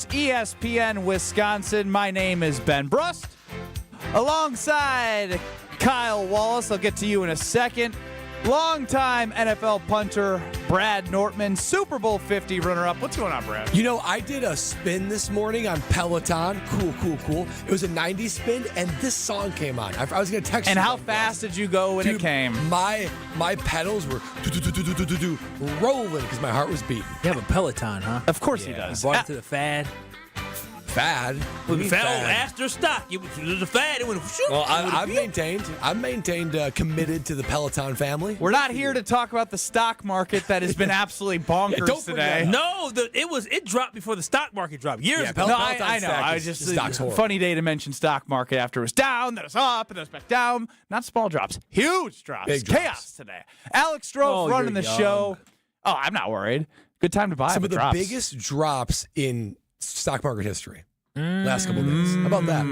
ESPN Wisconsin. My name is Ben Brust. Alongside Kyle Wallace, I'll get to you in a second. Longtime NFL punter Brad Nortman, Super Bowl 50 runner-up. What's going on, Brad? You know, I did a spin this morning on Peloton. Cool. It was a 90s spin, and this song came on. I was going to text you. And how fast did you go when it came? My pedals were rolling because my heart was beating. You have a Peloton, huh? Of course he does. Brought it to the fad. Fad? After stock. It was a fad. It went shoot. Well, I've maintained committed to the Peloton family. We're not here to talk about the stock market that has been absolutely bonkers today. No, it dropped before the stock market dropped years ago. No, I know. I was just funny day to mention stock market after it was down, then it was up, and then it was back down. Not small drops, huge drops. Big drops. Chaos today. Alex Strofe running the show. Oh, I'm not worried. Good time to buy some of the drops. biggest drops in stock market history. Last couple of days. How about that?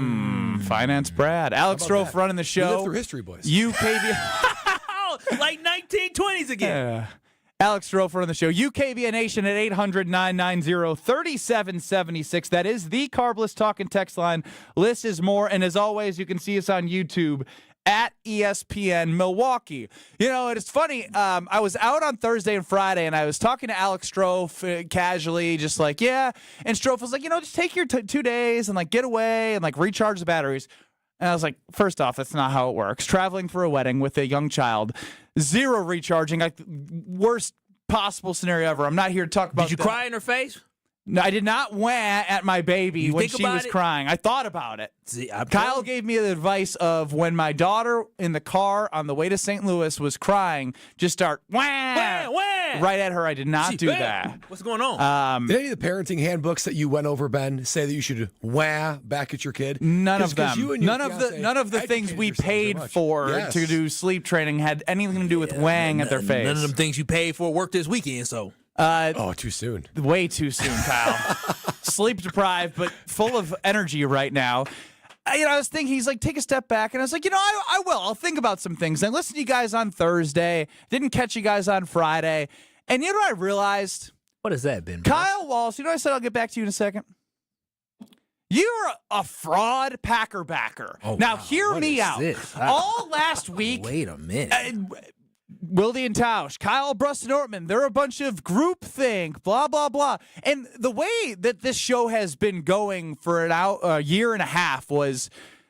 Finance Brad. Alex Strofe running the show. We live through history, boys. UKB. Like 1920s again. Alex Strofe running the show. UKBN Nation at 800-990-3776. That is the Carbless Talk and Text line. List is more. And as always, you can see us on YouTube at ESPN Milwaukee. You know, it's funny. I was out on Thursday and Friday, and I was talking to Alex Strofe casually, just like, yeah. And Strofe was like, just take your 2 days and, get away and, recharge the batteries. And I was like, first off, that's not how it works. Traveling for a wedding with a young child, zero recharging, worst possible scenario ever. I'm not here to talk about Did you cry in her face? No, I did not wah at my baby when she was crying. I thought about it. See, Kyle gave me the advice of when my daughter in the car on the way to St. Louis was crying, just start wah right at her. I did not do that. What's going on? Did any of the parenting handbooks that you went over, Ben, say that you should wah back at your kid? None of them. None of the things we paid for to do sleep training had anything to do with whang at their face. None of them things you paid for worked this weekend, so. Too soon. Way too soon, Kyle. Sleep deprived, but full of energy right now. I was thinking, he's like, take a step back. And I was like, I will. I'll think about some things. I listened to you guys on Thursday. Didn't catch you guys on Friday. And you know what I realized? What has that been? Kyle Walsh, I said I'll get back to you in a secking? You're a fraud Packer backer. Oh, now, wow. hear What me is out. this? All last week. Wait a minute. Wilde and Tausch, Kyle Brust and Nortman, they're a bunch of groupthink, blah, blah, blah. And the way that this show has been going for a year and a half was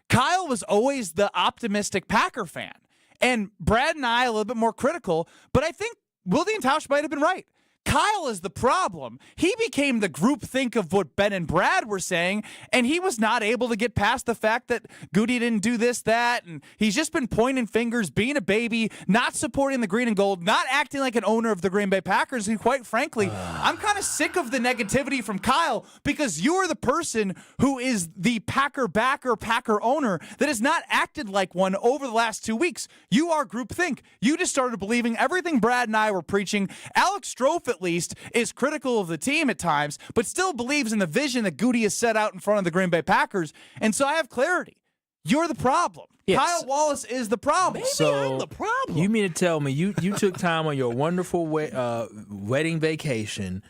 Kyle was always the optimistic Packer fan. And Brad and I a little bit more critical, but I think Wilde and Tausch might have been right. Kyle is the problem. He became the groupthink of what Ben and Brad were saying, and he was not able to get past the fact that Goody didn't do this, that, and he's just been pointing fingers, being a baby, not supporting the green and gold, not acting like an owner of the Green Bay Packers, and quite frankly, I'm kind of sick of the negativity from Kyle because you are the person who is the Packer backer, Packer owner that has not acted like one over the last 2 weeks. You are groupthink. You just started believing everything Brad and I were preaching. Alex Strofe, at least, is critical of the team at times, but still believes in the vision that Goody has set out in front of the Green Bay Packers. And so I have clarity. You're the problem. Yes. Kyle Wallace is the problem. Maybe I'm the problem. You mean to tell me you took time on your wonderful wedding vacation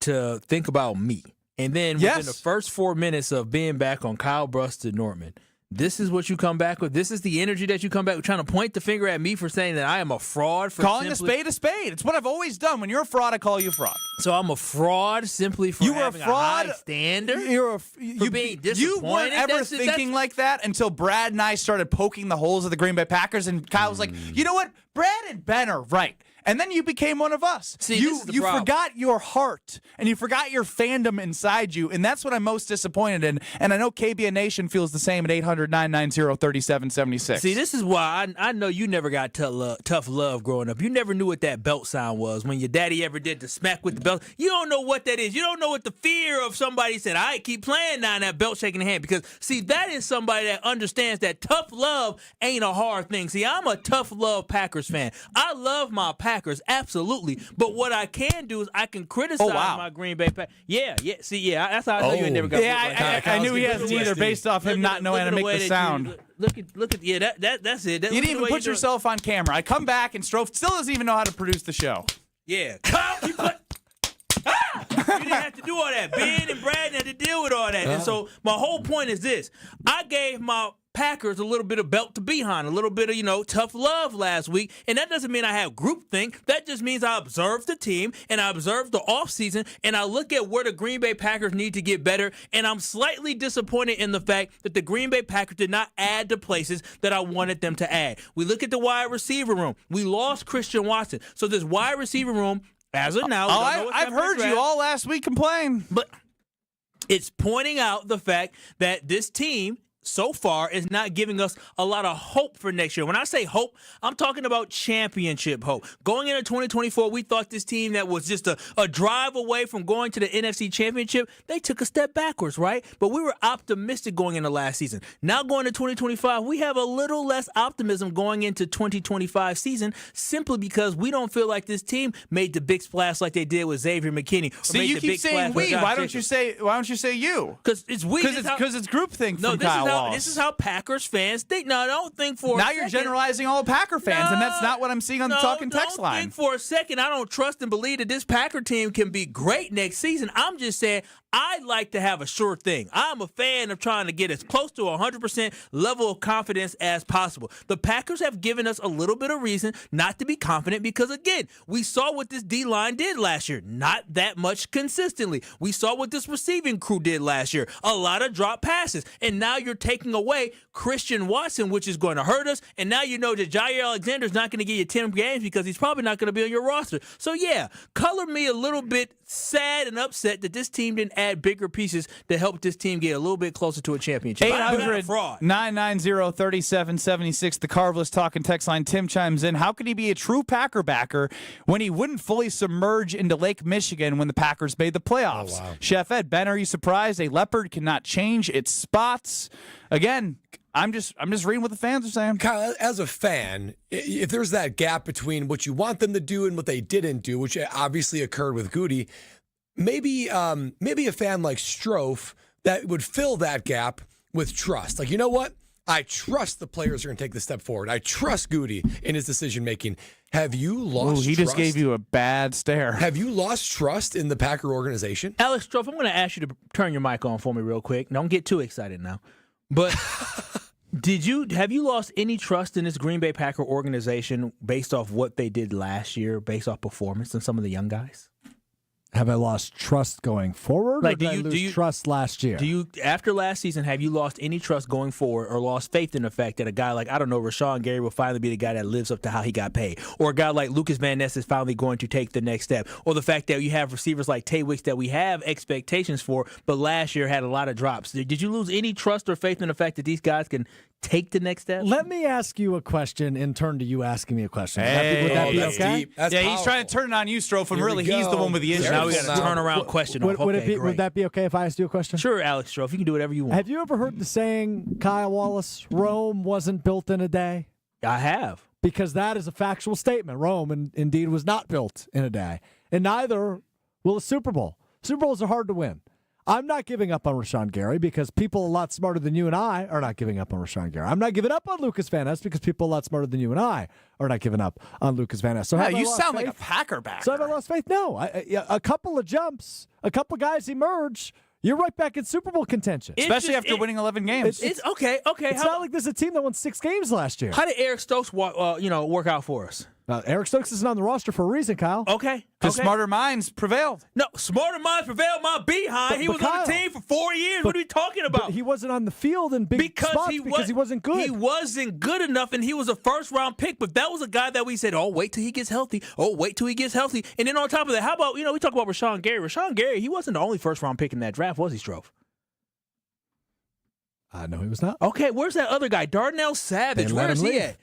to think about me, and then within the first 4 minutes of being back on Kyle Brust and Nortman, this is what you come back with? This is the energy that you come back with, trying to point the finger at me for saying that I am a fraud? For calling a spade a spade. It's what I've always done. When you're a fraud, I call you a fraud. So I'm a fraud simply for having a high standard? You being disappointed? You weren't ever thinking like that until Brad and I started poking the holes of the Green Bay Packers, and Kyle was like, you know what? Brad and Ben are right. And then you became one of us. See, you forgot your heart, and you forgot your fandom inside you, and that's what I'm most disappointed in. And I know KBN Nation feels the same at 800-990-3776. See, this is why I know you never got tough love growing up. You never knew what that belt sound was when your daddy ever did the smack with the belt. You don't know what that is. You don't know what the fear of somebody said, all right, keep playing now, and that belt shaking the hand. Because, see, that is somebody that understands that tough love ain't a hard thing. See, I'm a tough love Packers fan. I love my Packers, absolutely. But what I can do is I can criticize my Green Bay Packers. Yeah. See, that's how I know you ain't never got. Yeah, I knew he hasn't either, based off him not knowing how to make the sound. Look at that's it. You didn't even put yourself on camera. I come back and Strofe still doesn't even know how to produce the show. Yeah. You didn't have to do all that. Ben and Brad had to deal with all that. And so my whole point is this. I gave my Packers a little bit of belt to behind, a little bit of, tough love last week. And that doesn't mean I have groupthink. That just means I observed the team and I observed the offseason and I look at where the Green Bay Packers need to get better. And I'm slightly disappointed in the fact that the Green Bay Packers did not add the places that I wanted them to add. We look at the wide receiver room. We lost Christian Watson. So this wide receiver room, as of now, I've heard you all last week complain. But it's pointing out the fact that this team so far is not giving us a lot of hope for next year. When I say hope, I'm talking about championship hope. Going into 2024, we thought this team that was just a drive away from going to the NFC Championship, they took a step backwards, right? But we were optimistic going into last season. Now going to 2025, we have a little less optimism going into 2025 season simply because we don't feel like this team made the big splash like they did with Xavier McKinney. See, you keep saying we. Why don't you say you? Because it's we. Because it's groupthink from Kyle. This is how Packers fans think. Now, I don't think for now a second, you're generalizing all Packer fans, and that's not what I'm seeing on the talking text line. Think for a second I don't trust and believe that this Packer team can be great next season. I'm just saying I'd like to have a sure thing. I'm a fan of trying to get as close to 100% level of confidence as possible. The Packers have given us a little bit of reason not to be confident because, again, we saw what this D-line did last year. Not that much consistently. We saw what this receiving crew did last year. A lot of drop passes. And now you're taking away Christian Watson, which is going to hurt us. And now you know that Jair Alexander's not going to give you 10 games because he's probably not going to be on your roster. So, yeah, color me a little bit sad and upset that this team didn't add bigger pieces to help this team get a little bit closer to a championship. 800-990-3776. The Carvelous talking text line. Tim chimes in. How could he be a true Packer backer when he wouldn't fully submerge into Lake Michigan when the Packers made the playoffs? Oh, wow. Chef Ed, Ben, are you surprised a leopard cannot change its spots? Again, I'm just reading what the fans are saying. Kyle, as a fan, if there's that gap between what you want them to do and what they didn't do, which obviously occurred with Goody, maybe a fan like Strofe that would fill that gap with trust. Like, you know what? I trust the players are going to take the step forward. I trust Goody in his decision making. Have you lost trust? He just gave you a bad stare. Have you lost trust in the Packer organization? Alex Strofe, I'm going to ask you to turn your mic on for me real quick. Don't get too excited now. But have you lost any trust in this Green Bay Packer organization based off what they did last year, based off performance and some of the young guys? Have I lost trust going forward, or did I lose trust last year? After last season, have you lost any trust going forward or lost faith in the fact that a guy like, Rashawn Gary will finally be the guy that lives up to how he got paid? Or a guy like Lucas Van Ness is finally going to take the next step? Or the fact that you have receivers like Tay Wicks that we have expectations for, but last year had a lot of drops. Did you lose any trust or faith in the fact that these guys can take the next step? Let me ask you a question in turn to you asking me a question. Would that be that's okay? Deep. That's yeah, powerful. He's trying to turn it on you, Strofe, and really he's the one with the issue. Now we got a turnaround question. Would that be okay if I asked you a question? Sure, Alex Strofe. You can do whatever you want. Have you ever heard the saying, Kyle Wallace, Rome wasn't built in a day? I have. Because that is a factual statement. Rome, indeed, was not built in a day. And neither will a Super Bowl. Super Bowls are hard to win. I'm not giving up on Rashawn Gary because people a lot smarter than you and I are not giving up on Rashawn Gary. I'm not giving up on Lucas Van Ness because people a lot smarter than you and I are not giving up on Lucas Van Ness. So you sound like a Packer backer. So have I lost faith? No. A couple of jumps, a couple guys emerge. You're right back in Super Bowl contention. Especially after winning 11 games. It's okay. It's not like there's a team that won 6 games last year. How did Eric Stokes work out for us? Eric Stokes isn't on the roster for a reason, Kyle. Okay. Because smarter minds prevailed. No, smarter minds prevailed my behind. He was on the team for 4 years. What are we talking about? He wasn't on the field in big spots because he wasn't good. He wasn't good enough, and he was a first-round pick. But that was a guy that we said, wait till he gets healthy. Wait till he gets healthy. And then on top of that, how about, we talk about Rashawn Gary. Rashawn Gary, he wasn't the only first-round pick in that draft, was he, Strofe? No, he was not. Okay, where's that other guy? Darnell Savage. Where is he at?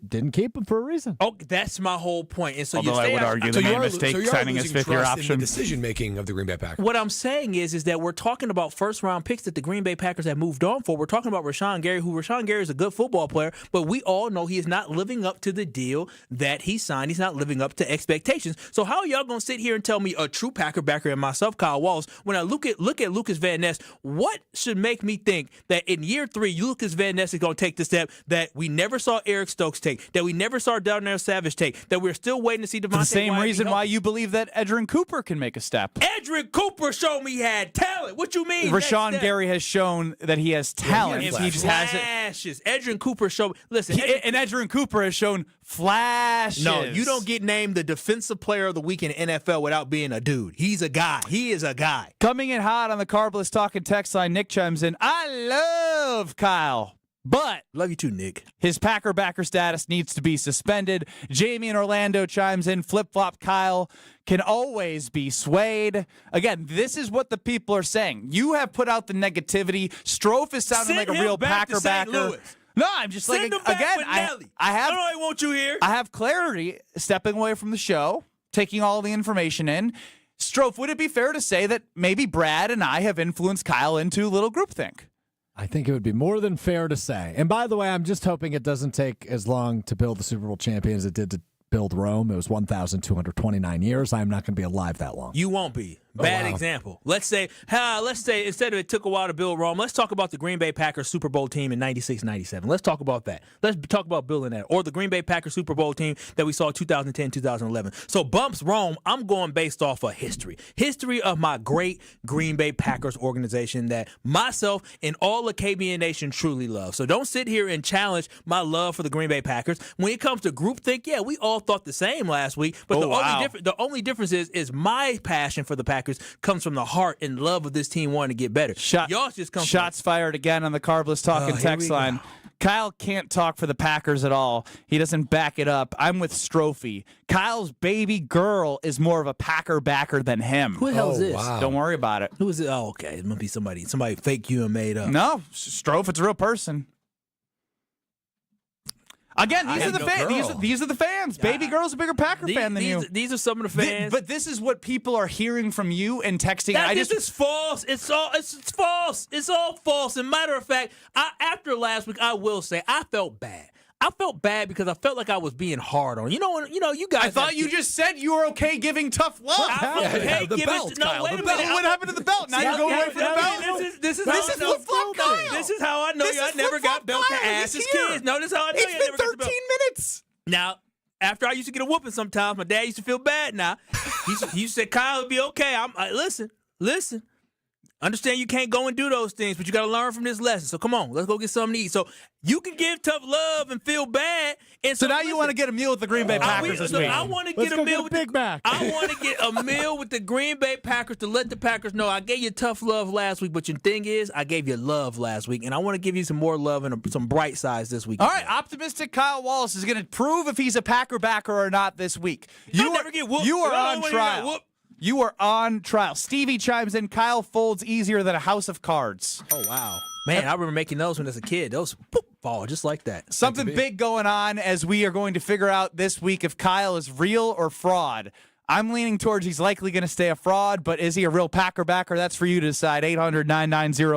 Didn't keep him for a reason. Oh, that's my whole point. And so Although I would argue they made a mistake signing his fifth-year option. In the decision-making of the Green Bay Packers. What I'm saying is that we're talking about first-round picks that the Green Bay Packers have moved on for. We're talking about Rashawn Gary, Rashawn Gary is a good football player, but we all know he is not living up to the deal that he signed. He's not living up to expectations. So how are y'all going to sit here and tell me, a true Packer backer and myself, Kyle Wallace, when I look at Lucas Van Ness, what should make me think that in year 3, Lucas Van Ness is going to take the step that we never saw Eric Stokes Stokes take, that we never saw Darnell Savage take, that we're still waiting to see Devontae The same Wyatt reason be why healthy. you believe that Edgerrin Cooper can make a step. Edgerrin Cooper showed me he had talent. What you mean? Rashawn Gary has shown that he has talent. And He just hasn't. flashes. Edgerrin Cooper showed. Listen, And Edgerrin Cooper has shown flashes. no, you don't get named the defensive player of the week in the NFL without being a dude. He's a guy. He is a guy. Coming in hot on the Carbless Talking text line, Nick chimes in. I love Kyle, but Love you too, Nick. his Packer backer status needs to be suspended. Jamie in Orlando chimes in. Flip flop Kyle can always be swayed. Again, this is what the people are saying. You have put out the negativity. Strofe is sounding Send like a him real back to Packer St. backer. Louis. No, I'm just Send like him back again. with I Nelly. have I want you here. I have clarity stepping away from the show, taking all the information in. Strofe, would it be fair to say that maybe Brad and I have influenced Kyle into a little groupthink? I think it would be more than fair to say. And by the way, I'm just hoping it doesn't take as long to build the Super Bowl champion as it did to build Rome. It was 1,229 years. I'm not going to be alive that long. You won't be. Bad wow. example. Let's say instead of it took a while to build Rome, let's talk about the Green Bay Packers Super Bowl team in 96, 97. Let's talk about that. Let's talk about building that. Or the Green Bay Packers Super Bowl team that we saw 2010, 2011. So bumps Rome, I'm going based off of history. History of my great Green Bay Packers organization that myself and all the KBN Nation truly love. So don't sit here and challenge my love for the Green Bay Packers. When it comes to groupthink, yeah, we all thought the same last week. But the only difference is my passion for the Packers comes from the heart and love of this team wanting to get better. Y'all just come Shots fired again on the Carbless Talking here text we line. go. Kyle can't talk for the Packers at all. He doesn't back it up. I'm with Strophe. Kyle's baby girl is more of a Packer backer than him. Who the hell is this? wow. Don't worry about it. Who is it? Oh, okay. It must be somebody fake you and made up. No, Strofe, it's a real person. Again, these I are the have no fans. girl. These are the fans. Baby girl's a bigger Packer fan than you. These are some of the fans. But this is what people are hearing from you and texting. This is false. It's false. It's all false. And matter of fact, after last week, I will say I felt bad. I felt bad because I felt like I was being hard on. You guys. I thought you just said you were okay giving tough love. The belt, Kyle, wait the a belt. minute. What happened to the belt? Now you're going away from the belt? This is flip-flop Kyle. This is how I know This y'all is never got flip-flop belt to Kyle. ass He's as here. kids. No, this is how I know y'all It's never been got the 13 belt. minutes. Now, after I used to get a whooping sometimes, my dad used to feel bad now. He said, Kyle, it'll be okay. I'm like, listen. Understand you can't go and do those things, but you got to learn from this lesson. So come on, let's go get something to eat. So you can give tough love and feel bad. And So now you want to get a meal with the Green Bay Packers this week. I want to Let's get go a meal get a with Big Mac. I want to get a meal with the Green Bay Packers to let the Packers know I gave you tough love last week, but your thing is I gave you love last week, and I want to give you some more love and some bright sides this week. All right, optimistic Kyle Wallace is going to prove if he's a Packer backer or not this week. I'll never get whooped. You are I don't on wanna hear that trial. whoop. You are on trial. Stevie chimes in. Kyle folds easier than a house of cards. Oh wow, man! I remember making those when I was a kid. Those poop, fall just like that. Something big going on as we are going to figure out this week if Kyle is real or fraud. I'm leaning towards he's likely going to stay a fraud, but is he a real Packer backer? That's for you to decide.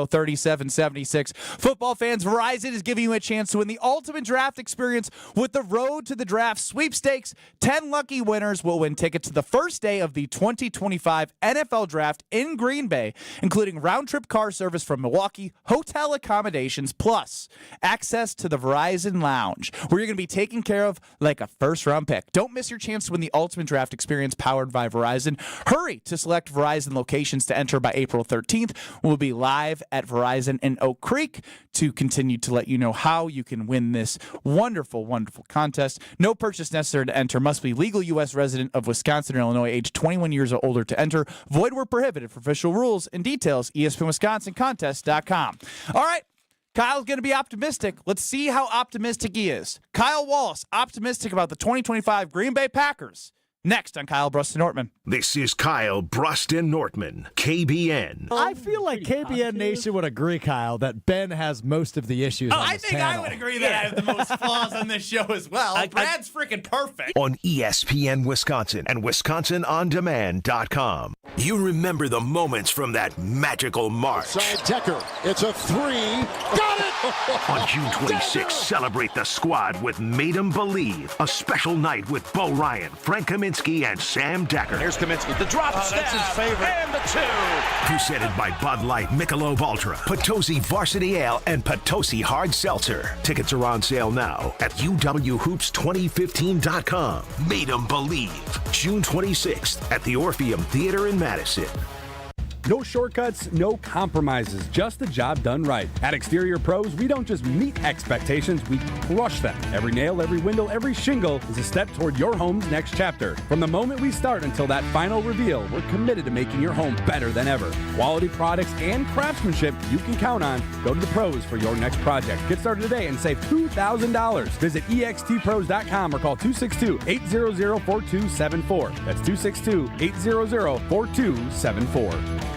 800-990-3776. Football fans, Verizon is giving you a chance to win the ultimate draft experience with the Road to the Draft sweepstakes. 10 lucky winners will win tickets to the first day of the 2025 NFL Draft in Green Bay, including round-trip car service from Milwaukee, hotel accommodations, plus access to the Verizon Lounge, where you're going to be taken care of like a first-round pick. Don't miss your chance to win the ultimate draft experience powered by Verizon. Hurry to select Verizon locations to enter by April 13th. We'll be live at Verizon in Oak Creek to continue to let you know how you can win this wonderful, wonderful contest. No purchase necessary to enter. Must be legal U.S. resident of Wisconsin or Illinois, age 21 years or older to enter. Void where prohibited. For official rules and details, ESPNWisconsinContest.com. All right. Kyle's going to be optimistic. Let's see how optimistic he is. Kyle Wallace, optimistic about the 2025 Green Bay Packers. Next on Kyle Bruston Nortman. This is Kyle Bruston Nortman, KBN. I feel like KBN Nation would agree, Kyle, that Ben has most of the issues on this panel. agree that I have the most flaws on this show as well. Brad's freaking perfect. On ESPN Wisconsin and WisconsinOnDemand.com. You remember the moments from that magical March. Side Decker. It's a three. Got it! On June 26th, celebrate the squad with Made 'em Believe, a special night with Bo Ryan, Frank Kaminsky, Kaminsky and Sam Decker. Here's Kaminsky. The drop step. That's his favorite. And the two. Presented by Bud Light, Michelob Ultra, Potosi Varsity Ale, and Potosi Hard Seltzer. Tickets are on sale now at UWHoops2015.com. Made 'em believe. June 26th at the Orpheum Theater in Madison. No shortcuts, no compromises, just the job done right. At Exterior Pros, we don't just meet expectations, we crush them. Every nail, every window, every shingle is a step toward your home's next chapter. From the moment we start until that final reveal, we're committed to making your home better than ever. Quality products and craftsmanship you can count on. Go to the pros for your next project. Get started today and save $2,000. Visit extpros.com or call 262-800-4274. That's 262-800-4274.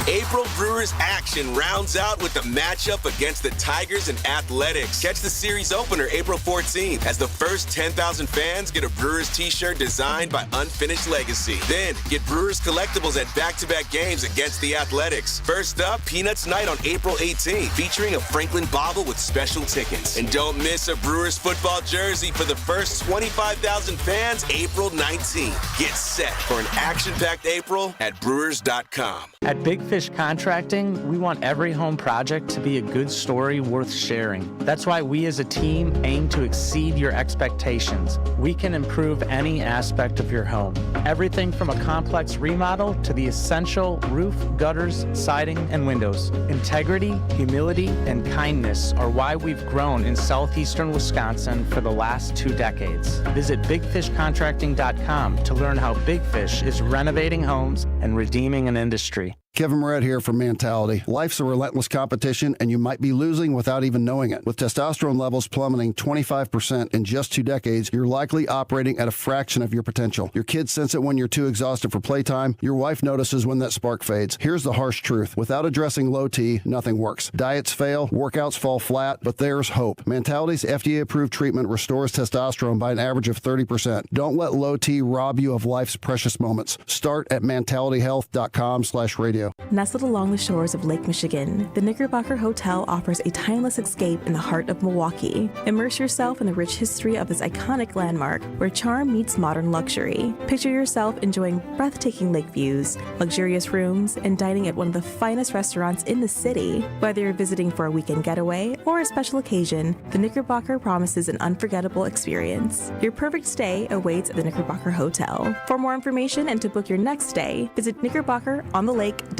April Brewers action rounds out with the matchup against the Tigers and Athletics. Catch the series opener April 14th as the first 10,000 fans get a Brewers t-shirt designed by Unfinished Legacy. Then get Brewers collectibles at back-to-back games against the Athletics. First up, Peanuts Night on April 18th, featuring a Franklin bobble with special tickets. And don't miss a Brewers football jersey for the first 25,000 fans April 19th. Get set for an action-packed April at Brewers.com. At Big Fish Contracting, we want every home project to be a good story worth sharing. That's why we as a team aim to exceed your expectations. We can improve any aspect of your home. Everything from a complex remodel to the essential roof, gutters, siding, and windows. Integrity, humility, and kindness are why we've grown in southeastern Wisconsin for the last 2 decades. Visit bigfishcontracting.com to learn how Big Fish is renovating homes and redeeming an industry. Kevin Moret here from Mentality. Life's a relentless competition, and you might be losing without even knowing it. With testosterone levels plummeting 25% in just 2 decades, you're likely operating at a fraction of your potential. Your kids sense it when you're too exhausted for playtime. Your wife notices when that spark fades. Here's the harsh truth. Without addressing low T, nothing works. Diets fail, workouts fall flat, but there's hope. Mentality's FDA-approved treatment restores testosterone by an average of 30%. Don't let low T rob you of life's precious moments. Start at mentalityhealth.com/radio. Nestled along the shores of Lake Michigan, the Knickerbocker Hotel offers a timeless escape in the heart of Milwaukee. Immerse yourself in the rich history of this iconic landmark where charm meets modern luxury. Picture yourself enjoying breathtaking lake views, luxurious rooms, and dining at one of the finest restaurants in the city. Whether you're visiting for a weekend getaway or a special occasion, the Knickerbocker promises an unforgettable experience. Your perfect stay awaits at the Knickerbocker Hotel. For more information and to book your next stay, visit knickerbockeronthelake.com.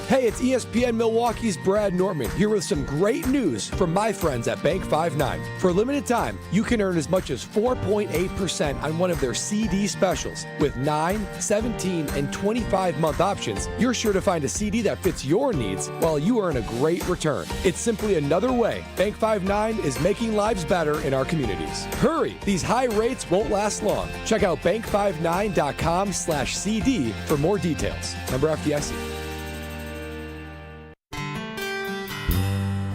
Hey, it's ESPN Milwaukee's Brad Nortman here with some great news from my friends at Bank 59. For a limited time, you can earn as much as 4.8% on one of their CD specials. With 9, 17, and 25-month options, you're sure to find a CD that fits your needs while you earn a great return. It's simply another way Bank 59 is making lives better in our communities. Hurry, these high rates won't last long. Check out bank59.com/CD for more details. Member FDIC.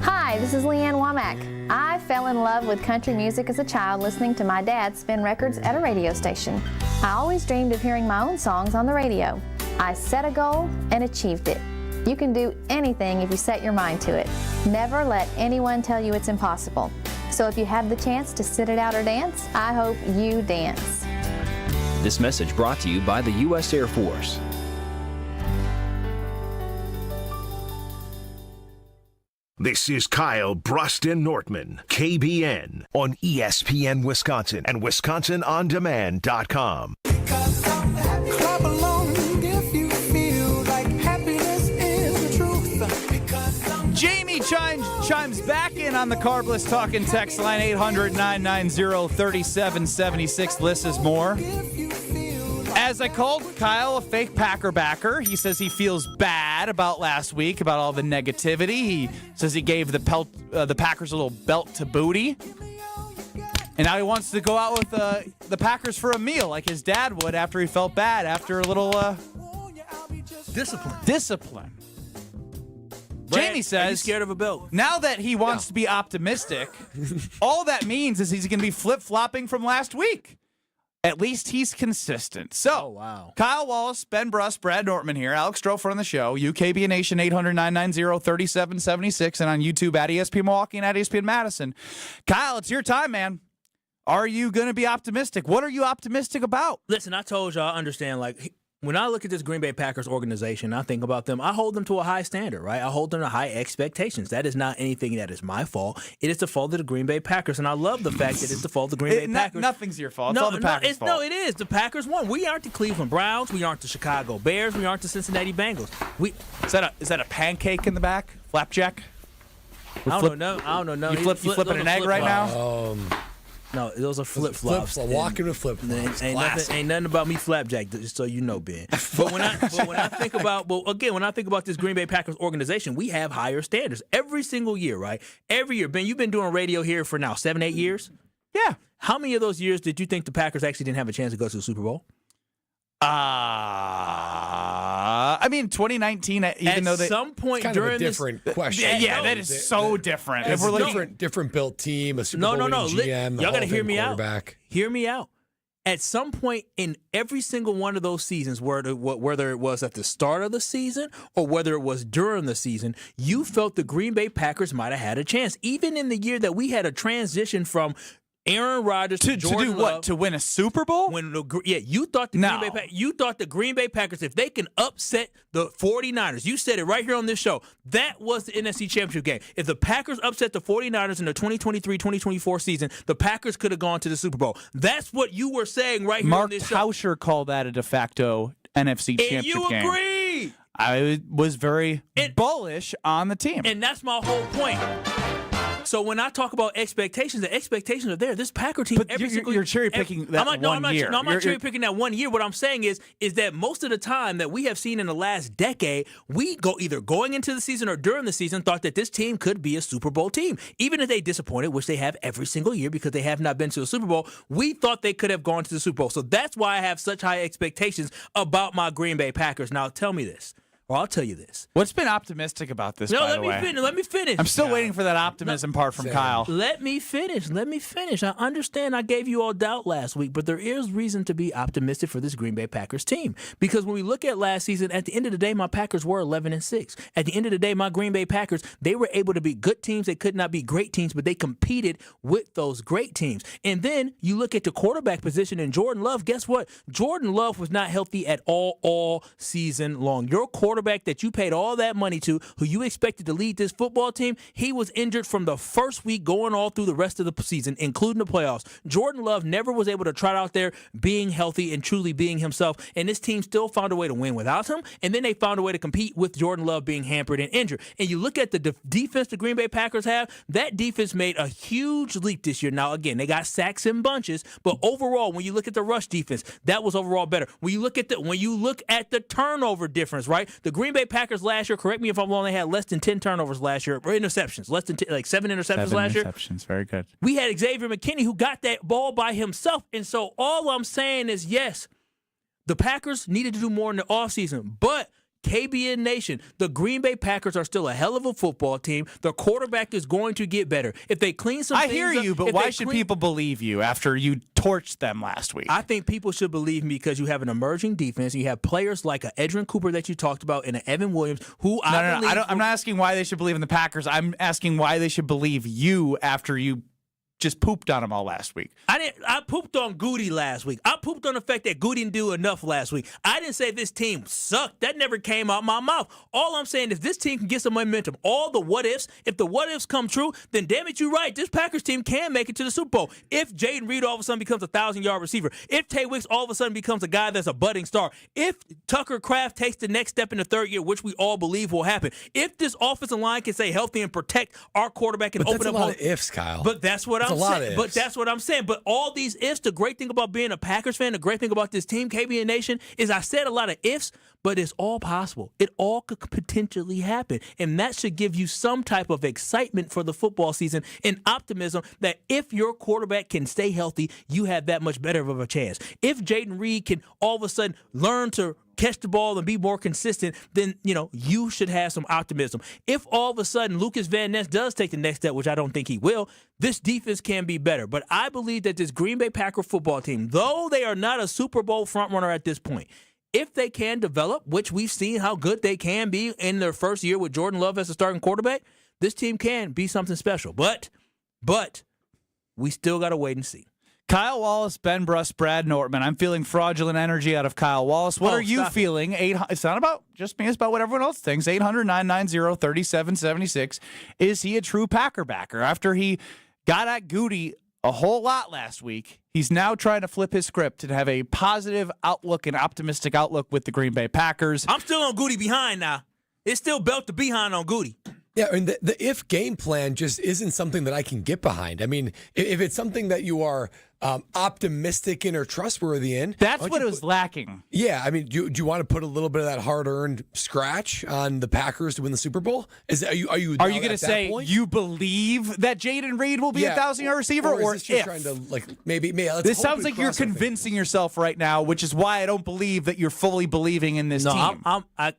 Hi, this is Leanne Womack. I fell in love with country music as a child listening to my dad spin records at a radio station. I always dreamed of hearing my own songs on the radio. I set a goal and achieved it. You can do anything if you set your mind to it. Never let anyone tell you it's impossible. So if you have the chance to sit it out or dance, I hope you dance. This message brought to you by the U.S. Air Force. This is Kyle Bruston Nortman, KBN, on ESPN Wisconsin and WisconsinOnDemand.com. Clap along if you feel like happiness is the truth. Jamie chimes back in on the Carbless Talking text line 800-990-3776. Lists is more. As I called Kyle a fake Packer backer, he says he feels bad about last week, about all the negativity. He says he gave the Packers a little belt to booty. And now he wants to go out with the Packers for a meal like his dad would after he felt bad, after a little discipline. Jamie says, are you scared of a belt? Now that he wants to be optimistic, all that means is he's going to be flip-flopping from last week. At least he's consistent. So, Kyle Wallace, Ben Bruss, Brad Nortman here, Alex Strofer on the show, UKB Nation 800-990-3776, and on YouTube at ESPN Milwaukee and at ESPN Madison. Kyle, it's your time, man. are you going to be optimistic? What are you optimistic about? Listen, I told y'all, I understand, like, when I look at this Green Bay Packers organization, I think about them, I hold them to a high standard, right? I hold them to high expectations. That is not anything that is my fault. It is the fault of the Green Bay Packers, and I love the fact that it's the fault of the Green Bay Packers. Nothing's your fault. It's all the Packers' fault. No, it is. The Packers won. We aren't the Cleveland Browns. We aren't the Chicago Bears. We aren't the Cincinnati Bengals. Is that a pancake in the back? Flapjack? I don't know. You flipping an egg right now? No, those are flip-flops. Walking with flip-flops. Ain't nothing about me flapjack, just so you know, Ben. But when I think about this Green Bay Packers organization, we have higher standards every single year, right? Every year. Ben, you've been doing radio here for now 7-8 years? Yeah. How many of those years did you think the Packers actually didn't have a chance to go to the Super Bowl? I mean, 2019, even though at some point kind during of a different question. Yeah, that is so different. If we're different built team, a Super Bowl winning GM, y'all got to hear me out. Quarterback. Hear me out. At some point in every single one of those seasons, whether it was at the start of the season or whether it was during the season, you felt the Green Bay Packers might have had a chance. Even in the year that we had a transition from Aaron Rodgers to Jordan do Love, what? To win a Super Bowl? You thought the Green Bay Packers, if they can upset the 49ers, you said it right here on this show, that was the NFC Championship game. If the Packers upset the 49ers in the 2023-2024 season, the Packers could have gone to the Super Bowl. That's what you were saying right here on this show. Mark Tauscher called that a de facto NFC Championship game. And you agree. I was very bullish on the team. And that's my whole point. So when I talk about expectations, the expectations are there. This Packer team, but you're cherry picking that one year. I'm not cherry picking that 1 year. What I'm saying is that most of the time that we have seen in the last decade, we either going into the season or during the season thought that this team could be a Super Bowl team. Even if they disappointed, which they have every single year because they have not been to a Super Bowl, we thought they could have gone to the Super Bowl. So that's why I have such high expectations about my Green Bay Packers. Now tell me this. Well, I'll tell you this. What's been optimistic about this, by the way? Let me finish. I'm still waiting for that optimism part from Kyle. Let me finish. I understand I gave you all doubt last week, but there is reason to be optimistic for this Green Bay Packers team. Because when we look at last season, at the end of the day, my Packers were 11-6. At the end of the day, my Green Bay Packers, they were able to be good teams. They could not be great teams, but they competed with those great teams. And then you look at the quarterback position in Jordan Love. Guess what? Jordan Love was not healthy at all season long. Your quarterback that you paid all that money to, who you expected to lead this football team, he was injured from the first week going all through the rest of the season, including the playoffs. Jordan Love never was able to trot out there being healthy and truly being himself, and this team still found a way to win without him, and then they found a way to compete with Jordan Love being hampered and injured. And you look at the defense the Green Bay Packers have, that defense made a huge leap this year. Now, again, they got sacks in bunches, but overall, when you look at the rush defense, that was overall better. When you look at the turnover difference, right? The Green Bay Packers last year, correct me if I'm wrong, they had less than 10 turnovers last year, or interceptions, less than 7 interceptions last year. 7 interceptions, very good. We had Xavier McKinney who got that ball by himself, and so all I'm saying is, yes, the Packers needed to do more in the offseason, but KBN Nation, the Green Bay Packers are still a hell of a football team. The quarterback is going to get better. If they clean some things up. I hear you, but why should people believe you after you torched them last week? I think people should believe me because you have an emerging defense. You have players like a Edrin Cooper that you talked about and an Evan Williams, who I'm not asking why they should believe in the Packers. I'm asking why they should believe you after you just pooped on them all last week. I pooped on Goody last week. I pooped on the fact that Goody didn't do enough last week. I didn't say this team sucked. That never came out my mouth. All I'm saying is this team can get some momentum. All the what ifs, if the what ifs come true, then damn it, you're right. This Packers team can make it to the Super Bowl. If Jaden Reed all of a sudden becomes a 1,000-yard receiver, if Tay Wicks all of a sudden becomes a guy that's a budding star, if Tucker Kraft takes the next step in the third year, which we all believe will happen, if this offensive line can stay healthy and protect our quarterback and open up. That's a lot of ifs, Kyle. But that's what I'm saying. But that's what I'm saying. But all these ifs, the great thing about being a Packers fan, the great thing about this team, KBN Nation, is I said a lot of ifs, but it's all possible. It all could potentially happen. And that should give you some type of excitement for the football season and optimism that if your quarterback can stay healthy, you have that much better of a chance. If Jaden Reed can all of a sudden learn to catch the ball and be more consistent, then, you should have some optimism. If all of a sudden Lucas Van Ness does take the next step, which I don't think he will, this defense can be better. But I believe that this Green Bay Packer football team, though they are not a Super Bowl frontrunner at this point, if they can develop, which we've seen how good they can be in their first year with Jordan Love as a starting quarterback, this team can be something special. But we still got to wait and see. Kyle Wallace, Ben Bruss, Brad Nortman. I'm feeling fraudulent energy out of Kyle Wallace. What are you feeling? It's not about just me. It's about what everyone else thinks. 800-990-3776. Is he a true Packer backer? After he got at Goody a whole lot last week, he's now trying to flip his script and have a positive outlook and optimistic outlook with the Green Bay Packers. I'm still on Goody behind now. It's still belt to behind on Goody. Yeah, I mean, the if game plan just isn't something that I can get behind. I mean, if it's something that you are optimistic in or trustworthy in. That's what it was lacking. Yeah, I mean, do you want to put a little bit of that hard-earned scratch on the Packers to win the Super Bowl? Are you going to say you believe that Jaden Reed will be a 1,000-yard receiver, or is this just trying to maybe this sounds like you're convincing yourself right now, which is why I don't believe that you're fully believing in this team.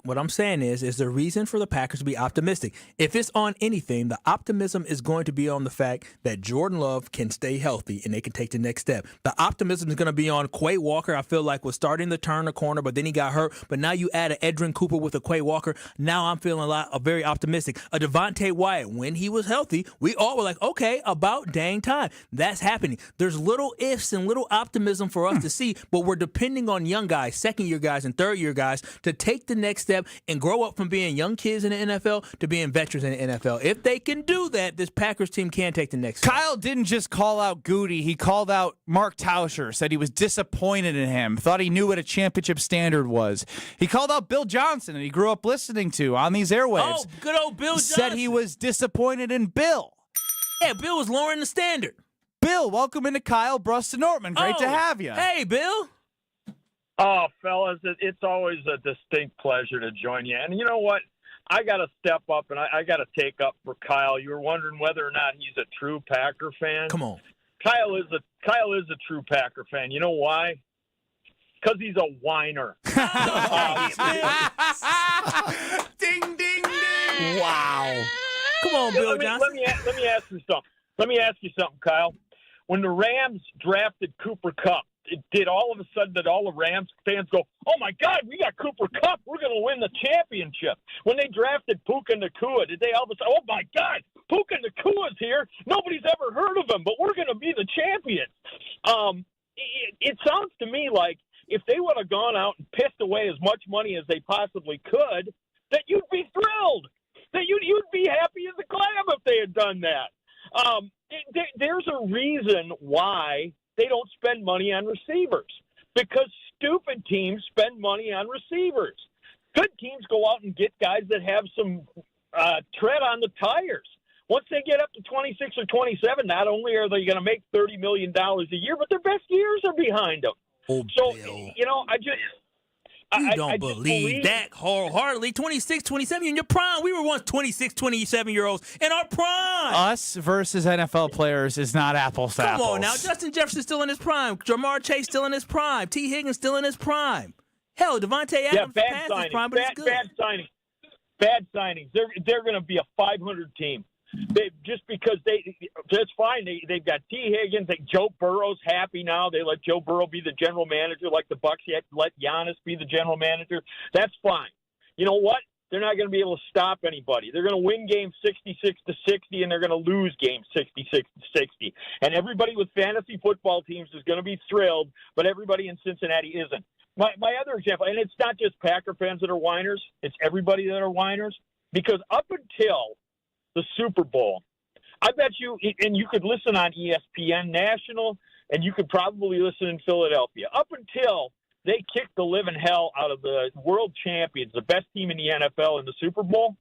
What I'm saying is the reason for the Packers to be optimistic. If it's on anything, the optimism is going to be on the fact that Jordan Love can stay healthy and they can take the next step. The optimism is going to be on Quay Walker. I feel like was starting to turn the corner, but then he got hurt. But now you add an Edrin Cooper with a Quay Walker. Now I'm feeling very optimistic. A Devontae Wyatt, when he was healthy, we all were like, okay, about dang time. That's happening. There's little ifs and little optimism for us to see, but we're depending on young guys, second-year guys and third-year guys to take the next step and grow up from being young kids in the NFL to being veterans in the NFL. If they can do that, this Packers team can take the next step. Kyle didn't just call out Goody. He called out Mark Tauscher, said he was disappointed in him, thought he knew what a championship standard was. He called out Bill Johnson, and he grew up listening to on these airwaves. Oh, good old Bill Johnson. Said he was disappointed in Bill. Yeah, Bill was lowering the standard. Bill, welcome into Kyle, Bruss, and Nortman. Great to have you. Hey, Bill. Oh, fellas, it's always a distinct pleasure to join you. And you know what? I got to step up, and I got to take up for Kyle. You were wondering whether or not he's a true Packer fan. Come on. Kyle is a true Packer fan. You know why? Because he's a whiner. Ding, ding, ding. Wow. Come on, Bill Johnson. Let me ask you something. Let me ask you something, Kyle. When the Rams drafted Cooper Kupp, it did all of a sudden that all the Rams fans go, oh, my God, we got Cooper Kupp. We're going to win the championship. When they drafted Puka Nacua, did they all of a sudden, oh, my God, Puka Nacua's here. Nobody's ever heard of him, but we're going to be the champions. It sounds to me like if they would have gone out and pissed away as much money as they possibly could, that you'd be thrilled, that you'd be happy as a clam if they had done that. There's a reason why they don't spend money on receivers, because stupid teams spend money on receivers. Good teams go out and get guys that have some tread on the tires. Once they get up to 26 or 27, not only are they going to make $30 million a year, but their best years are behind them. Oh, so, Bill. you know, You don't believe that wholeheartedly. 26, 27 in your prime. We were once 26, 27-year-olds in our prime. Us versus NFL players is not apples to apples. Come on now. Justin Jefferson's still in his prime. Jamar Chase still in his prime. T. Higgins still in his prime. Hell, Devontae Adams past his prime, but it's good. Bad signings. They're going to be a 500 team. That's fine. They've got T. Higgins. Joe Burrow's happy now. They let Joe Burrow be the general manager, like the Bucs let Giannis be the general manager. That's fine. You know what? They're not going to be able to stop anybody. They're going to win games 66-60, and they're going to lose games 66-60. And everybody with fantasy football teams is going to be thrilled, but everybody in Cincinnati isn't. My other example, and it's not just Packer fans that are whiners. It's everybody that are whiners, because up until the Super Bowl, I bet you, and you could listen on ESPN National, and you could probably listen in Philadelphia. Up until they kicked the living hell out of the world champions, the best team in the NFL in the Super Bowl,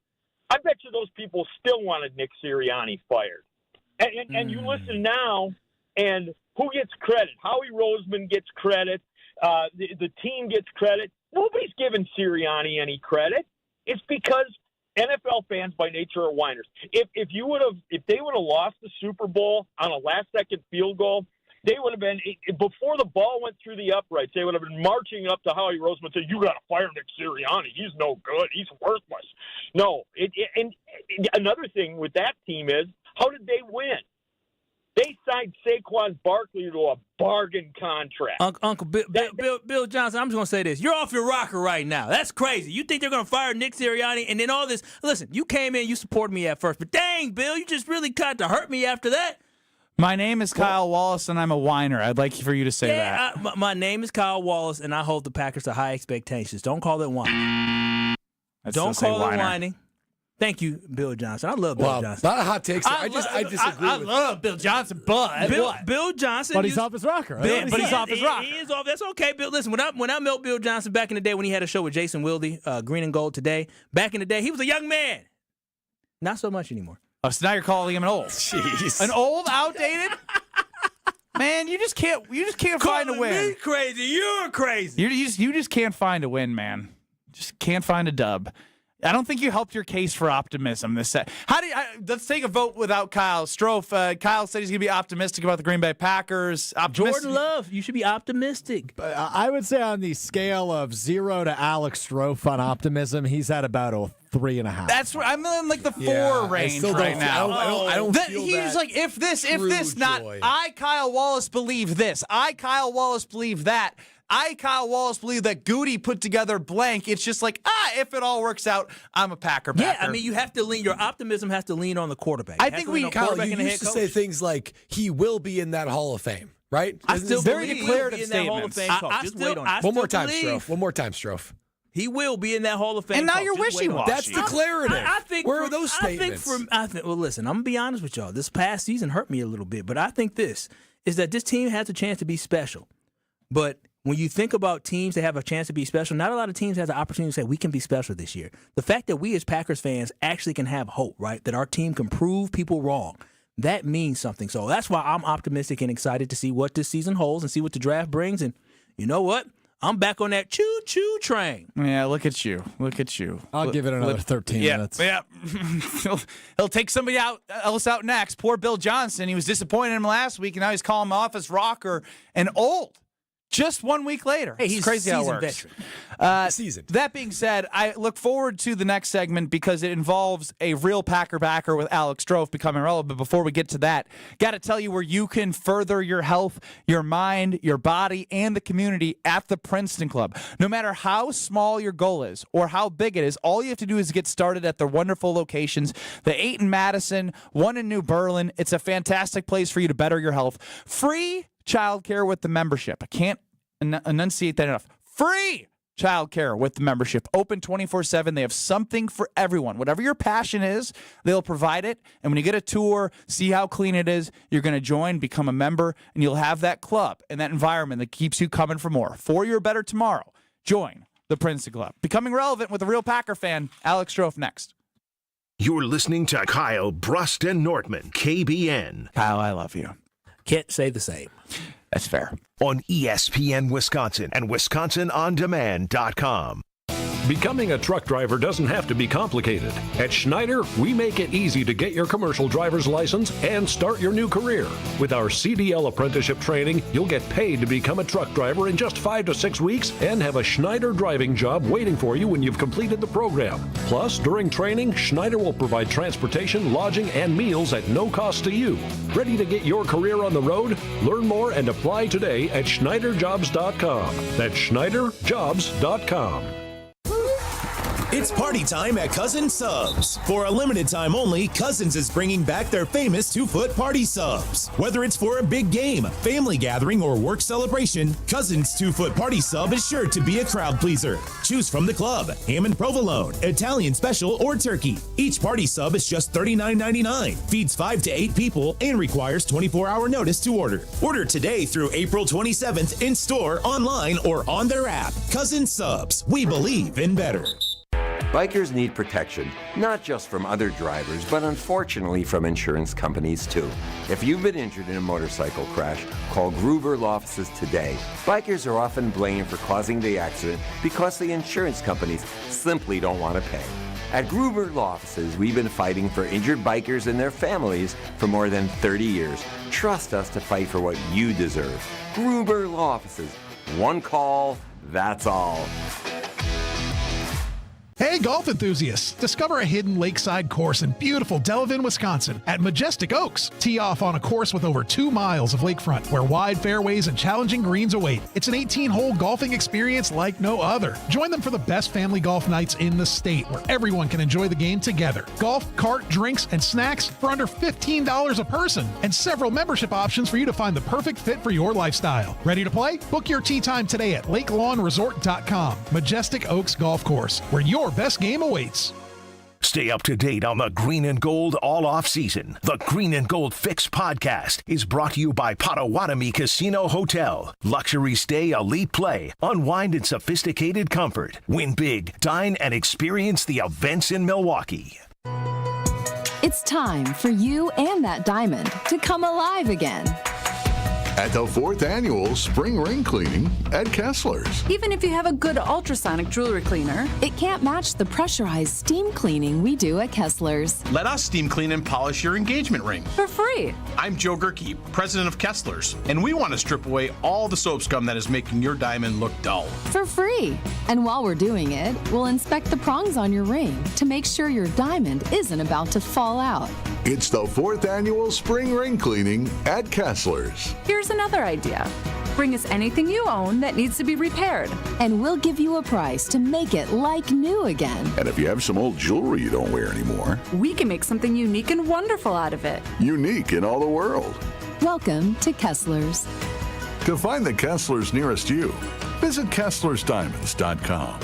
I bet you those people still wanted Nick Sirianni fired. And you listen now, and who gets credit? Howie Roseman gets credit. The team gets credit. Nobody's giving Sirianni any credit. It's because NFL fans by nature are whiners. If they would have lost the Super Bowl on a last-second field goal, they would have been, before the ball went through the uprights, they would have been marching up to Howie Roseman and saying, you got to fire Nick Sirianni. He's no good. He's worthless. No. And another thing with that team is, how did they win? They signed Saquon Barkley to a bargain contract. Uncle Bill Johnson, I'm just going to say this. You're off your rocker right now. That's crazy. You think they're going to fire Nick Sirianni and then all this? Listen, you came in, you supported me at first, but dang, Bill, you just really tried to hurt me after that. My name is Kyle Wallace, and I'm a whiner. I'd like for you to say that. My name is Kyle Wallace, and I hold the Packers to high expectations. Don't call it whining. Don't call it whining. Thank you, Bill Johnson. I love Bill Johnson. A lot of hot takes. I disagree. I love Bill Johnson, but Bill Johnson. But he's off his rocker. But he's off his rocker. He is off. That's okay, Bill. Listen, when I met Bill Johnson back in the day when he had a show with Jason Wilde, Green and Gold Today, back in the day, he was a young man. Not so much anymore. Oh, so now you're calling him an old. Jeez. An old, outdated? Man, you just can't find a win. Me crazy. You're crazy. You just can't find a win, man. Just can't find a dub. I don't think you helped your case for optimism this set. Let's take a vote without Kyle Strofe. Kyle said he's going to be optimistic about the Green Bay Packers. Jordan Love, you should be optimistic. I would say on the scale of 0 to Alex Strofe on optimism, he's at about a 3.5. That's where I'm in like the 4 range right now. I don't feel he's that like, if this, not joy. I, Kyle Wallace, believe this. I, Kyle Wallace, believe that. I, Kyle Wallace, believe that Goody put together blank. It's just like, if it all works out, I'm a Packer backer. Yeah, I mean, you have to lean. Your optimism has to lean on the quarterback. I think Kyle, you used to say things like he will be in that Hall of Fame, right? I still very believe declarative he'll be in that Hall of statements. Fame. Just wait on it. One more time, Strofe. One more time, Strofe. He will be in that Hall of Fame. And now talk. you're Just wait on it. wishy-washy. That's declarative. I think Where are those statements? Well, listen, I'm going to be honest with y'all. This past season hurt me a little bit, but I think this is that this team has a chance to be special. But when you think about teams that have a chance to be special, not a lot of teams have the opportunity to say, we can be special this year. The fact that we as Packers fans actually can have hope, right, that our team can prove people wrong, that means something. So that's why I'm optimistic and excited to see what this season holds and see what the draft brings. And you know what? I'm back on that choo-choo train. Yeah, look at you. Look at you. I'll give it another 13 minutes. Yeah. He'll take somebody else out next. Poor Bill Johnson. He was disappointed in him last week, and now he's calling him off his rocker and old. Just 1 week later. Hey, he's it's crazy how it seasoned works. veteran. Seasoned. That being said, I look forward to the next segment because it involves a real Packer backer with Alex Strofe becoming relevant. But before we get to that, got to tell you where you can further your health, your mind, your body, and the community at the Princeton Club. No matter how small your goal is or how big it is, all you have to do is get started at their wonderful locations. The 8 in Madison, 1 in New Berlin. It's a fantastic place for you to better your health. Free childcare with the membership. I can't enunciate that enough. Free childcare with the membership. Open 24/7. They have something for everyone. Whatever your passion is, they'll provide it. And when you get a tour, see how clean it is, you're going to join, become a member, and you'll have that club and that environment that keeps you coming for more. For your better tomorrow, join the Princeton Club. Becoming relevant with a real Packer fan. Alex Strofe next. You're listening to Kyle Brust and Nortman, KBN. Kyle, I love you. Can't say the same. That's fair. On ESPN Wisconsin and WisconsinOnDemand.com. Becoming a truck driver doesn't have to be complicated. At Schneider, we make it easy to get your commercial driver's license and start your new career. With our CDL apprenticeship training, you'll get paid to become a truck driver in just 5 to 6 weeks and have a Schneider driving job waiting for you when you've completed the program. Plus, during training, Schneider will provide transportation, lodging, and meals at no cost to you. Ready to get your career on the road? Learn more and apply today at SchneiderJobs.com. That's SchneiderJobs.com. It's party time at Cousins Subs. For a limited time only, Cousins is bringing back their famous 2-foot party subs. Whether it's for a big game, family gathering, or work celebration, Cousins 2-foot party sub is sure to be a crowd pleaser. Choose from the club, ham and provolone, Italian special, or turkey. Each party sub is just $39.99, feeds 5 to 8 people, and requires 24-hour notice to order. Order today through April 27th in store, online, or on their app. Cousins Subs. We believe in better. Bikers need protection, not just from other drivers, but unfortunately from insurance companies too. If you've been injured in a motorcycle crash, call Gruber Law Offices today. Bikers are often blamed for causing the accident because the insurance companies simply don't want to pay. At Gruber Law Offices, we've been fighting for injured bikers and their families for more than 30 years. Trust us to fight for what you deserve. Gruber Law Offices. One call, that's all. Hey, golf enthusiasts! Discover a hidden lakeside course in beautiful Delavan, Wisconsin at Majestic Oaks. Tee off on a course with over 2 miles of lakefront where wide fairways and challenging greens await. It's an 18-hole golfing experience like no other. Join them for the best family golf nights in the state where everyone can enjoy the game together. Golf, cart, drinks, and snacks for under $15 a person and several membership options for you to find the perfect fit for your lifestyle. Ready to play? Book your tee time today at lakelawnresort.com. Majestic Oaks Golf Course, where your best game awaits. Stay up to date on the Green and Gold all off season. The Green and Gold Fix podcast is brought to you by Potawatomi Casino Hotel. Luxury stay, elite play, unwind in sophisticated comfort. Win big, dine, and experience the events in Milwaukee. It's time for you and that diamond to come alive again. At the 4th annual Spring Ring Cleaning at Kessler's. Even if you have a good ultrasonic jewelry cleaner, it can't match the pressurized steam cleaning we do at Kessler's. Let us steam clean and polish your engagement ring. For free. I'm Joe Gerke, president of Kessler's, and we want to strip away all the soap scum that is making your diamond look dull. For free. And while we're doing it, we'll inspect the prongs on your ring to make sure your diamond isn't about to fall out. It's the 4th annual Spring Ring Cleaning at Kessler's. Here's another idea. Bring us anything you own that needs to be repaired, and we'll give you a price to make it like new again. And if you have some old jewelry you don't wear anymore, We can make something unique and wonderful out of it. unique in all the world. Welcome to Kessler's. To find the Kessler's nearest you, visit Kessler'sDiamonds.com.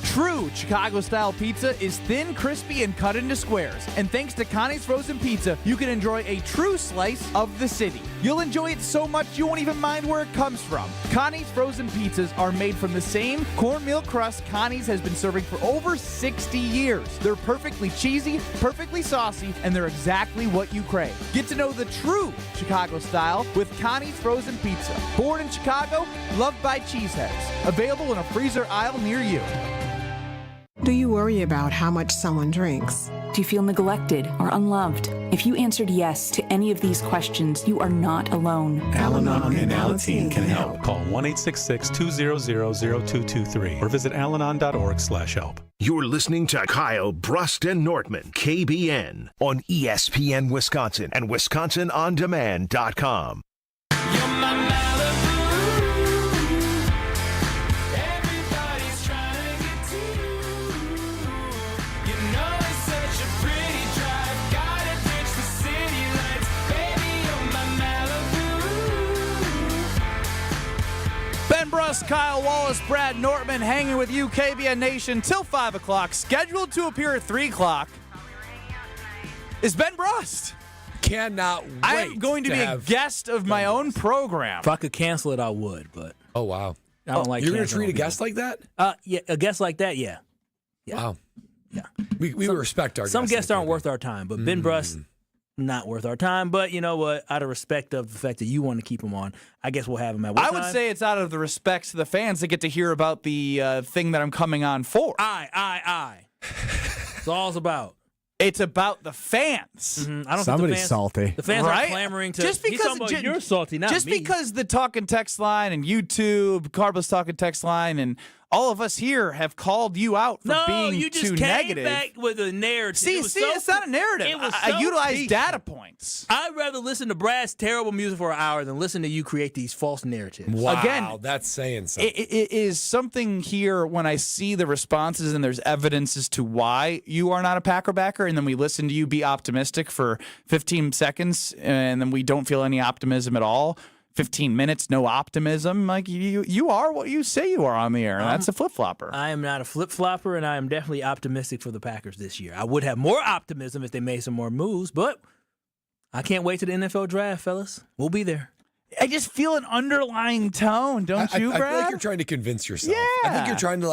True Chicago-style pizza is thin, crispy, and cut into squares. And thanks to Connie's Frozen Pizza, you can enjoy a true slice of the city. You'll enjoy it so much you won't even mind where it comes from. Connie's Frozen Pizzas are made from the same cornmeal crust Connie's has been serving for over 60 years. They're perfectly cheesy, perfectly saucy, and they're exactly what you crave. Get to know the true Chicago style with Connie's Frozen Pizza. Born in Chicago, loved by cheeseheads. Available in a freezer aisle near you. Do you worry about how much someone drinks? Do you feel neglected or unloved? If you answered yes to any of these questions, you are not alone. Al-Anon and Alateen can help. Call 1-866-200-0223 or visit alanon.org/help. You're listening to Kyle Brust and Nortman, KBN, on ESPN Wisconsin and WisconsinOnDemand.com. Ben Brust, Kyle Wallace, Brad Nortman hanging with you, KBN Nation, till 5 o'clock. Scheduled to appear at 3 o'clock is Ben Brust. Cannot wait. I am going to be a guest of my own program. If I could cancel it, I would, but Oh, wow. I don't like You're going to canceling treat a people. guest like that? Yeah, a guest like that, yeah. Wow. Yeah. We respect our Some guests. guests aren't worth our time, but Ben Brust, not worth our time. But you know what? Out of respect of the fact that you want to keep him on, I guess we'll have him at what I would time? say it's out of the respect to the fans that get to hear about the thing that I'm coming on for. Aye. It's all it's about. It's about the fans. I don't Somebody's think the fans, salty. The fans Right? are clamoring to. Just he's because talking about you're salty, not just me. because the talking text line and YouTube, Carba's talking text line, and all of us here have called you out for being you just too came negative. back with a narrative. See, It was it's not a narrative. It was I so utilize deep. data points. I'd rather listen to Brad's terrible music for an hour than listen to you create these false narratives. Wow, Again, that's saying something. It is something here when I see the responses and there's evidence as to why you are not a Packer backer, and then we listen to you be optimistic for 15 seconds, and then we don't feel any optimism at all. 15 minutes, no optimism. Like you are what you say you are on the air, and that's a flip-flopper. I am not a flip-flopper, and I am definitely optimistic for the Packers this year. I would have more optimism if they made some more moves, but I can't wait to the NFL draft, fellas. We'll be there. I just feel an underlying tone, don't you, I Brad? feel like you're trying to convince yourself. I think Yeah. you're trying to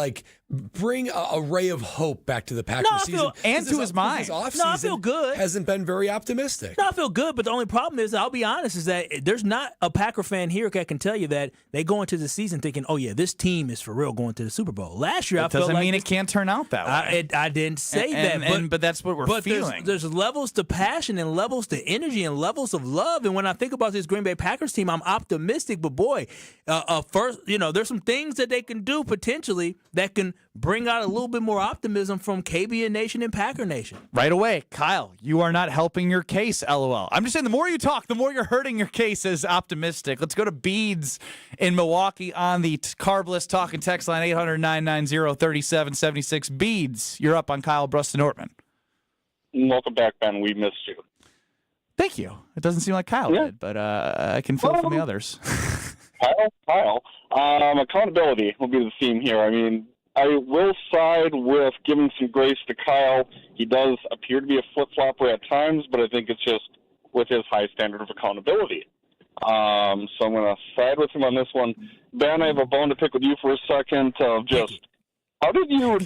bring a ray of hope back to the Packers season and to his mind. I feel good. Hasn't been very optimistic. No, I feel good, but the only problem is, I'll be honest, is that there's not a Packer fan here that can tell you that they go into the season thinking, oh, yeah, this team is for real going to the Super Bowl. Last year, I felt like... doesn't mean it can't turn out that way. I didn't say that. But that's what we're feeling. There's levels to passion and levels to energy and levels of love. And when I think about this Green Bay Packers team, I'm optimistic. But, boy, first, there's some things that they can do potentially that can bring out a little bit more optimism from KBN Nation and Packer Nation. Right away, Kyle, you are not helping your case, LOL. I'm just saying the more you talk, the more you're hurting your case as optimistic. Let's go to Beads in Milwaukee on the Carbless Talk and Text line 800-990-3776. Beads, you're up on Kyle Brust-Nortman. Welcome back, Ben. We missed you. Thank you. It doesn't seem like Kyle did, but I can feel from the others. Kyle. Accountability will be the theme here. I mean, I will side with giving some grace to Kyle. He does appear to be a flip-flopper at times, but I think it's just with his high standard of accountability. So I'm going to side with him on this one. Ben, I have a bone to pick with you for a second of just how did you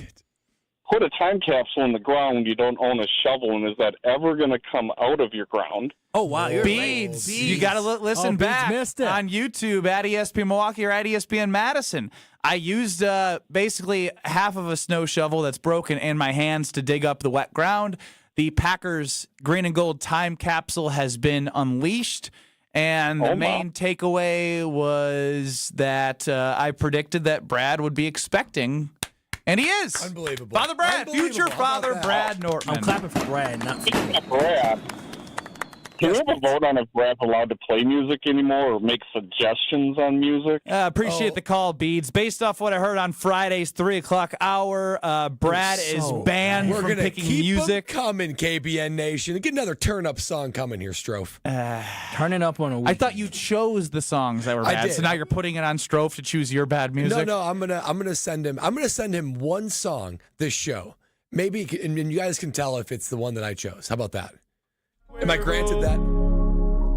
put a time capsule in the ground when you don't own a shovel, and is that ever going to come out of your ground? Oh, wow. Beads. You got to listen back on YouTube at ESPN Milwaukee or at ESPN Madison. I used basically half of a snow shovel that's broken in my hands to dig up the wet ground. The Packers green and gold time capsule has been unleashed. And the main takeaway was that I predicted that Brad would be expecting, and he is. Unbelievable. Father Brad, future Father Brad Nortman. I'm clapping for Brad, not for Brad. Can we have a vote on if Brad's allowed to play music anymore or make suggestions on music? Appreciate the call, Beads. Based off what I heard on Friday's 3 o'clock hour, Brad is banned from picking music. Keep them coming, KBN Nation. Get another turn-up song coming here, Strofe. Turn it up on a weekend. I thought you chose the songs that were bad, did. so now you're putting it on Strofe to choose your bad music. No, I'm gonna send him one song this show. Maybe, and you guys can tell if it's the one that I chose. How about that? Am I granted that?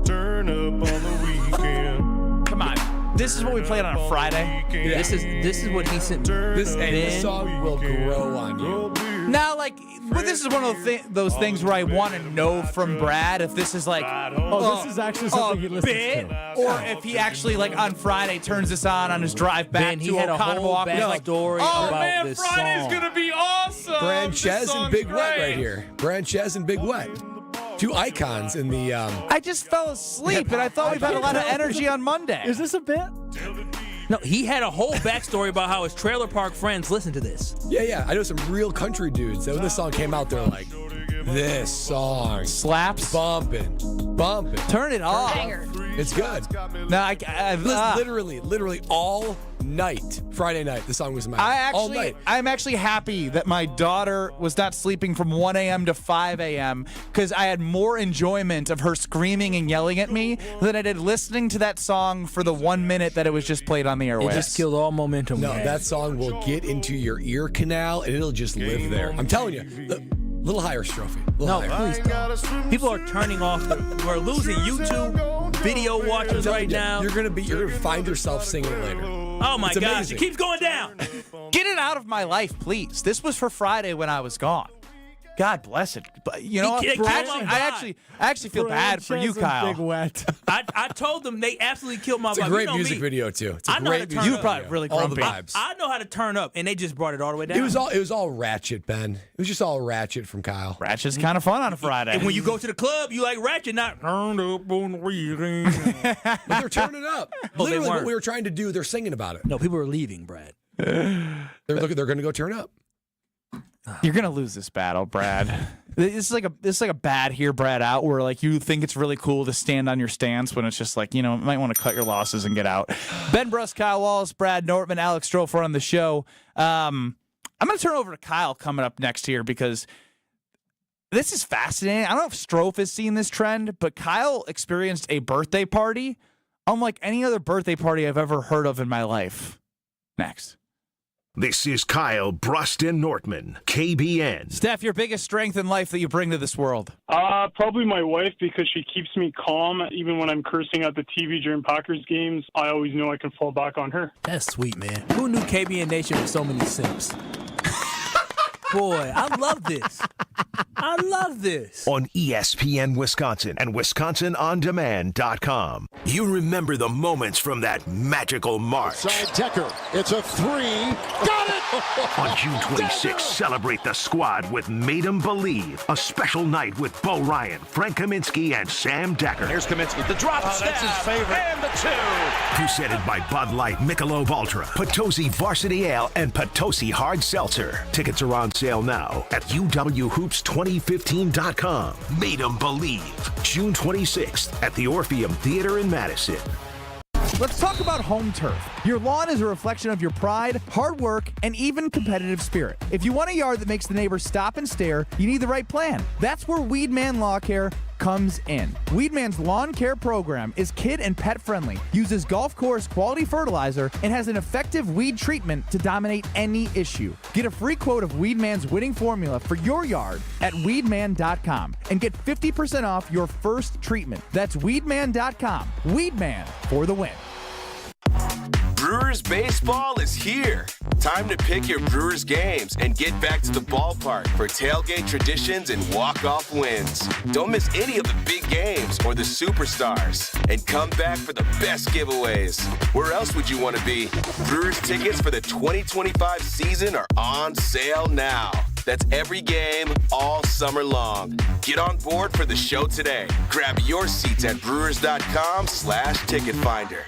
Turn up on the weekend. Come on. This is what we played on a Friday. Yeah. This is what he sent. This song will grow on you. Now, this is one of those things where I want to know from Brad if this is like, this is actually something he listens to. Or if he actually, on Friday, turns this on his drive back Ben, to Milwaukee. Story about this Friday's song. going to be awesome. Branchez and Big Wet right here. Branchez and Big Wet. Two icons in the... I just fell asleep, and I thought we've had a lot of energy on Monday. Is this a bit? No, he had a whole backstory about how his trailer park friends listen to this. Yeah. I know some real country dudes. So when this song came out, they're like, this song slaps. Bumping. Turn it off. It's good. No, literally all night, Friday night, the song was in my head. All night. I'm actually happy that my daughter was not sleeping from 1 a.m. to 5 a.m. because I had more enjoyment of her screaming and yelling at me than I did listening to that song for the 1 minute that it was just played on the airwaves. It just killed all momentum. No, that song will get into your ear canal and it'll just live there. I'm telling you. Little higher, Strophe. Please don't. People are turning off. We're losing YouTube video watchers right now. You're gonna find yourself singing it later. Oh my gosh, it keeps going down. Get it out of my life, please. This was for Friday when I was gone. God bless it. But you know, I actually feel bad for you, Kyle. Big Wet. I told them they absolutely killed my vibe. It's a great music video too. It's a great music You video. probably really all grumpy. the vibes. I know how to turn up, and they just brought it all the way down. It was all ratchet, Ben. It was just all ratchet from Kyle. Ratchet's kind of fun on a Friday. And when you go to the club, you like ratchet, not turned up on the weekend. But they're turning up. Literally, what we were trying to do, they're singing about it. No, people are leaving, Brad. They're going to go turn up. You're gonna lose this battle, Brad. This is like a bad hear Brad out, where you think it's really cool to stand on your stance when it's just you might want to cut your losses and get out. Ben Brust, Kyle Wallace, Brad Nortman, Alex Strofer on the show. I'm gonna turn over to Kyle coming up next here because this is fascinating. I don't know if Strofe has seen this trend, but Kyle experienced a birthday party unlike any other birthday party I've ever heard of in my life. Next. This is Kyle Bruston-Nortman, KBN. Steph, your biggest strength in life that you bring to this world? Probably my wife, because she keeps me calm. Even when I'm cursing at the TV during Packers games, I always know I can fall back on her. That's sweet, man. Who knew KBN Nation with so many simps? Boy, I love this. I love this. On ESPN Wisconsin and WisconsinOnDemand.com. You remember the moments from that magical March. Side Decker. It's a three. Got it! On June 26th, celebrate the squad with Made 'em Believe. A special night with Bo Ryan, Frank Kaminsky, and Sam Decker. Here's Kaminsky. The drop stab. That's his favorite. And the two. Presented by Bud Light, Michelob Ultra, Potosi Varsity Ale, and Potosi Hard Seltzer. Tickets are on sale now at UWHoops2015.com. Made 'em Believe. June 26th at the Orpheum Theater in Madison. Let's talk about home turf. Your lawn is a reflection of your pride, hard work, and even competitive spirit. If you want a yard that makes the neighbors stop and stare, you need the right plan. That's where Weedman Lawn Care comes in. Weedman's lawn care program is kid and pet friendly, uses golf course quality fertilizer, and has an effective weed treatment to dominate any issue. Get a free quote of Weedman's winning formula for your yard at weedman.com and get 50% off your first treatment. That's weedman.com. Weedman for the win. Brewers baseball is here. Time to pick your Brewers games and get back to the ballpark for tailgate traditions and walk-off wins. Don't miss any of the big games or the superstars. And come back for the best giveaways. Where else would you want to be? Brewers tickets for the 2025 season are on sale now. That's every game all summer long. Get on board for the show today. Grab your seats at brewers.com/ticket finder.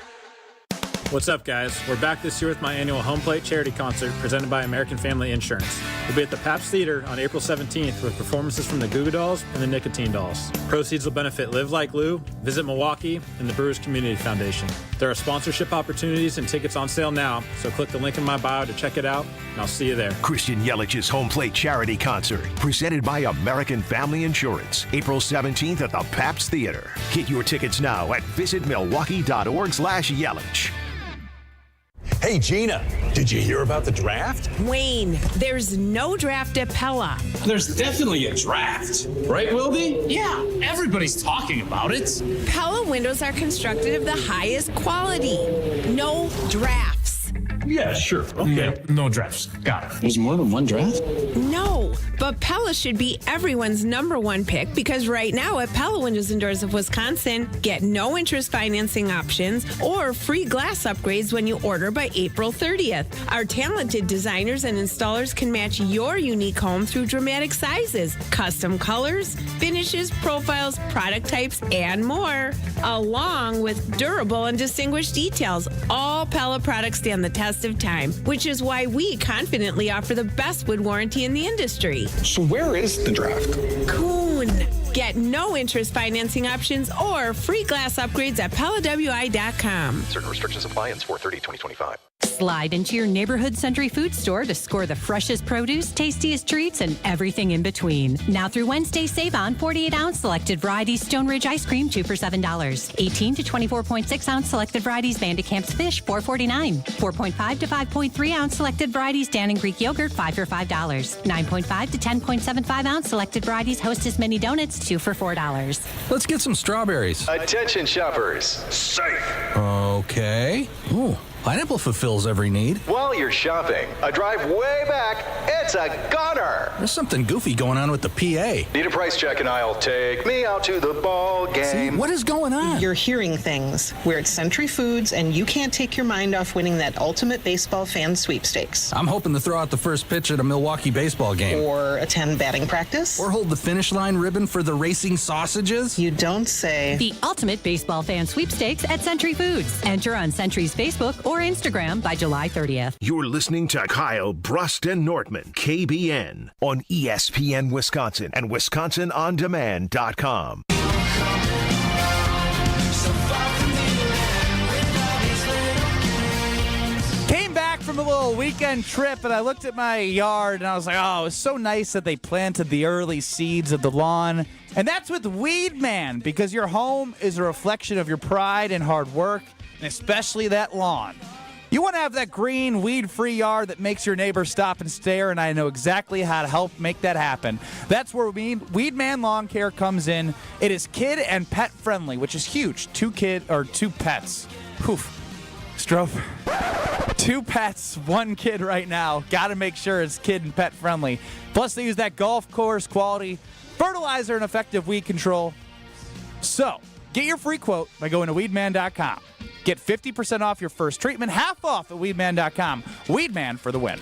What's up, guys? We're back this year with my annual Home Plate Charity Concert presented by American Family Insurance. We'll be at the Pabst Theater on April 17th with performances from the Goo Goo Dolls and the Nicotine Dolls. Proceeds will benefit Live Like Lou, Visit Milwaukee, and the Brewers Community Foundation. There are sponsorship opportunities and tickets on sale now, so click the link in my bio to check it out, and I'll see you there. Christian Yelich's Home Plate Charity Concert, presented by American Family Insurance, April 17th at the Pabst Theater. Get your tickets now at visitmilwaukee.org/Yelich. Hey, Gina, did you hear about the draft? Wayne, there's no draft at Pella. There's definitely a draft. Right, Wildy? Yeah, everybody's talking about it. Pella windows are constructed of the highest quality. No drafts. Yeah, sure. Okay. No drafts. Got it. There's more than one draft? No, but Pella should be everyone's number one pick because right now at Pella Windows and Doors of Wisconsin, get no interest financing options or free glass upgrades when you order by April 30th. Our talented designers and installers can match your unique home through dramatic sizes, custom colors, finishes, profiles, product types, and more, along with durable and distinguished details. All Pella products stand the test of time, which is why we confidently offer the best wood warranty in the industry. So where is the draft? Coon. Get no interest financing options or free glass upgrades at PellaWI.com. Certain restrictions apply. Ends 4/30/2025. Slide into your neighborhood Century Food Store to score the freshest produce, tastiest treats, and everything in between. Now through Wednesday, save on 48-ounce selected varieties Stone Ridge ice cream, 2 for $7. 18 to 24.6-ounce selected varieties Vandecamp's fish, $4.49. 4.5 to 5.3-ounce selected varieties Dan and Greek yogurt, 5 for $5. 9.5 to 10.75-ounce selected varieties Hostess mini donuts, 2 for $4. Let's get some strawberries. Attention shoppers. Safe. Okay. Ooh. Pineapple fulfills every need. While you're shopping, a drive way back, it's a gunner. There's something goofy going on with the PA. Need a price check and I'll take me out to the ball game. See, what is going on? You're hearing things. We're at Century Foods, and you can't take your mind off winning that ultimate baseball fan sweepstakes. I'm hoping to throw out the first pitch at a Milwaukee baseball game. Or attend batting practice. Or hold the finish line ribbon for the racing sausages. You don't say. The ultimate baseball fan sweepstakes at Century Foods. Enter on Century's Facebook or Instagram by July 30th. You're listening to Kyle Bruston-Nortman, KBN, on ESPN Wisconsin and WisconsinOnDemand.com. Came back from a little weekend trip, and I looked at my yard, and I was like, oh, it was so nice that they planted the early seeds of the lawn. And that's with Weed Man, because your home is a reflection of your pride and hard work, and especially that lawn. You want to have that green, weed-free yard that makes your neighbors stop and stare, and I know exactly how to help make that happen. That's where Weed Man Lawn Care comes in. It is kid and pet friendly, which is huge. 2 pets. Poof. Strofe. 2 pets, 1 kid right now. Got to make sure it's kid and pet friendly. Plus, they use that golf course quality fertilizer and effective weed control. So, get your free quote by going to weedman.com. Get 50% off your first treatment, half off at weedman.com. Weedman for the win.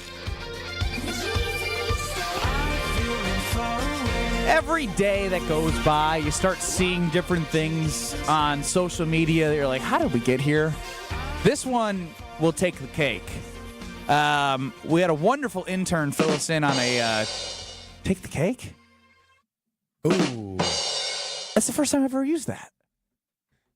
Every day that goes by, you start seeing different things on social media. You're like, how did we get here? This one will take the cake. We had a wonderful intern fill us in on a take the cake. Ooh. That's the first time I've ever used that.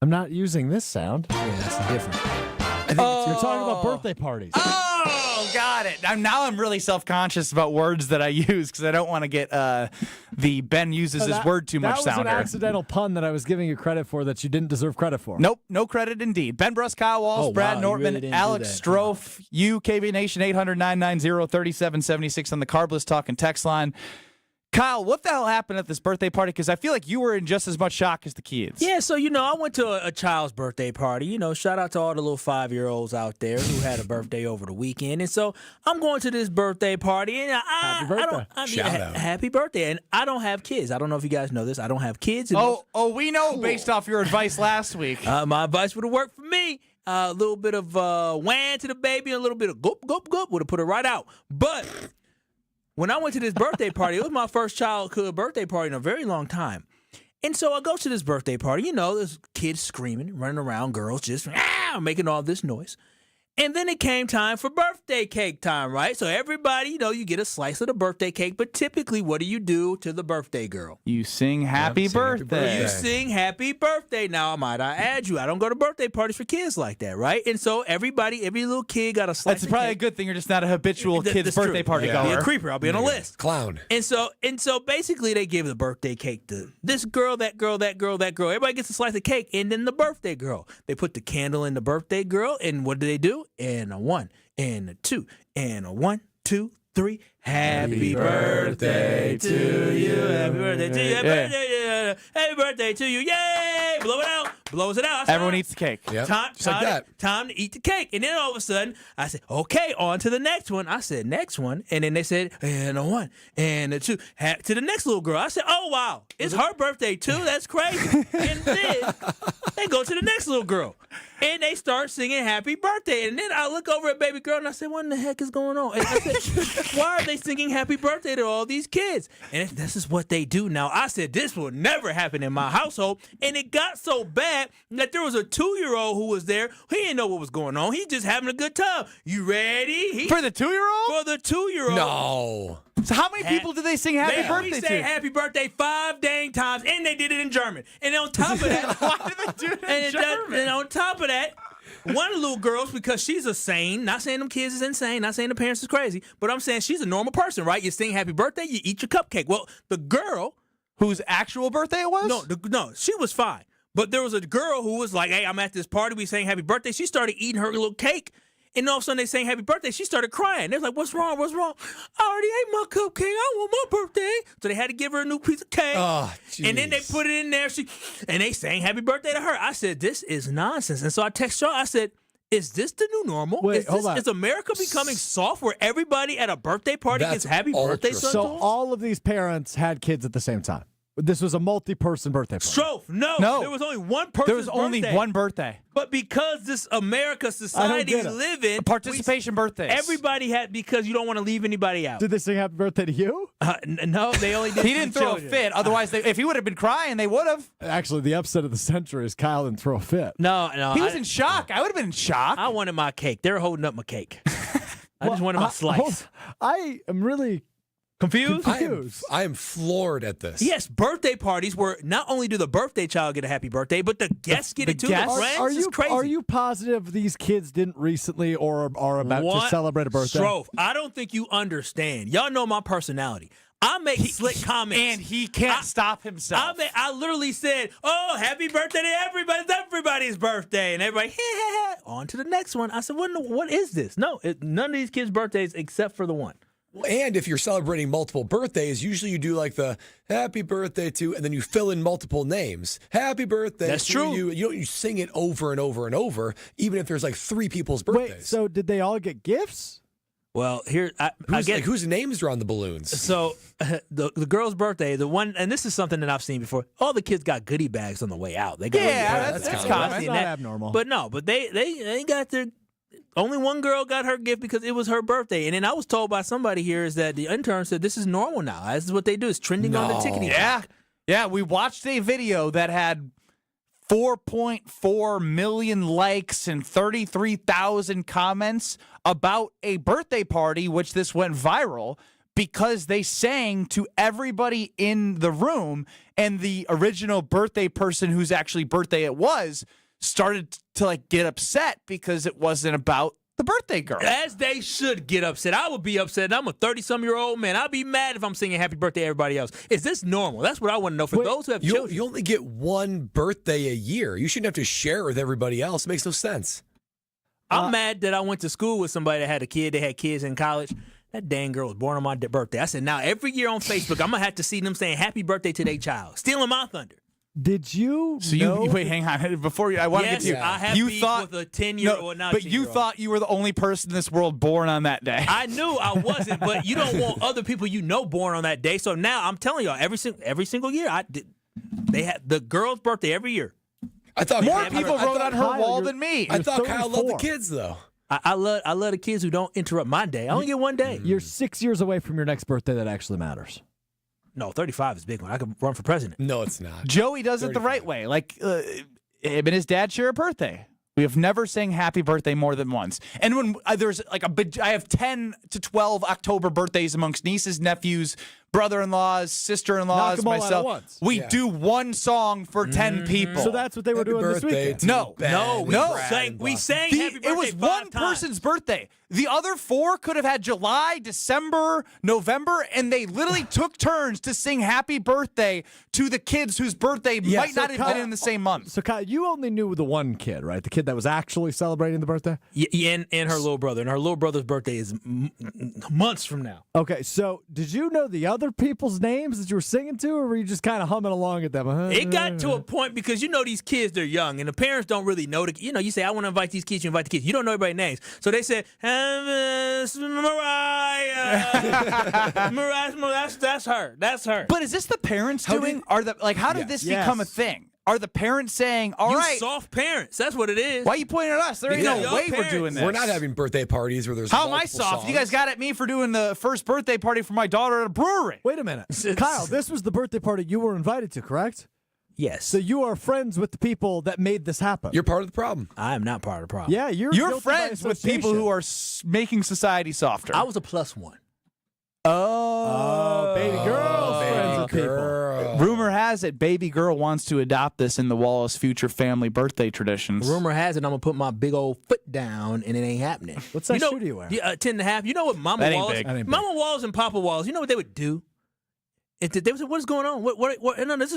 I'm not using this sound. Yeah, that's different. I think you're talking about birthday parties. Oh, got it. Now I'm really self-conscious about words that I use because I don't want to get the Ben uses his word too much sounder. That was an accidental pun that I was giving you credit for that you didn't deserve credit for. Nope, no credit indeed. Ben Bruss, Kyle Walsh, Brad Nortman, really Alex Strofe, you, KB Nation, 800-990-3776 on the Carbless Talk and text line. Kyle, what the hell happened at this birthday party? Because I feel like you were in just as much shock as the kids. Yeah, so, I went to a child's birthday party. Shout out to all the little 5-year-olds out there who had a birthday over the weekend. And so I'm going to this birthday party. And Happy birthday. Shout out. Happy birthday. And I don't have kids. I don't know if you guys know this. I don't have kids. We know based off your advice last week. My advice would have worked for me. A little bit of wham to the baby and a little bit of goop, goop, goop would have put it right out. But when I went to this birthday party, it was my first childhood birthday party in a very long time. And so I go to this birthday party. There's kids screaming, running around, girls just making all this noise. And then it came time for birthday cake time, right? So everybody, you get a slice of the birthday cake, but typically what do you do to the birthday girl? You sing happy birthday. You sing happy birthday. Now, might I add you, I don't go to birthday parties for kids like that, right? And so every little kid got a slice That's probably cake. a good thing. You're just not a habitual kid's birthday party goer. I'll be a creeper. I'll be on a list. Clown. And so basically they give the birthday cake to this girl, that girl, that girl, that girl. Everybody gets a slice of cake, and then the birthday girl. They put the candle in the birthday girl, and what do? And a 1, and a 2, and a 1, 2, 3. Happy birthday to you. Happy birthday to you. Happy birthday to you. Happy birthday to you. Yay! Blow it out. Blows it out. Everyone eats the cake. Yep. Time to eat the cake. And then all of a sudden, I said, okay, on to the next one. I said, next one. And then they said, and a 1, and a 2. To the next little girl. I said, oh, wow. It's her birthday, too. That's crazy. And then they go to the next little girl. And they start singing happy birthday. And then I look over at baby girl, and I said, what in the heck is going on? And I said, why are they singing happy birthday to all these kids? And this is what they do now. I said, this will never happen in my household. And it got so bad that there was a 2-year-old who was there. He didn't know what was going on. He just having a good time. You ready? For the 2-year-old? For the 2-year-old. No. So how many people did they sing happy birthday we to? say happy birthday 5 dang times, and they did it in German. And on top of that, why did they do it in German? And on top of that, one of the little girls, because she's insane, not saying them kids is insane, not saying the parents is crazy, but I'm saying she's a normal person, right? You sing happy birthday, you eat your cupcake. Well, the girl, whose actual birthday it was? No, she was fine. But there was a girl who was like, hey, I'm at this party, we sang happy birthday. She started eating her little cake. And all of a sudden they sang happy birthday. She started crying. They was like, what's wrong? What's wrong? I already ate my cupcake. I want my birthday. So they had to give her a new piece of cake. Oh, geez. And then they put it in there. And they sang happy birthday to her. I said, this is nonsense. And so I texted her. I said, is this the new normal? Wait, hold on. Is America becoming soft where everybody at a birthday party gets happy birthday? So all of these parents had kids at the same time. This was a multi-person birthday party. Strofe, no. There was only one person. There was only one birthday. But because this America society we live in, a participation birthdays. Everybody had, because you don't want to leave anybody out. Did they sing happy birthday to you? No, they only did. He didn't throw a fit. Otherwise, if he would have been crying, they would have. Actually, the upset of the century is Kyle didn't throw a fit. No. He was in shock. I would have been in shock. I wanted my cake. They were holding up my cake. I just wanted my slice. I am really confused. I am floored at this. Yes, birthday parties where not only do the birthday child get a happy birthday, but the guests get it too. The friends is crazy. Are you positive these kids didn't recently or are about to celebrate a birthday? Strofe, I don't think you understand. Y'all know my personality. I make slick comments. And he can't stop himself. I literally said, "Oh, happy birthday to everybody. It's everybody's birthday." And everybody, on to the next one. I said, what is this? No, none of these kids' birthdays except for the one. And if you're celebrating multiple birthdays, usually you do like the happy birthday to, and then you fill in multiple names. Happy birthday That's to true. you. You sing it over and over and over, even if there's like 3 people's birthdays. Wait, so did they all get gifts? Well, here I get whose names are on the balloons. So the girl's birthday, the one, and this is something that I've seen before. All the kids got goodie bags on the way out. They got that's common. That's not abnormal. But no, but they got their. Only one girl got her gift because it was her birthday. And then I was told by somebody here is that the intern said this is normal now. This is what they do. It's trending on the tickety. Yeah, we watched a video that had 4.4 million likes and 33,000 comments about a birthday party, which this went viral because they sang to everybody in the room, and the original birthday person whose actually birthday it was started to like get upset because it wasn't about the birthday girl. As they should get upset. I would be upset. I'm a 30-some-year-old man. I'd be mad if I'm singing happy birthday to everybody else. Is this normal? That's what I want to know for those who have children. You only get one birthday a year. You shouldn't have to share it with everybody else. It makes no sense. I'm mad that I went to school with somebody that had a kid. They had kids in college. That dang girl was born on my birthday. I said, now every year on Facebook, I'm going to have to see them saying happy birthday to their child. Stealing my thunder. Did you wait, hang on. Before I want to get to you. I have You beef thought with a 10-year-old. but you thought you were the only person in this world born on that day. I knew I wasn't, but you don't want other people born on that day. So now I'm telling y'all, every single year, they had the girl's birthday every year. I thought more people wrote on her wall than me. I thought Kyle loved the kids though. I love the kids who don't interrupt my day. I only get one day. You're 6 years away from your next birthday that actually matters. No, 35 is a big one. I could run for president. No, it's not. Joey does it the right way. Like him and his dad share a birthday. We have never sang happy birthday more than once. And when there's like I have 10 to 12 October birthdays amongst nieces, nephews, brother-in-laws, sister-in-laws, myself. We do one song for 10 people. So that's what they were doing this weekend. No. We sang happy birthday. It was one person's birthday. The other 4 could have had July, December, November, and they literally took turns to sing happy birthday to the kids whose birthday might not have been in the same month. So, Kyle, you only knew the one kid, right? The kid that was actually celebrating the birthday? Yeah, and her little brother. And her little brother's birthday is months from now. Okay, so did you know the other people's names that you were singing to, or were you just kind of humming along at them? It got to a point because these kids, they're young, and the parents don't really know. You say, I want to invite these kids, you invite the kids. You don't know everybody's names. So they said, Mariah, that's her. That's her. But is this the parents doing? How did this become a thing? Are the parents saying, all right. Soft parents. That's what it is. Why are you pointing at us? There ain't no way we're doing this. We're not having birthday parties where there's How am I soft? songs. You guys got at me for doing the first birthday party for my daughter at a brewery. Wait a minute. Kyle, this was the birthday party you were invited to, correct? Yes. So you are friends with the people that made this happen. You're part of the problem. I am not part of the problem. Yeah, you're friends with people who are making society softer. I was a +1. Oh, baby girl. Friends with people. Rumor has it, baby girl wants to adopt this in the Wallace future family birthday traditions. Rumor has it, I'm gonna put my big old foot down, and it ain't happening. What's that shoe do you wear? 10.5. You know what Mama Wallace, Wallace and Papa Wallace. You know what they would do? They would say, "What's going on? What? No, this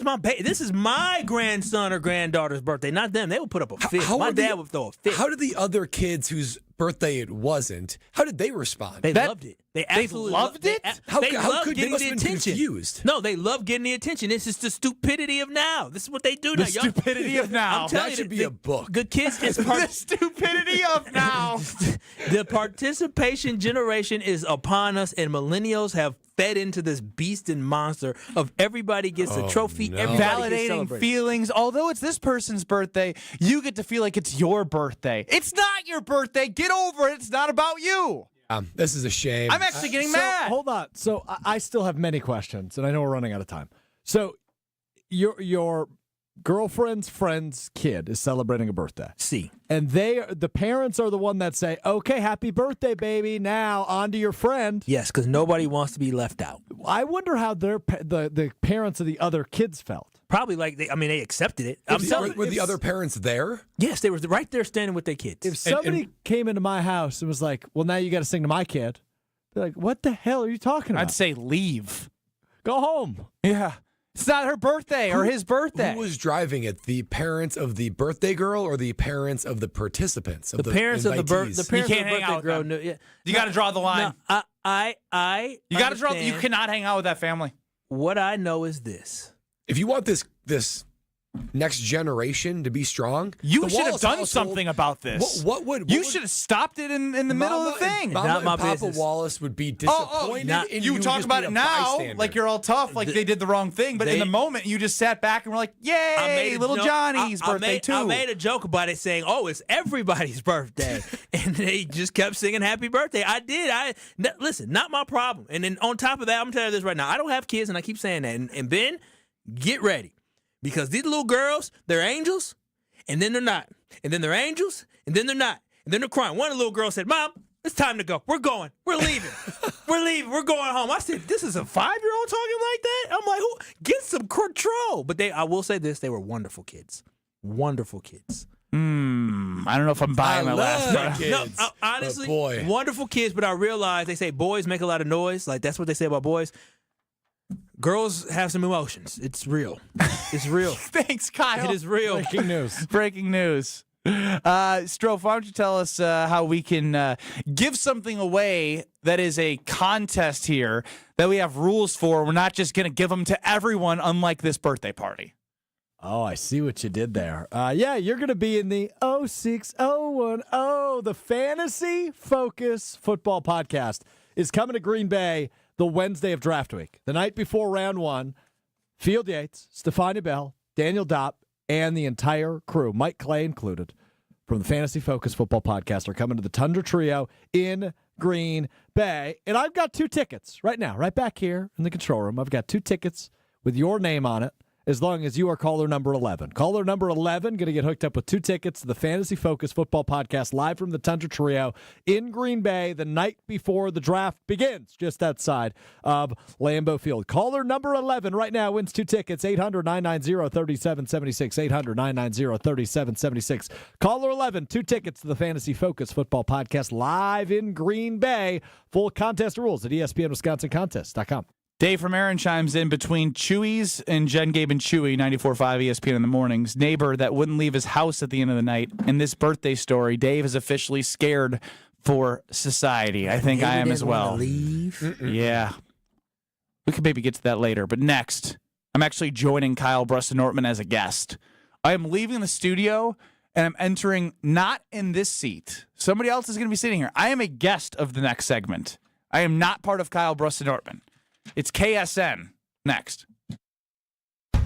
is my grandson or granddaughter's birthday, not them." They would put up a fit. My dad would throw a fit. How did the other kids whose birthday it wasn't? How did they respond? They loved it. They absolutely loved it. How loved could getting they must the have been attention. confused? No, they love getting the attention. This is the stupidity of now. This is what they do now. The stupidity of now. I'm telling that should be a book. Good kids is the stupidity of now. The participation generation is upon us, and millennials have fed into this beast and monster of everybody gets a trophy, everybody gets validating celebrated. feelings. Although it's this person's birthday, you get to feel like it's your birthday. It's not your birthday. Get over it. It's not about you. This is a shame. I'm actually getting mad. Hold on. So I still have many questions, and I know we're running out of time. So your girlfriend's friend's kid is celebrating a birthday. See. And the parents are the one that say, okay, happy birthday, baby. Now on to your friend. Yes, because nobody wants to be left out. I wonder how the parents of the other kids felt. Probably like they accepted it. Were the other parents there? Yes, they were right there standing with their kids. If somebody came into my house and was like, well, now you got to sing to my kid, be like, what the hell are you talking about? I'd say leave. Go home. Yeah. It's not her birthday or his birthday. Who was driving it? The parents of the birthday girl or the parents of the participants? The parents of the invitees? parents You of can't the hang out birthday with girl. them. Yeah. You got to draw the line. No, You got to draw. You understand. cannot hang out with that family. What I know is this. If you want this next generation to be strong, You the should have Wallace done household- something about this. You should have stopped it in the middle of the thing. Mama Not my and Papa business. Wallace would be disappointed in you talk just about being it a now bystander. like you're all tough, like they did the wrong thing. But in the moment, you just sat back and were like, "Yay, little Johnny's birthday too." I made a joke about it, saying, "Oh, it's everybody's birthday," and they just kept singing "Happy Birthday." I did. Listen, not my problem. And then on top of that, I'm telling you this right now. I don't have kids, and I keep saying that. And Ben, get ready. Because these little girls, they're angels, and then they're not. And then they're angels, and then they're not. And then they're crying. One of the little girls said, "Mom, it's time to go. We're going. We're leaving. We're leaving. We're going home." I said, "This is a 5-year-old talking like that?" I'm like, "Who? Get some control." But I will say this, they were wonderful kids. Wonderful kids. I don't know if I'm buying my last one. kids. No, honestly, boy. wonderful kids, but I realized they say boys make a lot of noise. Like, that's what they say about boys. Girls have some emotions. It's real. It's real. Thanks, Kyle. It is real. Breaking news. Breaking news. Strofe, why don't you tell us how we can give something away that is a contest here that we have rules for. We're not just going to give them to everyone, unlike this birthday party. Oh, I see what you did there. Yeah, you're going to be in the 06010. The Fantasy Focus Football Podcast is coming to Green Bay the Wednesday of draft week. The night before round one, Field Yates, Stefania Bell, Daniel Dopp, and the entire crew, Mike Clay included, from the Fantasy Focus Football Podcast are coming to the Tundra Trio in Green Bay. And I've got 2 tickets right now, right back here in the control room. I've got 2 tickets with your name on it, as long as you are caller number 11. Caller number 11 going to get hooked up with 2 tickets to the Fantasy Focus Football Podcast live from the Tundra Trio in Green Bay the night before the draft begins, just outside of Lambeau Field. Caller number 11 right now wins 2 tickets, 800-990-3776, 800-990-3776. Caller 11, 2 tickets to the Fantasy Focus Football Podcast live in Green Bay. Full contest rules at ESPNWisconsinContest.com. Dave from Aaron chimes in between Chewy's and Jen, Gabe, and Chewy, 94.5 ESPN in the mornings. Neighbor that wouldn't leave his house at the end of the night. In this birthday story, Dave is officially scared for society. I think I am as well. Leave. Yeah. We could maybe get to that later. But next, I'm actually joining Kyle Bruston-Nortman as a guest. I am leaving the studio, and I'm entering not in this seat. Somebody else is going to be sitting here. I am a guest of the next segment. I am not part of Kyle Bruston-Nortman. It's KSN next.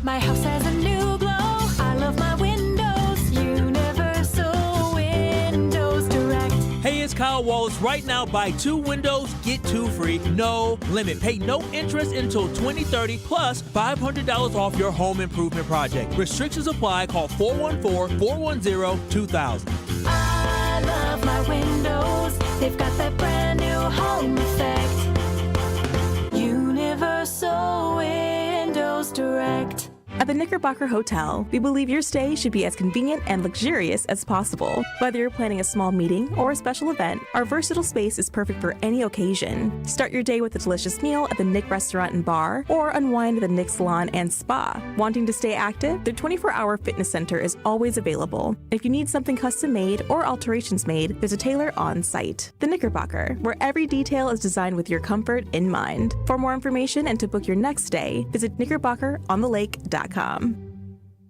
My house has a new glow. I love my windows. Universal Windows Direct. Hey, it's Kyle Wallace. Right now, buy 2 windows, get 2 free, no limit. Pay no interest until 2030, plus $500 off your home improvement project. Restrictions apply. Call 414-410-2000. I love my windows. They've got that brand new home effect. Universal Windows Direct. At the Knickerbocker Hotel, we believe your stay should be as convenient and luxurious as possible. Whether you're planning a small meeting or a special event, our versatile space is perfect for any occasion. Start your day with a delicious meal at the Knick Restaurant and Bar, or unwind at the Knick Salon and Spa. Wanting to stay active? Their 24-hour fitness center is always available. If you need something custom-made or alterations made, there's a tailor on site. The Knickerbocker, where every detail is designed with your comfort in mind. For more information and to book your next stay, visit knickerbockerontheLake.com.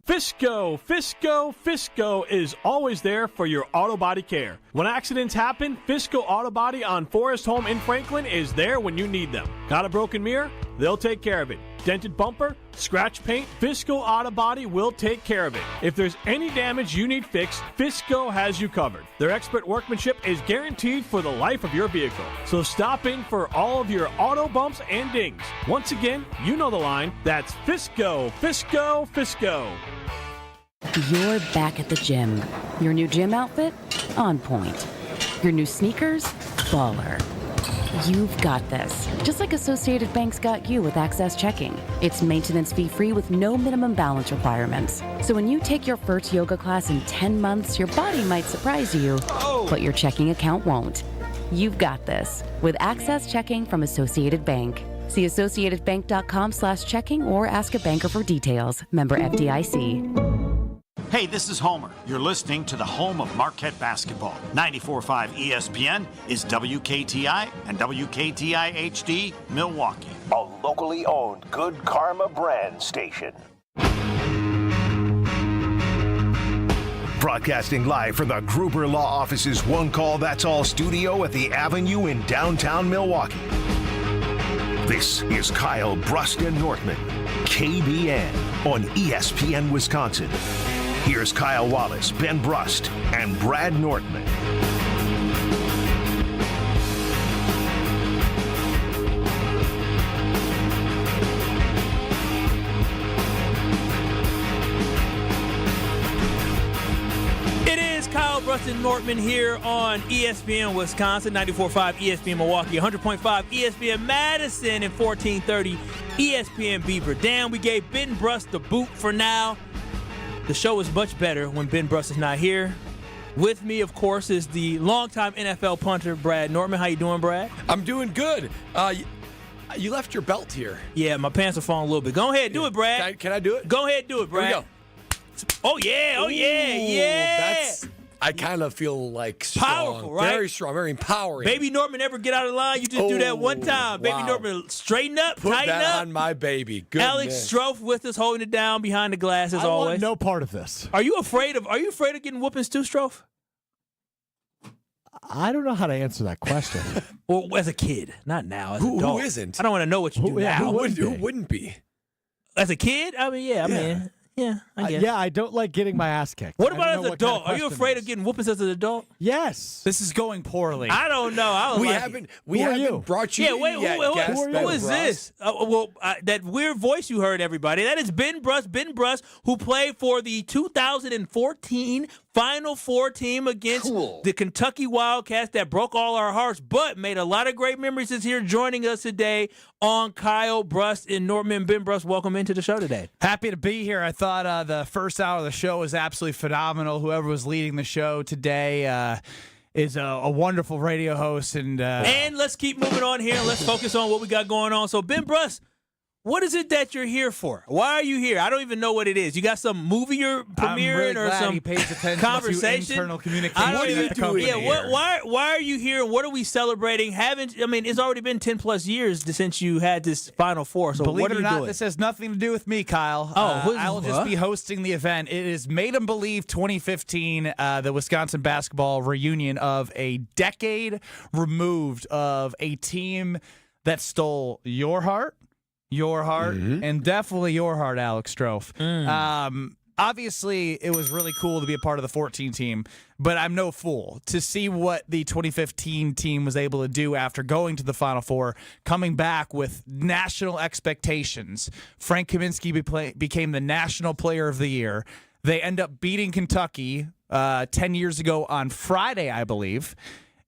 Fisco is always there for your auto body care. When accidents happen, Fisco Auto Body on Forest Home in Franklin is there when you need them. Got a broken mirror? They'll take care of it. Dented bumper? Scratch paint? Fisco Auto Body will take care of it. If there's any damage you need fixed, Fisco has you covered. Their expert workmanship is guaranteed for the life of your vehicle. So stop in for all of your auto bumps and dings. Once again, you know the line. That's Fisco. You're back at the gym. Your new gym outfit? On point. Your new sneakers? Baller. You've got this. Just like Associated Bank's got you with Access Checking. It's maintenance fee-free with no minimum balance requirements. So when you take your first yoga class in 10 months, your body might surprise you, but your checking account won't. You've got this with Access Checking from Associated Bank. See associatedbank.com/checking or ask a banker for details. Member FDIC. Hey, this is Homer. You're listening to the home of Marquette basketball. 94.5 ESPN is WKTI and WKTI HD Milwaukee. A locally owned Good Karma brand station. Broadcasting live from the Gruber Law Office's One Call That's All studio at the Avenue in downtown Milwaukee. This is Kyle Brust and Nortman, KBN on ESPN Wisconsin. Here's Kyle Wallace, Ben Brust, and Brad Nortman. It is Kyle Brust and Nortman here on ESPN Wisconsin, 94.5 ESPN Milwaukee, 100.5 ESPN Madison, and 1430 ESPN Beaver Dam. We gave Ben Brust the boot for now. The show is much better when Ben Brust is not here. With me, of course, is the longtime NFL punter, Brad Nortman. How you doing, Brad? I'm doing good. You left your belt here. Yeah, my pants are falling a little bit. Go ahead, do it, Brad. Can I do it? Go ahead, do it, Brad. Here we go. Oh, yeah, yeah. I kind of feel like strong. Powerful, right? Very strong, very empowering. Baby Nortman never get out of line. You just do that one time. Wow. Baby Nortman, straighten up, Put tighten that up. on my baby. Good. Alex Strofe with us, holding it down behind the glass as I always. want no part of this. Are you afraid of getting whoopings too, Strofe? I don't know how to answer that question. Well, as a kid, not now. As an adult. Who isn't? I don't want to know what you do now. Who wouldn't be? As a kid? I mean, I guess. I don't like getting my ass kicked. What about as an adult? Are you afraid of getting whoopings as an adult? Yes. This is going poorly. I don't know. We haven't brought you wait, yet. Who is this? That weird voice you heard, everybody. That is Ben Brust, who played for the 2014 Final Four team against the Kentucky Wildcats that broke all our hearts, but made a lot of great memories. Is here joining us today on Kyle Brust and Nortman. Ben Brust, welcome into the show today. Happy to be here. I thought the first hour of the show was absolutely phenomenal. Whoever was leading the show today is a wonderful radio host. And let's keep moving on here. Let's focus on what we got going on. So, Ben Brust, what is it that you're here for? Why are you here? I don't even know what it is. You got some movie you're premiering or some he pays attention conversation? To internal communication. What are you doing here? Why are you here? What are we celebrating? It's already been 10 plus years since you had this Final Four. So believe what it are or you not, doing? this has nothing to do with me, Kyle. I'll just be hosting the event. It is Made 'em Believe 2015, the Wisconsin basketball reunion of a decade removed of a team that stole your heart, and definitely your heart, Alex Strofe. Obviously, it was really cool to be a part of the 14 team, but I'm no fool. To see what the 2015 team was able to do after going to the Final Four, coming back with national expectations. Frank Kaminsky became the National Player of the Year. They end up beating Kentucky 10 years ago on Friday, I believe.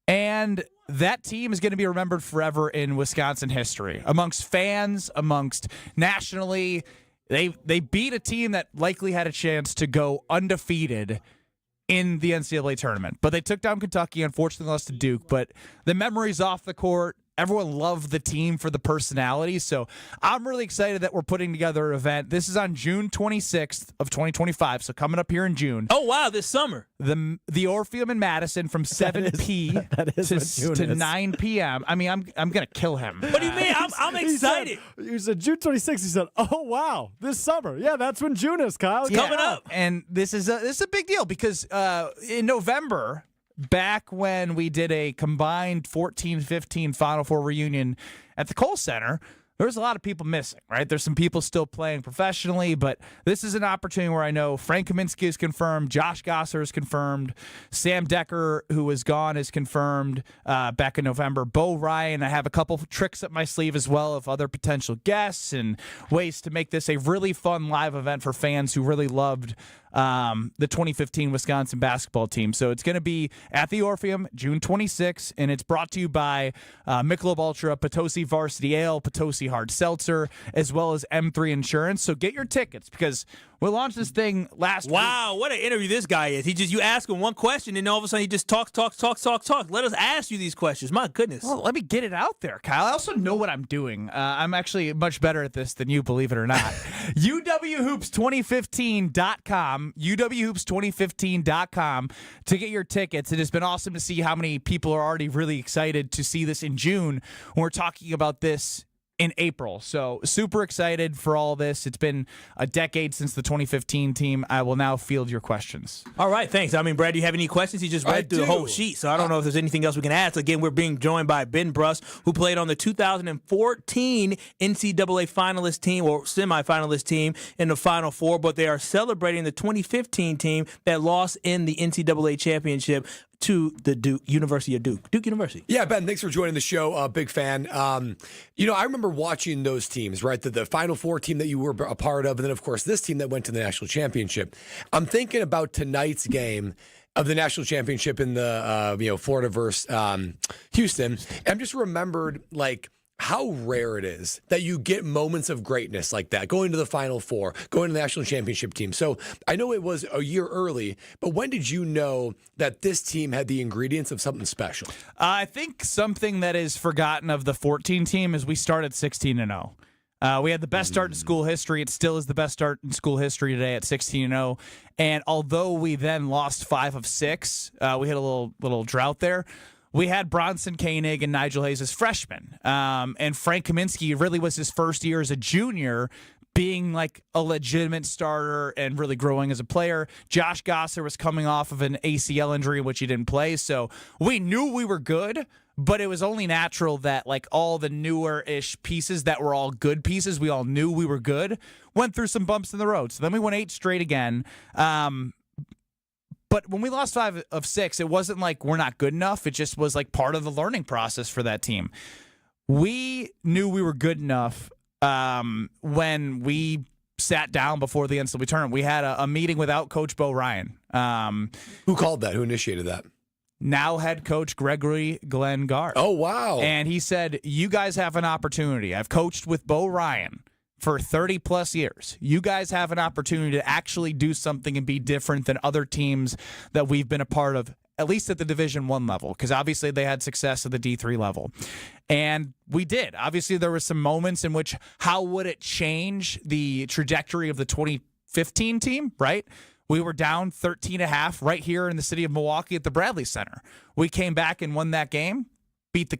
And that team is going to be remembered forever in Wisconsin history, amongst fans, amongst nationally. They beat a team that likely had a chance to go undefeated in the NCAA tournament. But they took down Kentucky, unfortunately lost to Duke. But the memories off the court, everyone loved the team for the personality. So I'm really excited that we're putting together an event. This is on June 26th of 2025, so coming up here in June. Oh, wow, this summer. The Orpheum in Madison from 7 p.m. to 9 p.m. I mean, I'm going to kill him. What do you mean? I'm excited. He said June 26th. He said, oh, wow, this summer. Yeah, that's when June is, Kyle. It's coming up. And this is a big deal because in November, back when we did a combined 14-15 Final Four reunion at the Kohl Center, there was a lot of people missing, right? There's some people still playing professionally, but this is an opportunity where I know Frank Kaminsky is confirmed, Josh Gosser is confirmed, Sam Decker, who was gone, is confirmed back in November, Bo Ryan. I have a couple tricks up my sleeve as well of other potential guests and ways to make this a really fun live event for fans who really loved the 2015 Wisconsin basketball team. So it's going to be at the Orpheum, June 26th, and it's brought to you by Michelob Ultra, Potosi Varsity Ale, Potosi Icy Hard Seltzer, as well as M3 Insurance. So get your tickets because we launched this thing last week. Wow, what an interview this guy is. You ask him one question, and all of a sudden he just talks. Let us ask you these questions. My goodness. Well, let me get it out there, Kyle. I also know what I'm doing. I'm actually much better at this than you, believe it or not. UWHoops2015.com, UWHoops2015.com to get your tickets. It has been awesome to see how many people are already really excited to see this in June when we're talking about this in April. So super excited for all this. It's been a decade since the 2015 team. I will now field your questions. All right, thanks. I mean, Brad, do you have any questions? He just read through the whole sheet, so I don't know if there's anything else we can add. So again, we're being joined by Ben Bruss, who played on the 2014 NCAA finalist team or semifinalist team in the Final Four, but they are celebrating the 2015 team that lost in the NCAA championship to the Duke University. Yeah, Ben, thanks for joining the show. Big fan. I remember watching those teams, right? The Final Four team that you were a part of, and then, of course, this team that went to the national championship. I'm thinking about tonight's game of the national championship in the Florida versus Houston. And I'm just remembered, how rare it is that you get moments of greatness like that, going to the Final Four, going to the national championship team. So I know it was a year early, but when did you know that this team had the ingredients of something special? I think something that is forgotten of the 14 team is we started 16-0. We had the best start in school history. It still is the best start in school history today at 16-0. And although we then lost 5 of 6, we had a little drought there. We had Bronson Koenig and Nigel Hayes as freshmen. And Frank Kaminsky really was his first year as a junior, being like a legitimate starter and really growing as a player. Josh Gosser was coming off of an ACL injury in which he didn't play. So we knew we were good, but it was only natural that all the newer-ish pieces that were all good pieces, we all knew we were good, went through some bumps in the road. So then we went 8 straight again. But when we lost 5 of 6, it wasn't like we're not good enough. It just was part of the learning process for that team. We knew we were good enough when we sat down before the NCAA tournament. We had a meeting without Coach Bo Ryan. Who called that? Who initiated that? Now head coach Gregory Glenn Gard. Oh, wow. And he said, you guys have an opportunity. I've coached with Bo Ryan for 30-plus years. You guys have an opportunity to actually do something and be different than other teams that we've been a part of, at least at the Division I level, because obviously they had success at the D3 level. And we did. Obviously, there were some moments in which how would it change the trajectory of the 2015 team, right? We were down 13.5 right here in the city of Milwaukee at the Bradley Center. We came back and won that game, beat the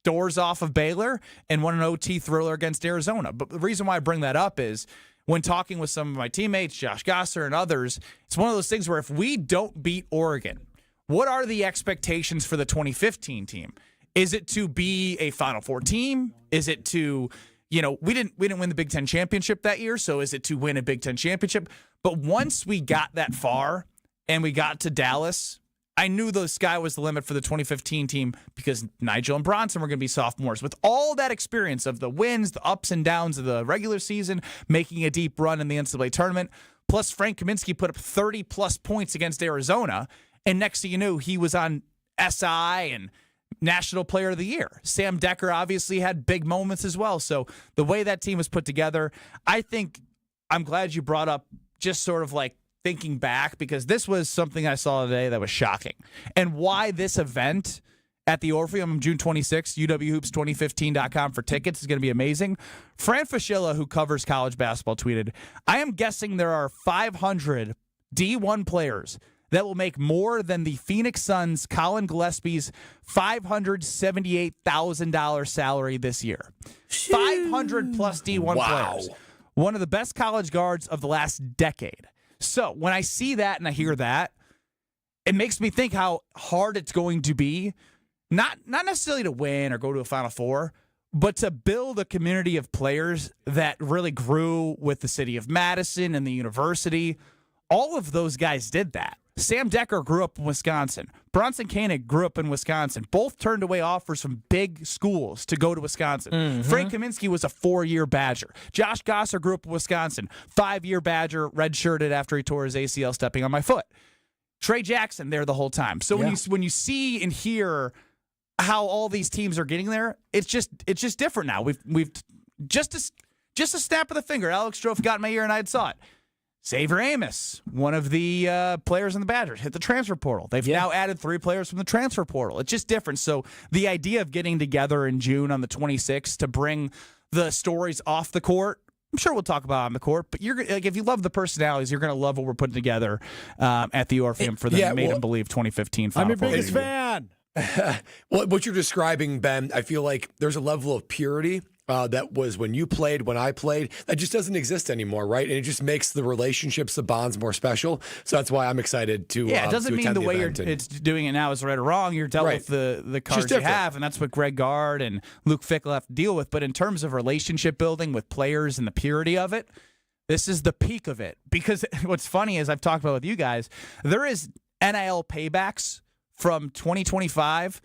doors off of Baylor, and won an OT thriller against Arizona. But the reason why I bring that up is when talking with some of my teammates, Josh Gosser and others, it's one of those things where if we don't beat Oregon, what are the expectations for the 2015 team? Is it to be a Final Four team? Is it to, we didn't win the Big Ten championship that year, so is it to win a Big Ten championship? But once we got that far and we got to Dallas, I knew the sky was the limit for the 2015 team because Nigel and Bronson were going to be sophomores. With all that experience of the wins, the ups and downs of the regular season, making a deep run in the NCAA tournament, plus Frank Kaminsky put up 30-plus points against Arizona, and next thing you knew, he was on SI and National Player of the Year. Sam Decker obviously had big moments as well. So the way that team was put together, I think I'm glad you brought up just sort of thinking back, because this was something I saw today that was shocking. And why this event at the Orpheum on June 26th, UWHoops2015.com for tickets, is going to be amazing. Fran Fischilla, who covers college basketball, tweeted, I am guessing there are 500 D1 players that will make more than the Phoenix Suns' Colin Gillespie's $578,000 salary this year. 500-plus D1 players. One of the best college guards of the last decade. So when I see that and I hear that, it makes me think how hard it's going to be, not necessarily to win or go to a Final Four, but to build a community of players that really grew with the city of Madison and the university. All of those guys did that. Sam Decker grew up in Wisconsin. Bronson Koenig grew up in Wisconsin. Both turned away offers from big schools to go to Wisconsin. Mm-hmm. Frank Kaminsky was a 4-year Badger. Josh Gosser grew up in Wisconsin. 5-year Badger, redshirted after he tore his ACL stepping on my foot. Trey Jackson there the whole time. So when you see and hear how all these teams are getting there. It's just different now. We've just a snap of the finger. Alex Strofe got in my ear and I saw it. Xavier Amos, one of the players in the Badgers, hit the transfer portal. They've now added 3 players from the transfer portal. It's just different. So the idea of getting together in June on the 26th to bring the stories off the court, I'm sure we'll talk about it on the court, but if you love the personalities, you're going to love what we're putting together at the Orpheum for the Made 'em Believe 2015 Final I'm your Four. biggest fan. Well, what you're describing, Ben, I feel like there's a level of purity that was when you played, when I played, that just doesn't exist anymore, right? And it just makes the relationships, the bonds more special. So that's why I'm excited to it doesn't mean the way it's doing it now is right or wrong. You're dealt with the cards you have, and that's what Greg Gard and Luke Fickle have to deal with. But in terms of relationship building with players and the purity of it, this is the peak of it. Because what's funny is I've talked about with you guys, there is NIL paybacks from 2025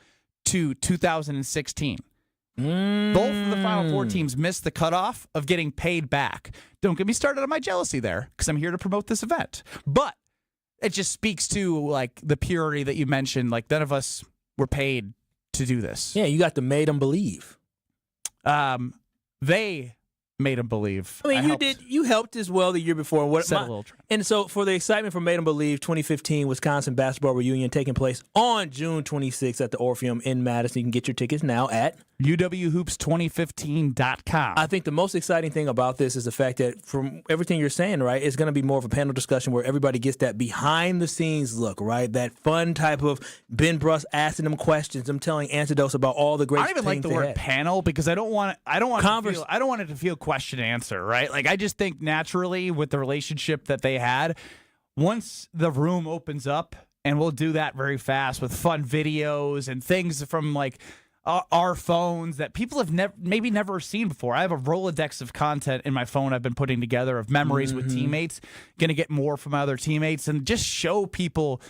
to 2016. Both of the Final Four teams missed the cutoff of getting paid back. Don't get me started on my jealousy there, because I'm here to promote this event. But it just speaks to like the purity that you mentioned. Like none of us were paid to do this. Yeah, you got to Made 'em Believe. They made them believe. I mean, you helped as well the year before. And so for the excitement for Made 'em Believe 2015 Wisconsin basketball reunion taking place on June 26th at the Orpheum in Madison. You can get your tickets now at UWHoops2015.com. I think the most exciting thing about this is the fact that from everything you're saying, right, it's going to be more of a panel discussion where everybody gets that behind the scenes look, right? That fun type of Ben Bruss asking them questions, them telling anecdotes about all the great things. I don't even like the word panel because I don't want it to feel question answer, right? Like I just think naturally with the relationship that they had, once the room opens up, and we'll do that very fast with fun videos and things from like our phones that people have maybe never seen before. I have a Rolodex of content in my phone I've been putting together of memories with teammates. Going to get more from my other teammates and just show people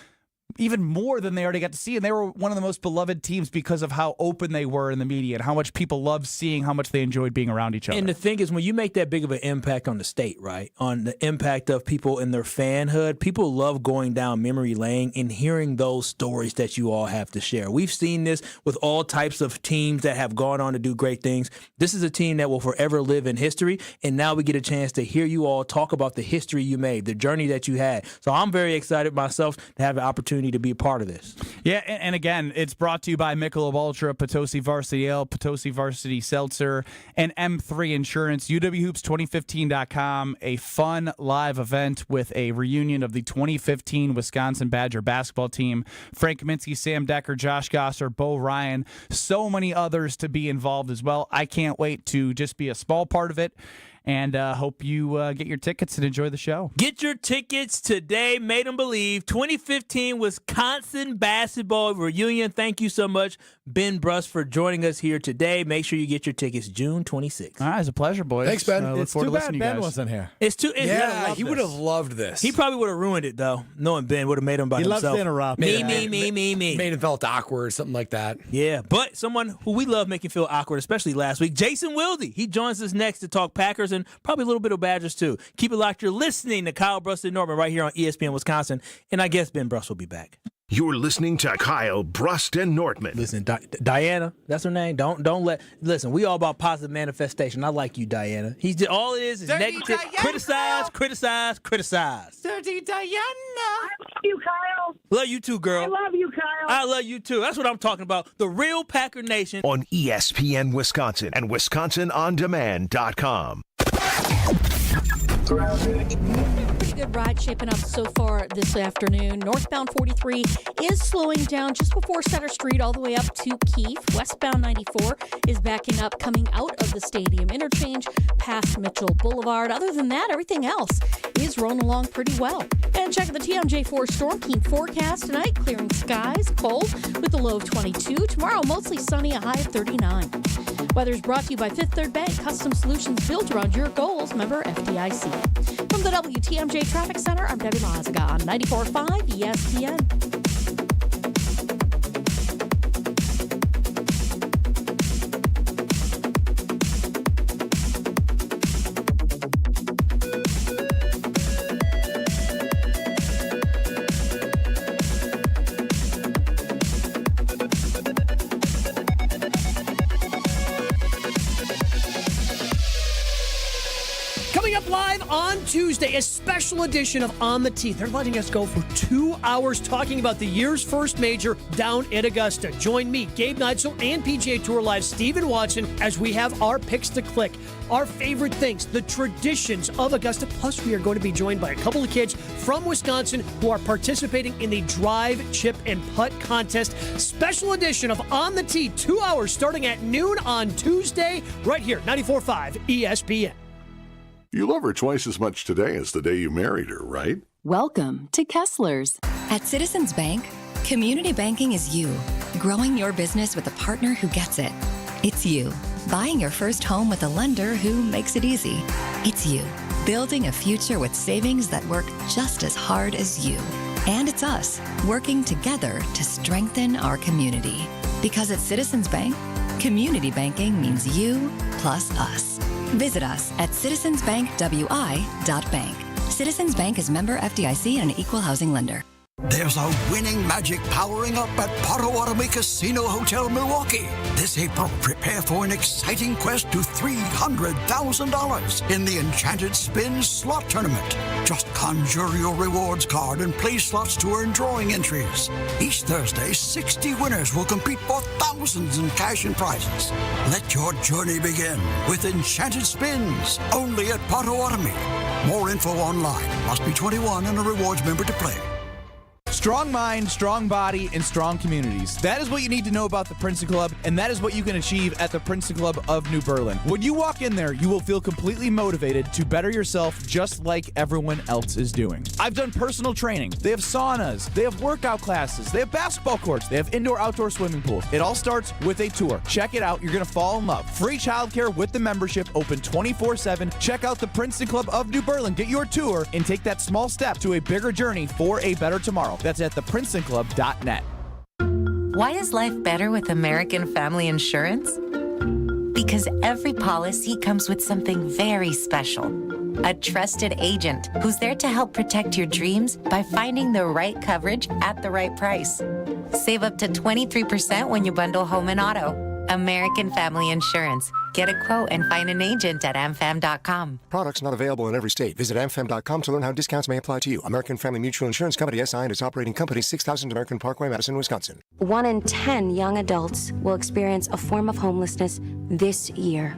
even more than they already got to see. And they were one of the most beloved teams because of how open they were in the media and how much people loved seeing how much they enjoyed being around each other. And the thing is, when you make that big of an impact on the state, right, on the impact of people in their fanhood, people love going down memory lane and hearing those stories that you all have to share. We've seen this with all types of teams that have gone on to do great things. This is a team that will forever live in history, and now we get a chance to hear you all talk about the history you made, the journey that you had. So I'm very excited myself to have the opportunity to be a part of this. Yeah, and again, it's brought to you by Michelob Ultra, Potosi Varsity Ale, Potosi Varsity Seltzer, and M3 Insurance. UWHoops2015.com, a fun live event with a reunion of the 2015 Wisconsin Badger basketball team. Frank Kaminsky, Sam Decker, Josh Gosser, Bo Ryan, so many others to be involved as well. I can't wait to just be a small part of it. And hope you get your tickets and enjoy the show. Get your tickets today. Made 'em Believe 2015 Wisconsin basketball reunion. Thank you so much, Ben Bruss, for joining us here today. Make sure you get your tickets June 26th. All right, it's a pleasure, boys. Thanks, Ben. Look It's forward too to bad listening to Ben you guys. wasn't here. He would have loved this. He probably would have ruined it, though, knowing Ben would have made him by He himself. loves to interrupt. Me. Made him felt awkward, something like that. Yeah, but someone who we love making feel awkward, especially last week, Jason Wilde. He joins us next to talk Packers and probably a little bit of Badgers, too. Keep it locked. You're listening to Kyle Bruss and Norman right here on ESPN Wisconsin, and I guess Ben Bruss will be back. You're listening to Kyle Brust and Nortman. Listen, Diana, that's her name. Listen, we all about positive manifestation. I like you, Diana. All it is negative. Diana. Criticize. Dirty Diana. I love you, Kyle. Love you too, girl. I love you, Kyle. I love you too. That's what I'm talking about. The real Packer Nation. On ESPN Wisconsin and WisconsinOnDemand.com. Pretty good ride shaping up so far this afternoon. Northbound 43 is slowing down just before Center Street all the way up to Keefe. Westbound 94 is backing up coming out of the stadium interchange past Mitchell Boulevard. Other than that, everything else is rolling along pretty well. And check the TMJ4 Storm Team forecast tonight. Clearing skies, cold with a low of 22. Tomorrow, mostly sunny, a high of 39. Weather's brought to you by Fifth Third Bank. Custom solutions built around your goals. Member FDIC. From the WTMJ Traffic Center, I'm Debbie Lazaga on 94.5 ESPN. Coming up live on Tuesday, a special edition of On the Tee. They're letting us go for 2 hours talking about the year's first major down at Augusta. Join me, Gabe Neitzel, and PGA Tour Live Stephen Watson as we have our picks to click, our favorite things, the traditions of Augusta. Plus, we are going to be joined by a couple of kids from Wisconsin who are participating in the drive, chip, and putt contest. Special edition of On the Tee, 2 hours starting at noon on Tuesday, right here, 94.5 ESPN. You love her twice as much today as the day you married her, right? Welcome to Kessler's. At Citizens Bank, community banking is you. Growing your business with a partner who gets it. It's you. Buying your first home with a lender who makes it easy. It's you. Building a future with savings that work just as hard as you. And it's us, working together to strengthen our community. Because at Citizens Bank, community banking means you plus us. Visit us at citizensbankwi.bank. Citizens Bank is member FDIC and an equal housing lender. There's a winning magic powering up at Potawatomi Casino Hotel Milwaukee. This April, prepare for an exciting quest to $300,000 in the Enchanted Spin Slot Tournament. Just conjure your rewards card and play slots to earn drawing entries. Each Thursday, 60 winners will compete for thousands in cash and prizes. Let your journey begin with Enchanted Spins, only at Potawatomi. More info online. Must be 21 and a rewards member to play. Strong mind, strong body, and strong communities. That is what you need to know about the Princeton Club, and that is what you can achieve at the Princeton Club of New Berlin. When you walk in there, you will feel completely motivated to better yourself just like everyone else is doing. I've done personal training. They have saunas. They have workout classes. They have basketball courts. They have indoor-outdoor swimming pools. It all starts with a tour. Check it out. You're going to fall in love. Free childcare with the membership, open 24/7. Check out the Princeton Club of New Berlin. Get your tour and take that small step to a bigger journey for a better tomorrow. That's at theprincetonclub.net. Why is life better with American Family Insurance? Because every policy comes with something very special. A trusted agent who's there to help protect your dreams by finding the right coverage at the right price. Save up to 23% when you bundle home and auto. American Family Insurance. Get a quote and find an agent at amfam.com. Products not available in every state. Visit amfam.com to learn how discounts may apply to you. American Family Mutual Insurance Company, SI, and its operating company, 6000 American Parkway, Madison, Wisconsin. 1 in 10 young adults will experience a form of homelessness this year.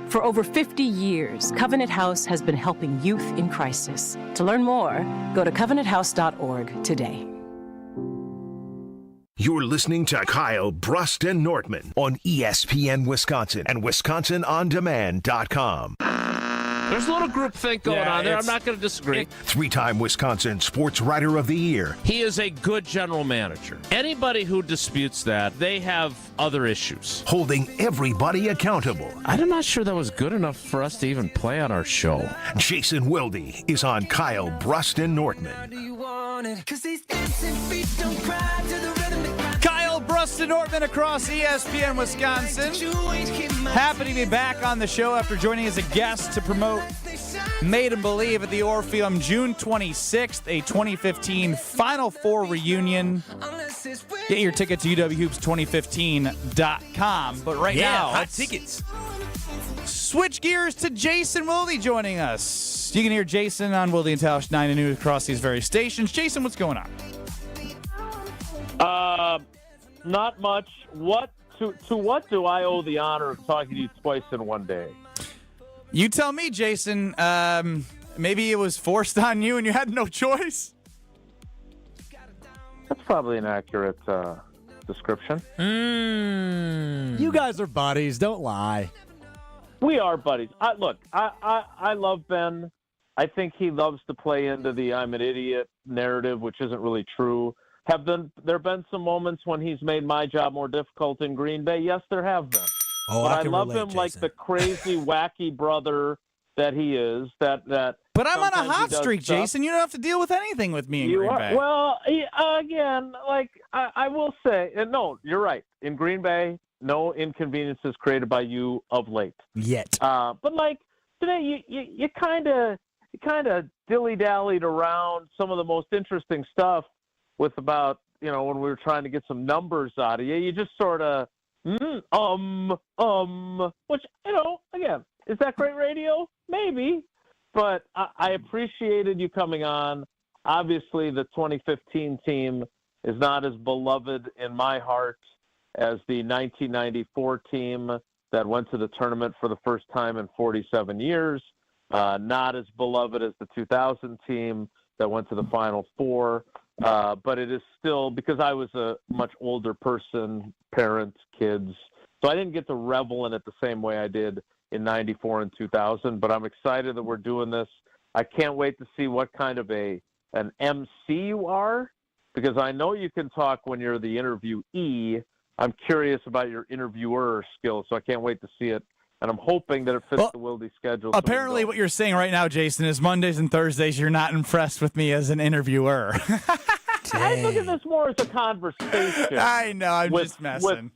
For over 50 years, Covenant House has been helping youth in crisis. To learn more, go to covenanthouse.org today. You're listening to Kyle Brust and Nortman on ESPN Wisconsin and WisconsinOnDemand.com. There's a little groupthink going on there. I'm not going to disagree. Three-time Wisconsin Sports Writer of the Year. He is a good general manager. Anybody who disputes that, they have other issues. Holding everybody accountable. I'm not sure that was good enough for us to even play on our show. Jason Wilde is on Kyle Brust and Nortman. Kyle Brust and Nortman across ESPN Wisconsin. Happy to be back on the show after joining as a guest to promote Made and Believe at the Orpheum June 26th, a 2015 Final Four reunion. Get your ticket to UWHoops2015.com. But right now, hot tickets. Switch gears to Jason Wilde joining us. You can hear Jason on Wilde and Tausch 9 to noon across these various stations. Jason, what's going on? Not much. To what do I owe the honor of talking to you twice in one day? You tell me, Jason. Maybe it was forced on you and you had no choice? That's probably an accurate description. You guys are buddies. Don't lie. We are buddies. I love Ben. I think he loves to play into the I'm an idiot narrative, which isn't really true. There been some moments when he's made my job more difficult in Green Bay? Yes, there have been. Oh, but I love relate, him Jason. like the crazy, wacky brother that he is. That. But I'm on a sometimes he hot does streak, stuff. Jason. You don't have to deal with anything with me in Green Bay. Well, again, I will say, and no, you're right. In Green Bay, no inconveniences created by you of late. Yet. But today, you kind of dilly-dallied around some of the most interesting stuff with about, when we were trying to get some numbers out of you. You just sort of, which, again, Is that great radio? Maybe. But I appreciated you coming on. Obviously, the 2015 team is not as beloved in my heart as the 1994 team that went to the tournament for the first time in 47 years. Not as beloved as the 2000 team that went to the Final Four. But it is still, because I was a much older person, parents, kids, so I didn't get to revel in it the same way I did in 94 and 2000, but I'm excited that we're doing this. I can't wait to see what kind of an MC you are, because I know you can talk when you're the interviewee. I'm curious about your interviewer skills, so I can't wait to see it. And I'm hoping that it fits the Wildy schedule. Apparently what you're saying right now, Jason, is Mondays and Thursdays you're not impressed with me as an interviewer. I look at this more as a conversation. I know, I'm just messing.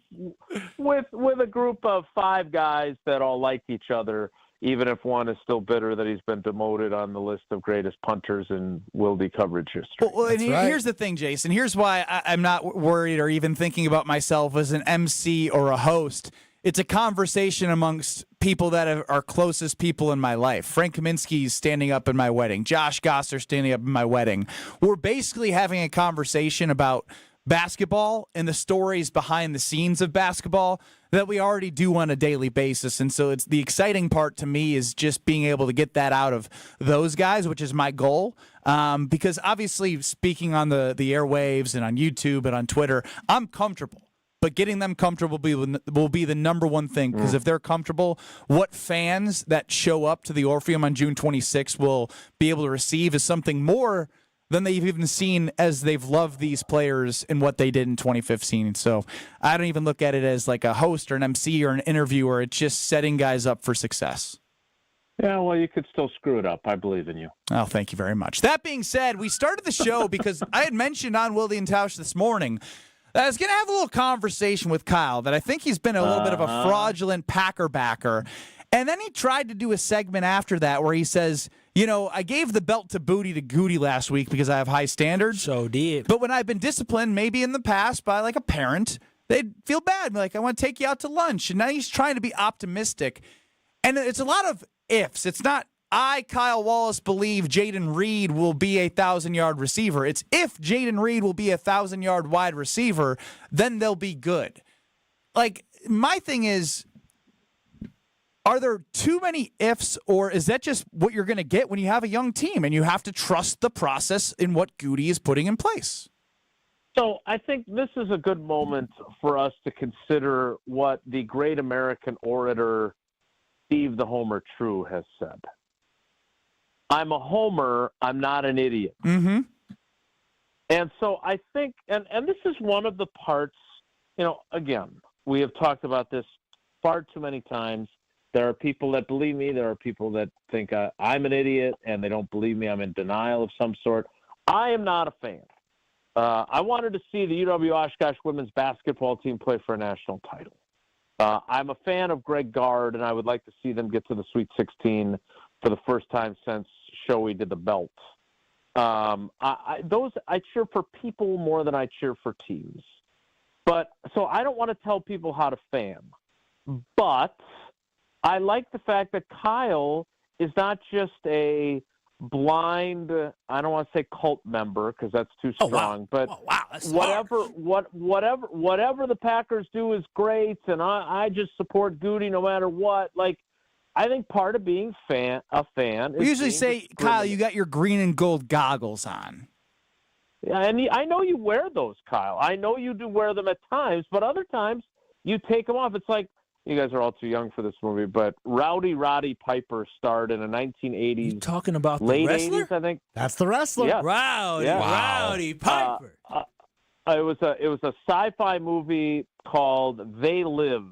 With a group of 5 guys that all like each other, even if one is still bitter that he's been demoted on the list of greatest punters in Wildy coverage history. Well, and here's the thing, Jason. Here's why I'm not worried or even thinking about myself as an MC or a host. It's a conversation amongst people that are closest people in my life. Frank Kaminsky's standing up in my wedding. Josh Gosser standing up in my wedding. We're basically having a conversation about basketball and the stories behind the scenes of basketball that we already do on a daily basis. And so it's the exciting part to me is just being able to get that out of those guys, which is my goal. Because obviously speaking on the airwaves and on YouTube and on Twitter, I'm comfortable. But getting them comfortable will be the number one thing, because if they're comfortable, what fans that show up to the Orpheum on June 26th will be able to receive is something more than they've even seen as they've loved these players and what they did in 2015. So I don't even look at it as like a host or an MC or an interviewer. It's just setting guys up for success. Yeah, well, you could still screw it up. I believe in you. Oh, thank you very much. That being said, we started the show because I had mentioned on Wildy and Tausch this morning I was going to have a little conversation with Kyle that I think he's been a little bit of a fraudulent Packer backer. And then he tried to do a segment after that where he says, you know, I gave the belt to Goody last week because I have high standards. So did. But when I've been disciplined, maybe in the past by like a parent, they'd feel bad. Like, I want to take you out to lunch. And now he's trying to be optimistic. And it's a lot of ifs. It's not, I, Kyle Wallace, believe Jaden Reed will be a 1,000-yard receiver. It's if Jaden Reed will be a 1,000-yard wide receiver, then they'll be good. Like, my thing is, are there too many ifs, or is that just what you're going to get when you have a young team and you have to trust the process in what Goody is putting in place? So I think this is a good moment for us to consider what the great American orator Steve the Homer True has said. I'm a homer, I'm not an idiot. Mm-hmm. And so I think, and this is one of the parts, you know, again, we have talked about this far too many times. There are people that believe me. There are people that think I'm an idiot and they don't believe me. I'm in denial of some sort. I am not a fan. I wanted to see the UW-Oshkosh women's basketball team play for a national title. I'm a fan of Greg Gard, and I would like to see them get to the Sweet 16 for the first time since Shoei did the belt. I cheer for people more than I cheer for teams. But so I don't want to tell people how to fan. But I like the fact that Kyle is not just a blind, I don't want to say cult member because that's too strong, but whatever the Packers do is great, and I just support Goody no matter what. Like, I think part of being a fan is we usually say, Kyle, you got your green and gold goggles on. Yeah, and I know you wear those, Kyle. I know you do wear them at times, but other times you take them off. It's like, you guys are all too young for this movie, but Rowdy Roddy Piper starred in a 1980s. You talking about the late wrestler? 80s, I think. That's the wrestler. Yeah. Rowdy Piper. It was a sci-fi movie called They Live,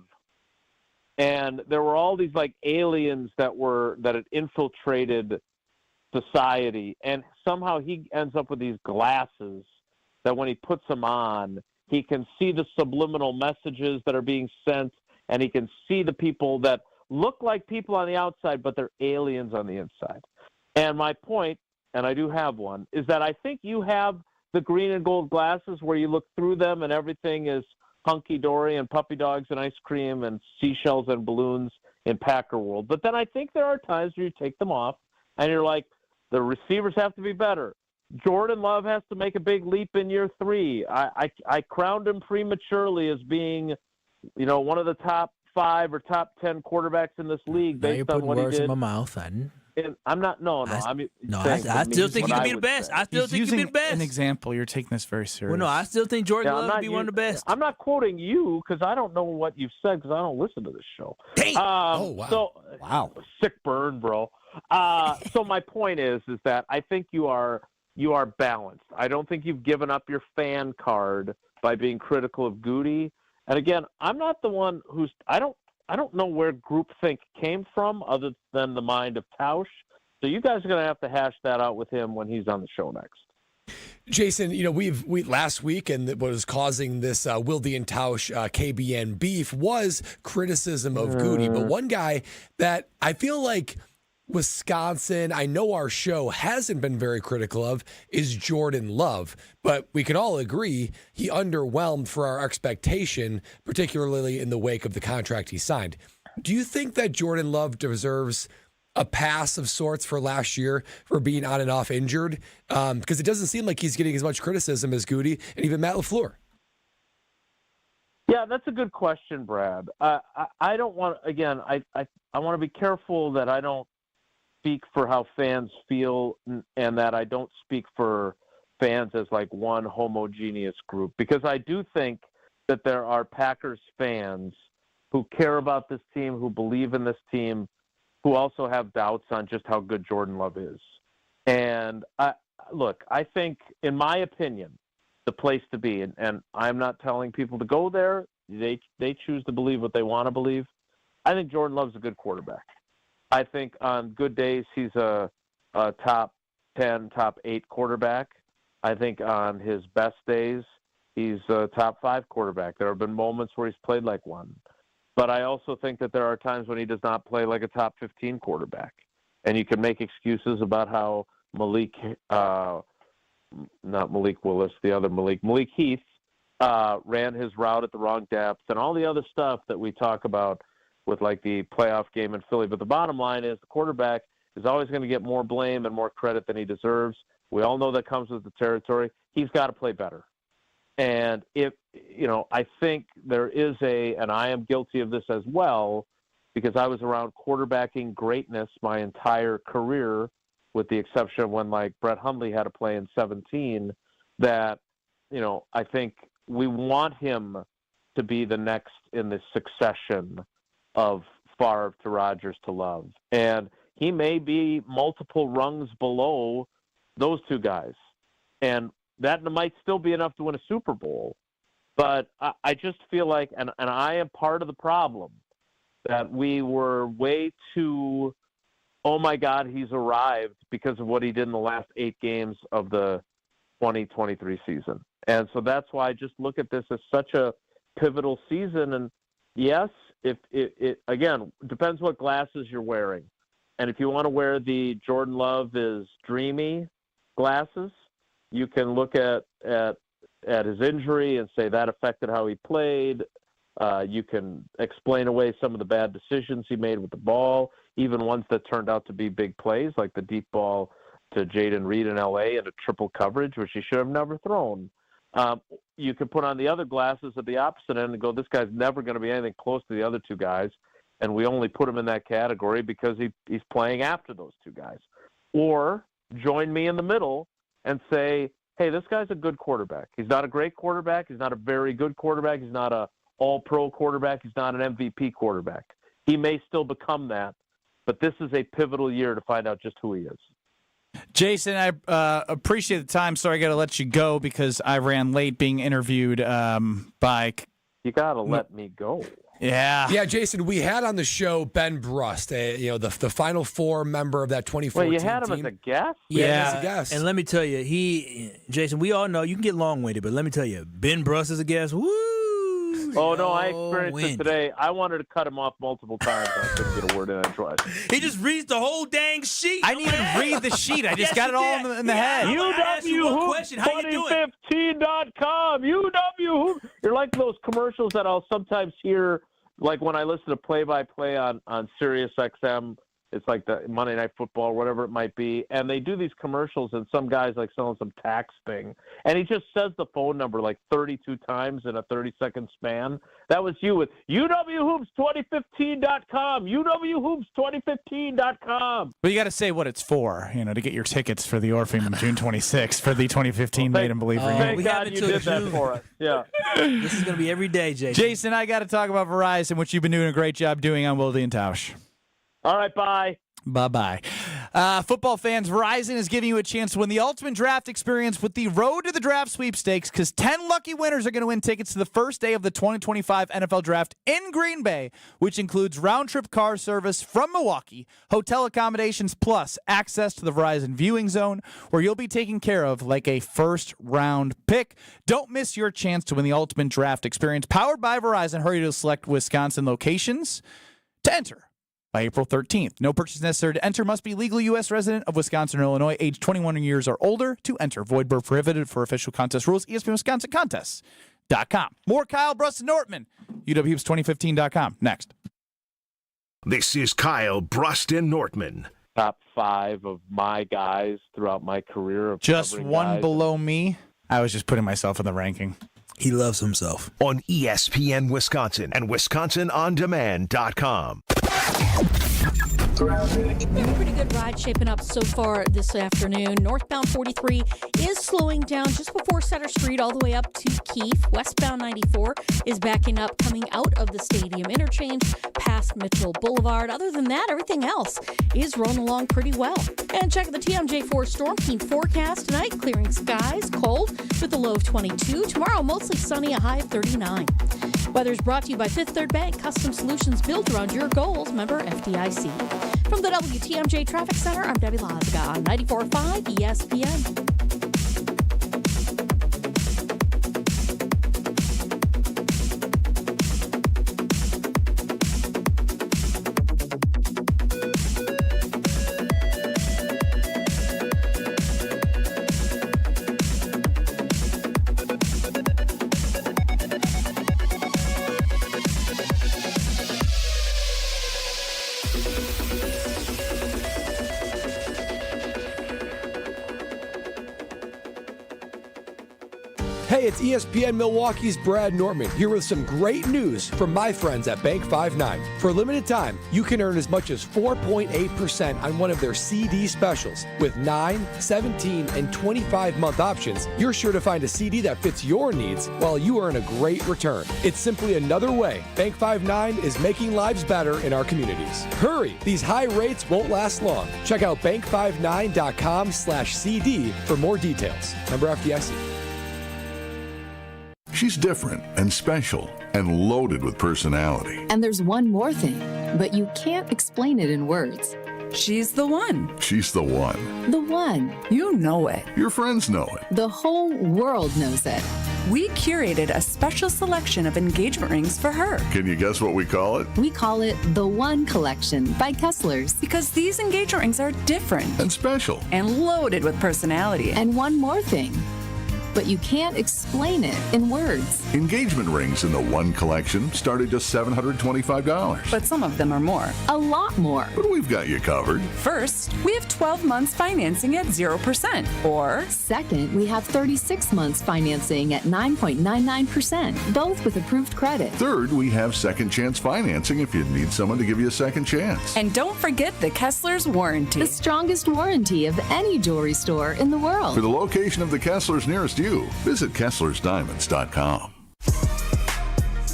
and there were all these like aliens that had infiltrated society, and somehow he ends up with these glasses that when he puts them on, he can see the subliminal messages that are being sent. And he can see the people that look like people on the outside, but they're aliens on the inside. And my point, and I do have one, is that I think you have the green and gold glasses where you look through them and everything is hunky-dory and puppy dogs and ice cream and seashells and balloons. in Packer world. But then I think there are times where you take them off and you're like, the receivers have to be better. Jordan Love has to make a big leap in year 3. I crowned him prematurely as being, one of the top 5 or top 10 quarterbacks in this league Now based you're on putting what he words did. in my mouth. And I'm not. No. I still think he could be the best. I still think he could be the best. An example. You're taking this very serious. Well, no, I still think Jordan Love would be one of the best. I'm not quoting you because I don't know what you've said because I don't listen to this show. Dang. Wow. So, wow. Sick burn, bro. So my point is that I think you are balanced. I don't think you've given up your fan card by being critical of Goody. And again, I'm not the one who's. I don't know where groupthink came from other than the mind of Tausch. So you guys are going to have to hash that out with him when he's on the show next. Jason, we last week, and what was causing this Wilde and Tausch KBN beef was criticism of Goody. But one guy that I feel like Wisconsin, I know our show hasn't been very critical of, is Jordan Love. But we can all agree he underwhelmed for our expectation, particularly in the wake of the contract he signed. Do you think that Jordan Love deserves a pass of sorts for last year for being on and off injured? Because it doesn't seem like he's getting as much criticism as Goody and even Matt LaFleur. Yeah, that's a good question, Brad. I don't want, again, I want to be careful that I don't speak for how fans feel and that I don't speak for fans as like one homogeneous group, because I do think that there are Packers fans who care about this team, who believe in this team, who also have doubts on just how good Jordan Love is. And I think, in my opinion, the place to be, and I'm not telling people to go there. They choose to believe what they want to believe. I think Jordan Love's a good quarterback. I think on good days he's a top 10, top 8 quarterback. I think on his best days he's a top 5 quarterback. There have been moments where he's played like one. But I also think that there are times when he does not play like a top 15 quarterback. And you can make excuses about how Malik Heath ran his route at the wrong depth and all the other stuff that we talk about with like the playoff game in Philly. But the bottom line is the quarterback is always going to get more blame and more credit than he deserves. We all know that comes with the territory. He's got to play better. And I think there is and I am guilty of this as well, because I was around quarterbacking greatness my entire career, with the exception of when like Brett Hundley had to play in 17, that, I think we want him to be the next in the succession of Favre to Rodgers to Love. And he may be multiple rungs below those two guys. And that might still be enough to win a Super Bowl. But I just feel like, and I am part of the problem, that we were way too, oh my God, he's arrived because of what he did in the last 8 games of the 2023 season. And so that's why I just look at this as such a pivotal season. And yes, if it again, depends what glasses you're wearing. And if you want to wear the Jordan Love is dreamy glasses, you can look at his injury and say that affected how he played. You can explain away some of the bad decisions he made with the ball, even ones that turned out to be big plays, like the deep ball to Jaden Reed in L.A. into triple coverage, which he should have never thrown. You can put on the other glasses at the opposite end and go, this guy's never going to be anything close to the other two guys, and we only put him in that category because he's playing after those two guys. Or join me in the middle and say, hey, this guy's a good quarterback. He's not a great quarterback. He's not a very good quarterback. He's not a all-pro quarterback. He's not an MVP quarterback. He may still become that, but this is a pivotal year to find out just who he is. Jason, I appreciate the time. Sorry, I got to let you go because I ran late being interviewed by... You got to let me go. Yeah. Yeah, Jason, we had on the show Ben Brust, the Final Four member of that 2014 Well, you had him team. as a guest? Yeah, as a guest. And let me tell you, Jason, we all know you can get long-winded, but let me tell you, Ben Brust as a guest, woo! Oh, no, I experienced it today. I wanted to cut him off multiple times. I couldn't get a word in edgewise. He just reads the whole dang sheet. I didn't even read the sheet. I just got it all in the head. UW2015.com. UW. You're like those commercials that I'll sometimes hear like when I listen to play-by-play on Sirius XM, it's like the Monday Night Football, whatever it might be, and they do these commercials, and some guy's like selling some tax thing, and he just says the phone number like 32 times in a 30-second span. That was you with UWHoops2015.com, UWHoops2015.com. But you got to say what it's for, to get your tickets for the Orpheum June 26th for the 2015 Made 'em Believe reunion. Thank God you did that for us. Yeah. This is going to be every day, Jason. Jason, I got to talk about Verizon, which you've been doing a great job doing on Wilde and Tausch. All right, bye. Bye-bye. Football fans, Verizon is giving you a chance to win the ultimate draft experience with the Road to the Draft sweepstakes, because 10 lucky winners are going to win tickets to the first day of the 2025 NFL Draft in Green Bay, which includes round-trip car service from Milwaukee, hotel accommodations, plus access to the Verizon viewing zone, where you'll be taken care of like a first-round pick. Don't miss your chance to win the ultimate draft experience. Powered by Verizon, hurry to select Wisconsin locations to enter by April 13th. No purchase necessary to enter. Must be legal U.S. resident of Wisconsin or Illinois, age 21 years or older to enter. Void where prohibited. For official contest rules, ESPN Wisconsin Contests.com. More Kyle Brust and Nortman. UWHoops2015.com. Next. This is Kyle Brust and Nortman. Top 5 of my guys throughout my career. Just one below me. I was just putting myself in the ranking. He loves himself. On ESPN Wisconsin and WisconsinOnDemand.com. Pretty good ride shaping up so far this afternoon. Northbound 43 is slowing down just before Center Street all the way up to Keefe. Westbound 94 is backing up coming out of the stadium interchange past Mitchell Boulevard. Other than that, everything else is rolling along pretty well. And check the TMJ4 Storm Team forecast tonight. Clearing skies, cold with a low of 22. Tomorrow, mostly sunny, a high of 39. Weather is brought to you by Fifth Third Bank, custom solutions built around your goals. Member FDIC. From the WTMJ Traffic Center, I'm Debbie Lazaga on 94.5 ESPN. Hey, it's ESPN Milwaukee's Brad Nortman here with some great news from my friends at Bank 5-9. For a limited time, you can earn as much as 4.8% on one of their CD specials. With 9, 17, and 25-month options, you're sure to find a CD that fits your needs while you earn a great return. It's simply another way Bank 5-9 is making lives better in our communities. Hurry! These high rates won't last long. Check out bank59.com/CD for more details. Member FDIC. She's different and special and loaded with personality. And there's one more thing, but you can't explain it in words. She's the one. She's the one. The one. You know it. Your friends know it. The whole world knows it. We curated a special selection of engagement rings for her. Can you guess what we call it? We call it the One Collection by Kessler's. Because these engagement rings are different. And special. And loaded with personality. And one more thing. But you can't explain it in words. Engagement rings in the One Collection start at just $725. But some of them are more. A lot more. But we've got you covered. First, we have 12 months financing at 0%. Or second, we have 36 months financing at 9.99%, both with approved credit. Third, we have second chance financing if you need someone to give you a second chance. And don't forget the Kessler's warranty. The strongest warranty of any jewelry store in the world. For the location of the Kessler's nearest you, visit KesslersDiamonds.com.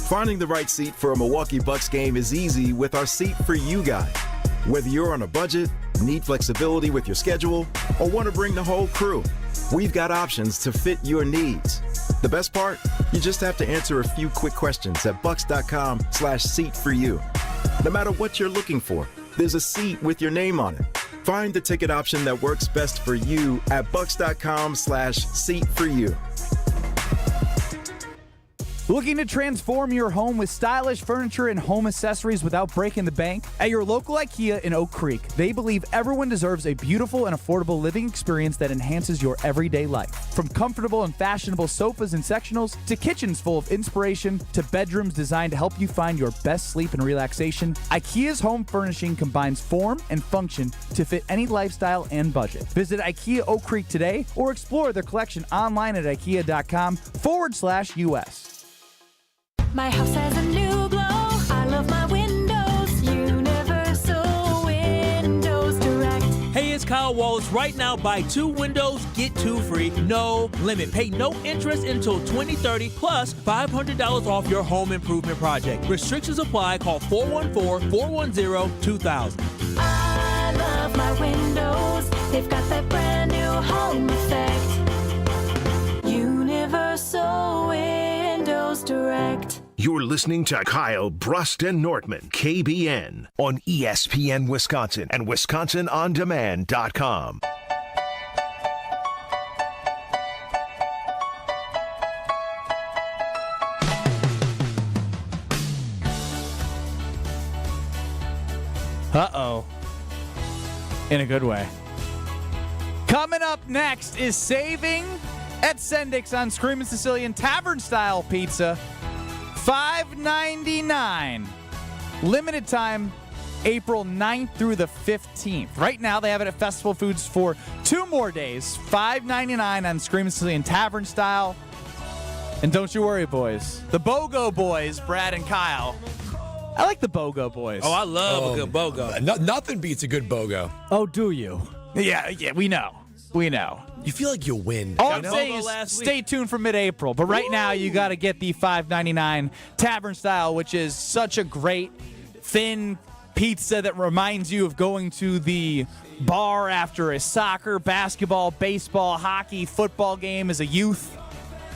Finding the right seat for a Milwaukee Bucks game is easy with our Seat for You guide. Whether you're on a budget, need flexibility with your schedule, or want to bring the whole crew, we've got options to fit your needs. The best part? You just have to answer a few quick questions at bucks.com/seat for you. No matter what you're looking for, there's a seat with your name on it. Find the ticket option that works best for you at bucks.com/seat for you. Looking to transform your home with stylish furniture and home accessories without breaking the bank? At your local IKEA in Oak Creek, they believe everyone deserves a beautiful and affordable living experience that enhances your everyday life. From comfortable and fashionable sofas and sectionals, to kitchens full of inspiration, to bedrooms designed to help you find your best sleep and relaxation, IKEA's home furnishing combines form and function to fit any lifestyle and budget. Visit IKEA Oak Creek today or explore their collection online at ikea.com/US. My house has a new glow. I love my windows. Universal Windows Direct. Hey, it's Kyle Wallace. Right now, buy 2 windows, get 2 free. No limit. Pay no interest until 2030, plus $500 off your home improvement project. Restrictions apply. Call 414-410-2000. I love my windows. They've got that brand new home effect. Universal Windows Direct. You're listening to Kyle Brust and Nortman, KBN, on ESPN Wisconsin and WisconsinOnDemand.com. Uh-oh. In a good way. Coming up next is saving at Sendik's on Screamin' Sicilian Tavern-style pizza. $5.99. Limited time, April 9th through the 15th. Right now, they have it at Festival Foods for 2 more days. $5.99 on Screamin' Sicilian Tavern style. And don't you worry, boys. The BOGO boys, Brad and Kyle. I like the BOGO boys. Oh, I love a good BOGO. Nothing beats a good BOGO. Oh, do you? Yeah, we know. We know. You feel like you'll win. All I'm saying is stay tuned for mid-April. But right now, you got to get the $5.99 Tavern style, which is such a great, thin pizza that reminds you of going to the bar after a soccer, basketball, baseball, hockey, football game as a youth.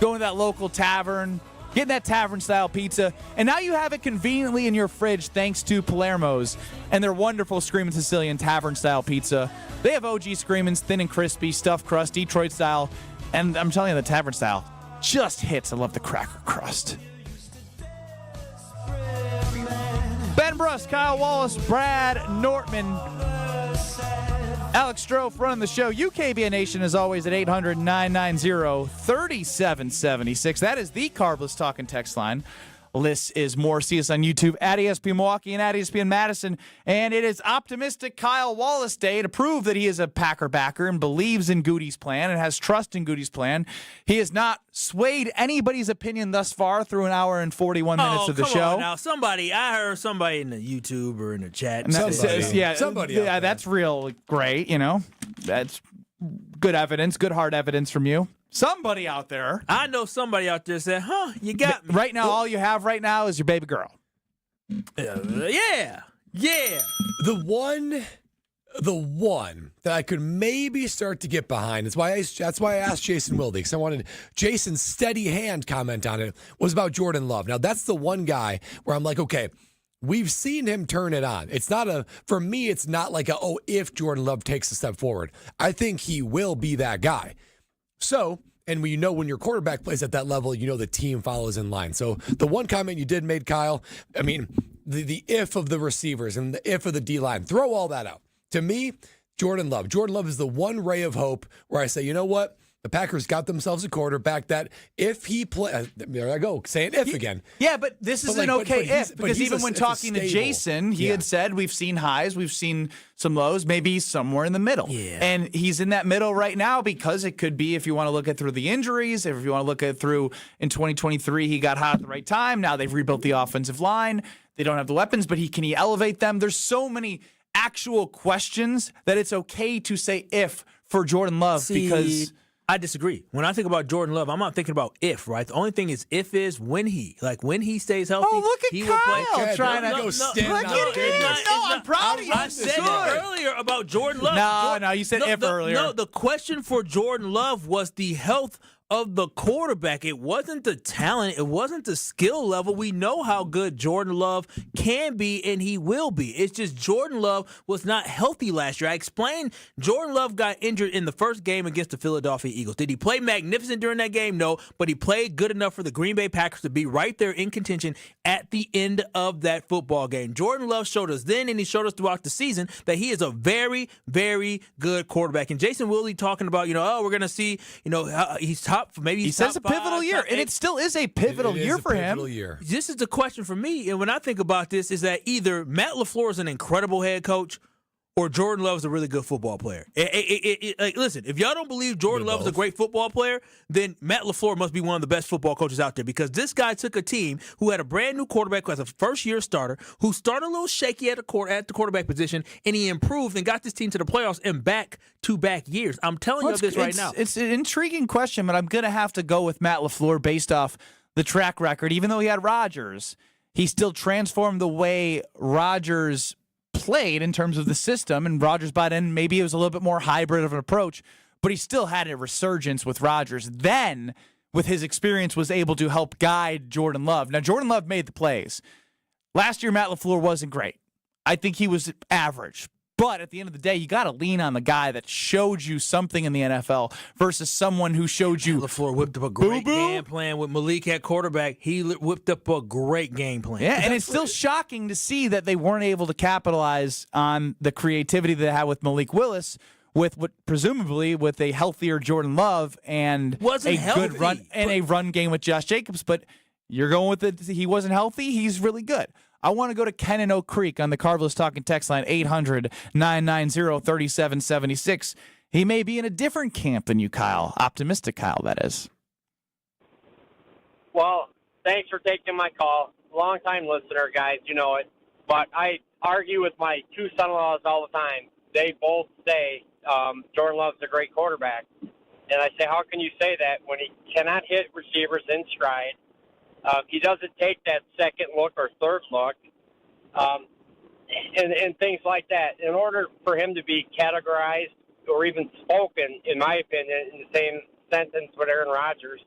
Going to that local tavern, getting that tavern-style pizza. And now you have it conveniently in your fridge thanks to Palermo's and their wonderful Screamin' Sicilian Tavern-style pizza. They have OG Screamin's, thin and crispy, stuffed crust, Detroit-style. And I'm telling you, the Tavern-style just hits. I love the cracker crust. Ben Brust, Kyle Wallace, Brad Nortman, Alex Strofe running the show. UKBN Nation, as always, at 800-990-3776. That is the Carbless Talking text line. This is more. See us on YouTube at ESPN Milwaukee and at ESPN Madison. And it is optimistic Kyle Wallace Day to prove that he is a Packer backer and believes in Goody's plan and has trust in Goody's plan. He has not swayed anybody's opinion thus far through an hour and 41 minutes of the show. Now, I heard somebody in the YouTube or in the chat. Somebody that's real great, you know. That's good evidence, good hard evidence from you. Somebody out there. I know somebody out there said, you got me. Right now, all you have right now is your baby girl. Yeah. The one that I could maybe start to get behind, that's why I asked Jason Wilde, because I wanted Jason's steady hand comment on it, was about Jordan Love. Now, that's the one guy where I'm like, okay, we've seen him turn it on. For me, it's not like if Jordan Love takes a step forward. I think he will be that guy. So, and when your quarterback plays at that level, the team follows in line. So the one comment you did made, Kyle, I mean, the if of the receivers and the if of the D-line, throw all that out. To me, Jordan Love is the one ray of hope where I say, you know what? The Packers got themselves a quarterback that if he play, there I go, saying if again. Yeah, but this is an okay if, because even when talking to Jason, he had said we've seen highs, we've seen some lows, maybe somewhere in the middle. Yeah. And he's in that middle right now because it could be, if you want to look at through the injuries, if you want to look at through in 2023, he got hot at the right time. Now they've rebuilt the offensive line. They don't have the weapons, but can he elevate them? There's so many actual questions that it's okay to say if for Jordan Love because I disagree. When I think about Jordan Love, I'm not thinking about if, right? The only thing is when he stays healthy. Oh, look at he Kyle will play. trying to go stand up. Look at him. I'm proud of you. I said it earlier about Jordan Love. No, you said if earlier. No, the question for Jordan Love was the health of the quarterback. It wasn't the talent. It wasn't the skill level. We know how good Jordan Love can be, and he will be. It's just Jordan Love was not healthy last year. I explained Jordan Love got injured in the first game against the Philadelphia Eagles. Did he play magnificent during that game? No, but he played good enough for the Green Bay Packers to be right there in contention at the end of that football game. Jordan Love showed us then, and he showed us throughout the season, that he is a very, very good quarterback. And Jason Willie talking about, we're going to see, he's top, maybe he's he says top a pivotal five, year, top and eight. it still is a pivotal year for him. This is the question for me, and when I think about this, is that either Matt LaFleur is an incredible head coach or Jordan Love is a really good football player. Listen, if y'all don't believe Jordan Love is a great football player, then Matt LaFleur must be one of the best football coaches out there, because this guy took a team who had a brand new quarterback who was a first-year starter, who started a little shaky at the quarterback position, and he improved and got this team to the playoffs in back-to-back years. I'm telling you this right now. It's an intriguing question, but I'm going to have to go with Matt LaFleur based off the track record. Even though he had Rodgers, he still transformed the way Rodgers played in terms of the system, and Rodgers by then maybe it was a little bit more hybrid of an approach, but he still had a resurgence with Rodgers. Then, with his experience, was able to help guide Jordan Love. Now, Jordan Love made the plays. Last year, Matt LaFleur wasn't great. I think he was average. But at the end of the day, you got to lean on the guy that showed you something in the NFL versus someone who showed you. LaFleur whipped up a great game plan with Malik at quarterback. He whipped up a great game plan. Yeah, and it's still shocking to see that they weren't able to capitalize on the creativity they had with Malik Willis, with what presumably with a healthier Jordan Love and good run and a run game with Josh Jacobs. But you're going with it. He wasn't healthy. He's really good. I want to go to Ken in Oak Creek on the Carvelous Talking text line, 800-990-3776. He may be in a different camp than you, Kyle. Optimistic Kyle, that is. Well, thanks for taking my call. Long-time listener, guys, you know it. But I argue with my two son-in-laws all the time. They both say Jordan Love's a great quarterback. And I say, how can you say that when he cannot hit receivers in stride? He doesn't take that second look or third look, and things like that. In order for him to be categorized or even spoken, in my opinion, in the same sentence with Aaron Rodgers,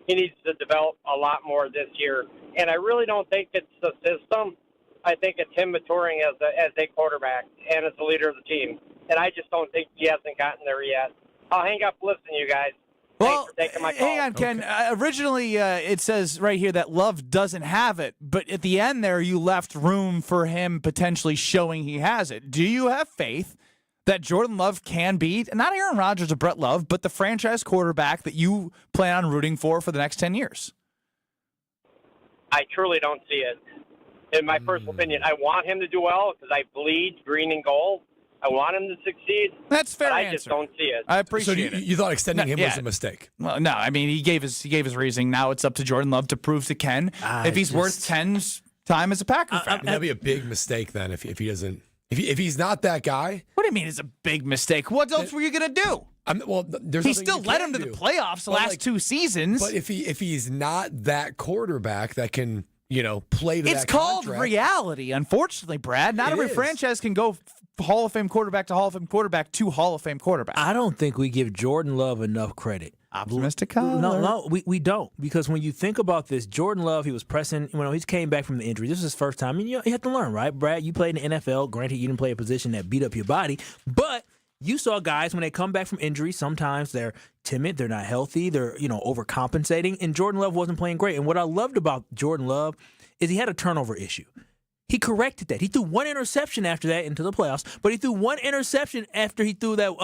he needs to develop a lot more this year. And I really don't think it's the system. I think it's him maturing as a quarterback and as a leader of the team. And I just don't think he hasn't gotten there yet. I'll hang up and listen to you guys. Well, thanks for taking my call. hang on, Ken. Originally, it says right here that Love doesn't have it, but at the end there, you left room for him potentially showing he has it. Do you have faith that Jordan Love can be, not Aaron Rodgers or Brett Love, but the franchise quarterback that you plan on rooting for the next 10 years? I truly don't see it. In my personal opinion, I want him to do well because I bleed green and gold. I want him to succeed. That's fair. But I just don't see it. I appreciate it. You thought extending him was a mistake? Well, no. I mean, he gave his reasoning. Now it's up to Jordan Love to prove to Ken if he's worth Ken's time as a Packer fan. That'd be a big mistake then if he doesn't. If he's not that guy. What do you mean it's a big mistake? What else were you gonna do? He still led him to the playoffs the last 2 seasons. But if he's not that quarterback that can play to it's that called contract, reality. Unfortunately, Brad, not every franchise can go Hall of Fame quarterback to Hall of Fame quarterback to Hall of Fame quarterback. I don't think we give Jordan Love enough credit. Optimistic Kyle? No, we don't. Because when you think about this, Jordan Love, he was pressing, he came back from the injury. This was his first time. And you have to learn, right? Brad, you played in the NFL. Granted, you didn't play a position that beat up your body. But you saw guys, when they come back from injury, sometimes they're timid, they're not healthy, they're, overcompensating. And Jordan Love wasn't playing great. And what I loved about Jordan Love is he had a turnover issue. He corrected that. He threw one interception after that into the playoffs, but he threw one interception after he threw that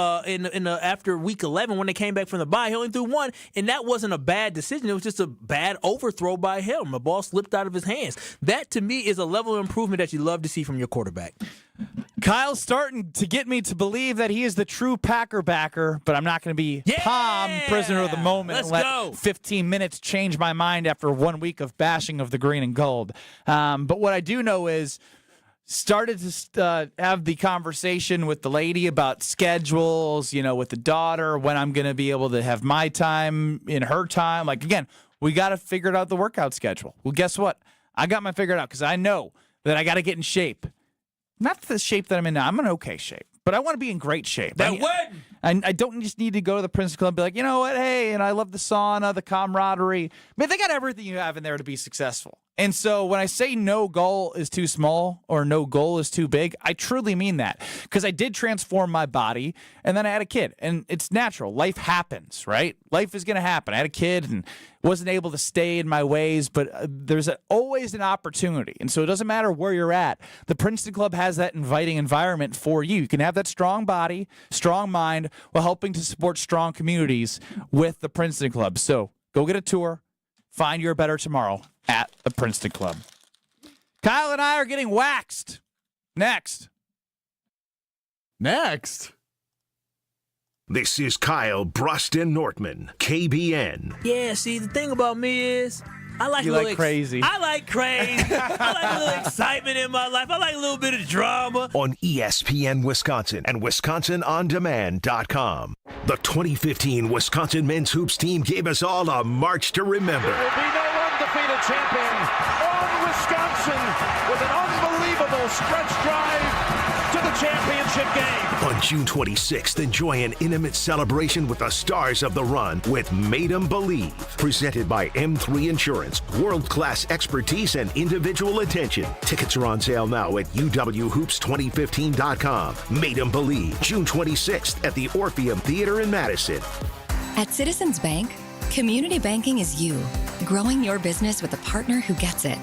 after week 11 when they came back from the bye. He only threw one, and that wasn't a bad decision. It was just a bad overthrow by him. The ball slipped out of his hands. That, to me, is a level of improvement that you love to see from your quarterback. Kyle's starting to get me to believe that he is the true Packer backer, but I'm not going to be Tom, prisoner of the moment, and let 15 minutes change my mind after 1 week of bashing of the green and gold. But what I do know is started to have the conversation with the lady about schedules, with the daughter, when I'm going to be able to have my time in her time. Like, again, we got to figure out the workout schedule. Well, guess what? I got my figured out because I know that I got to get in shape. Not the shape that I'm in now. I'm in okay shape, but I want to be in great shape. I don't just need to go to the Princeton Club and be like, you know what, hey, and I love the sauna, the camaraderie. I mean, they got everything you have in there to be successful. And so when I say no goal is too small or no goal is too big, I truly mean that, because I did transform my body and then I had a kid, and it's natural. Life happens, right? Life is going to happen. I had a kid and wasn't able to stay in my ways, but there's always an opportunity. And so it doesn't matter where you're at. The Princeton Club has that inviting environment for you. You can have that strong body, strong mind, while helping to support strong communities with the Princeton Club. So go get a tour. Find your better tomorrow at the Princeton Club. Kyle and I are getting waxed. Next. This is Kyle Bruston Nortman, KBN. Yeah, see, the thing about me is I like You a little like crazy. I like crazy. I like a little excitement in my life. I like a little bit of drama. On ESPN Wisconsin and WisconsinOnDemand.com. The 2015 Wisconsin men's hoops team gave us all a march to remember. There will be no undefeated champion on Wisconsin with an unbelievable stretch drive to the championship game. On June 26th, enjoy an intimate celebration with the stars of the run with Made 'em Believe. Presented by M3 Insurance. World-class expertise and individual attention. Tickets are on sale now at UWHoops2015.com. Made 'em Believe, June 26th at the Orpheum Theater in Madison. At Citizens Bank, community banking is you, growing your business with a partner who gets it.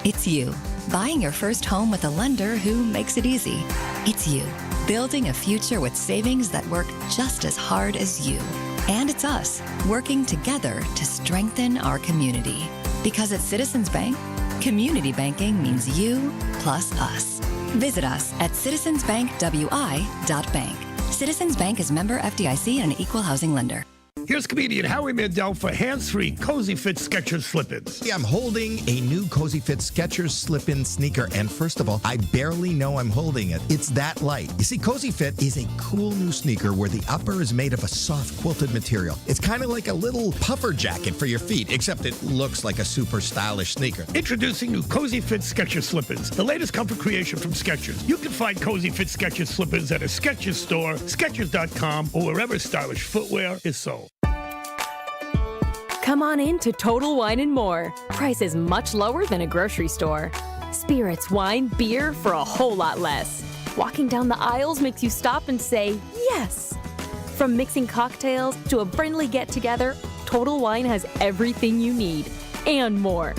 It's you, buying your first home with a lender who makes it easy. It's you, building a future with savings that work just as hard as you. And it's us, working together to strengthen our community. Because at Citizens Bank, community banking means you plus us. Visit us at citizensbankwi.bank. Citizens Bank is member FDIC and an equal housing lender. Here's comedian Howie Mandel for hands-free Cozy Fit Skechers slip-ins. I'm holding a new Cozy Fit Skechers slip-in sneaker, and first of all, I barely know I'm holding it. It's that light. You see, Cozy Fit is a cool new sneaker where the upper is made of a soft quilted material. It's kind of like a little puffer jacket for your feet, except it looks like a super stylish sneaker. Introducing new Cozy Fit Skechers slip-ins, the latest comfort creation from Skechers. You can find Cozy Fit Skechers slip-ins at a Skechers store, Skechers.com, or wherever stylish footwear is sold. Come on in to Total Wine & More. Prices much lower than a grocery store. Spirits, wine, beer for a whole lot less. Walking down the aisles makes you stop and say, yes. From mixing cocktails to a friendly get-together, Total Wine has everything you need and more.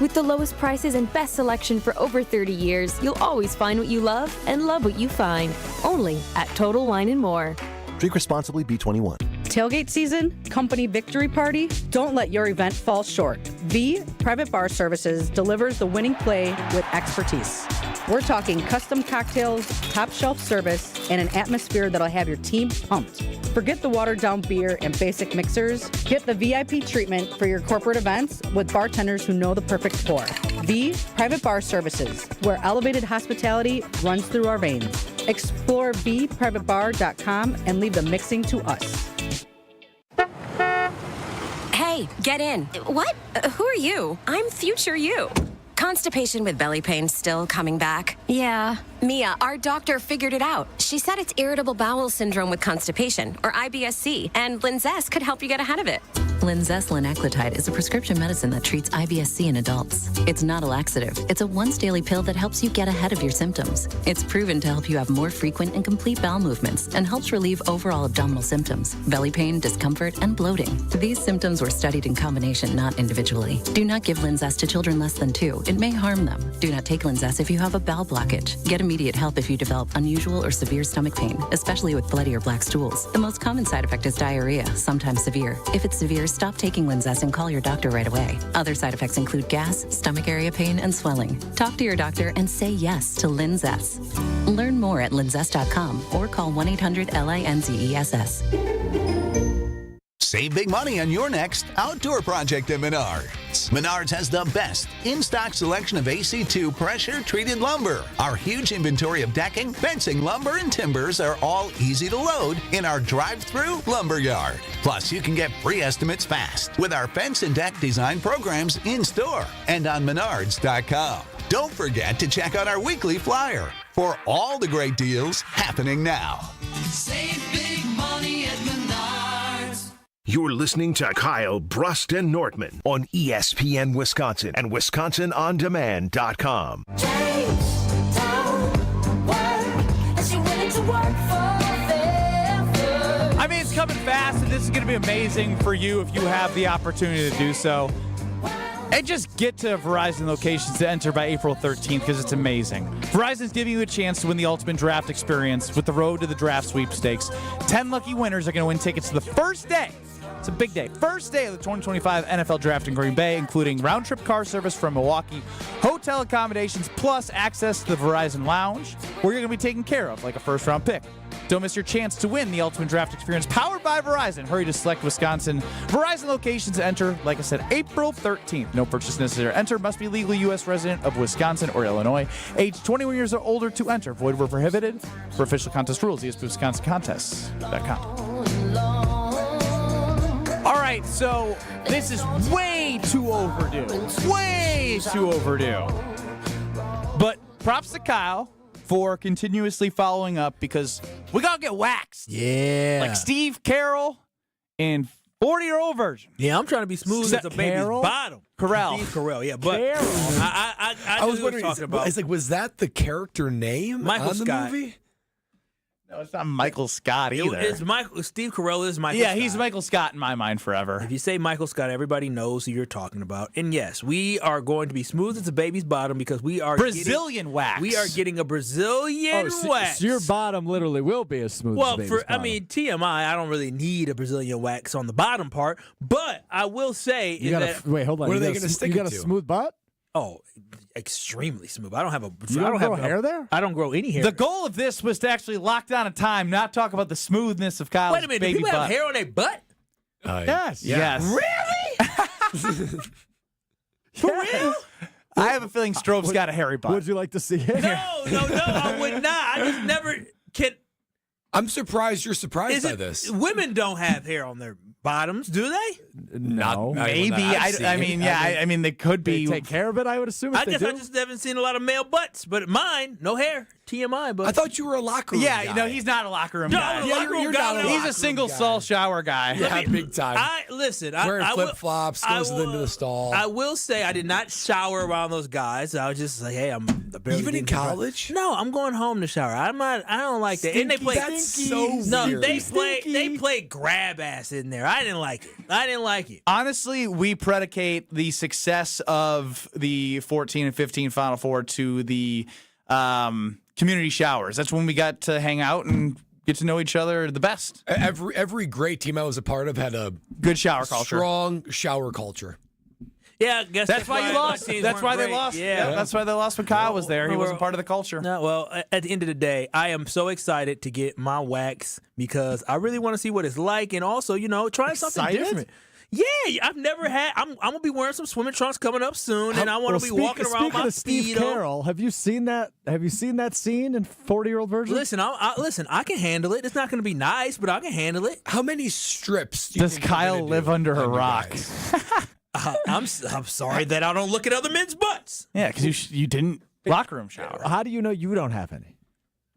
With the lowest prices and best selection for over 30 years, you'll always find what you love and love what you find. Only at Total Wine & More. Drink responsibly, B21. Tailgate season, company victory party, don't let your event fall short. V Private Bar Services delivers the winning play with expertise. We're talking custom cocktails, top shelf service, and an atmosphere that'll have your team pumped. Forget the watered down beer and basic mixers. Get the VIP treatment for your corporate events with bartenders who know the perfect pour. V Private Bar Services, where elevated hospitality runs through our veins. Explore vprivatebar.com and leave the mixing to us. Hey, get in. What? Who are you? I'm future you. Constipation with belly pain still coming back? Yeah. Mia, our doctor figured it out. She said it's irritable bowel syndrome with constipation, or IBS-C, and Linzess could help you get ahead of it. Linzess linaclotide is a prescription medicine that treats IBS-C in adults. It's not a laxative. It's a once-daily pill that helps you get ahead of your symptoms. It's proven to help you have more frequent and complete bowel movements and helps relieve overall abdominal symptoms, belly pain, discomfort, and bloating. These symptoms were studied in combination, not individually. Do not give Linzess to children less than 2. It may harm them. Do not take Linzess if you have a bowel blockage. Get immediate help if you develop unusual or severe stomach pain, especially with bloody or black stools. The most common side effect is diarrhea, sometimes severe. If it's severe, stop taking Linzess and call your doctor right away. Other side effects include gas, stomach area pain, and swelling. Talk to your doctor and say yes to Linzess. Learn more at linzess.com or call 1-800-LINZESS. Save big money on your next outdoor project at Menards. Menards has the best in-stock selection of AC2 pressure-treated lumber. Our huge inventory of decking, fencing, lumber, and timbers are all easy to load in our drive-through lumber yard. Plus, you can get free estimates fast with our fence and deck design programs in-store and on Menards.com. Don't forget to check out our weekly flyer for all the great deals happening now. Save big money at Menards. You're listening to Kyle Brust and Nortman on ESPN Wisconsin and WisconsinOnDemand.com. I mean, it's coming fast, and this is going to be amazing for you if you have the opportunity to do so. And just get to Verizon locations to enter by April 13th because it's amazing. Verizon's giving you a chance to win the ultimate draft experience with the Road to the Draft sweepstakes. 10 lucky winners are going to win tickets to the first day. It's a big day. First day of the 2025 NFL Draft in Green Bay, including round-trip car service from Milwaukee, hotel accommodations, plus access to the Verizon Lounge, where you're going to be taken care of like a first-round pick. Don't miss your chance to win the ultimate draft experience powered by Verizon. Hurry to select Wisconsin. Verizon locations enter, like I said, April 13th. No purchase necessary. Enter. Must be legally U.S. resident of Wisconsin or Illinois. Age 21 years or older to enter. Void where prohibited. For official contest rules, ESPNWisconsinContests.com. All right, so this is way too overdue. Way too overdue. But props to Kyle for continuously following up because we gotta get waxed. Yeah. Like Steve Carroll in 40-year-old version. Yeah, I'm trying to be smooth as a baby's bottom. Carell. Steve Carell, yeah. But I was knew wondering, talking about. it's like, was that the character name Michael on the Scott. movie? No, it's not Michael Scott either. Steve Carell is Michael Scott. Yeah, he's Michael Scott in my mind forever. If you say Michael Scott, everybody knows who you're talking about. And yes, we are going to be smooth as a baby's bottom because we are Brazilian wax. We are getting a Brazilian wax. So your bottom literally will be as smooth as a baby's bottom. TMI, I don't really need a Brazilian wax on the bottom part, but I will say wait, hold on. What are they going to stick You got a to? smooth butt? Oh, extremely smooth. I don't have a. You don't grow hair there? I don't grow any hair. The goal of this was to actually lock down a time, not talk about the smoothness of Kyle's Wait a minute, baby do people butt. have hair on their butt? Yes. Yes. Really? For real? I have a feeling Strobe's got a hairy butt. Would you like to see it? No, I would not. I just never can. I'm surprised you're surprised by this. Women don't have hair on their bottoms, do they? No. Maybe. I mean, they could be. They take care of it, I would assume. If I they guess do. I just haven't seen a lot of male butts, but mine, no hair. TMI, but I thought you were a locker room guy. No, he's not a locker room guy. you're not a He's locker a single room stall guy. shower guy. Yeah, big time. Wearing flip-flops, goes into the stall. I will say I did not shower around those guys. I was just like, hey, I'm barely Even in getting to college? No, I'm going home to shower. I don't like that. And they play. That's so No, weird. they play grab ass in there. I didn't like it. Honestly, we predicate the success of the 14 and 15 Final Four to the community showers. That's when we got to hang out and get to know each other the best. Every great team I was a part of had a good shower culture. Strong shower culture. Yeah, I guess that's why you lost. That's why they lost. Yeah, that's why they lost when Kyle was there. He wasn't part of the culture. No, well, at the end of the day, I am so excited to get my wax because I really want to see what it's like, and also, try something different. Yeah, I've never had. I'm gonna be wearing some swimming trunks coming up soon, and I want to be walking around my Steve Speedo. Carroll, have you seen that? Have you seen that scene in 40-year-old version? Listen, I can handle it. It's not going to be nice, but I can handle it. How many strips does Kyle live under a rock? I'm sorry that I don't look at other men's butts. Yeah, because you didn't locker room shower. How do you know you don't have any?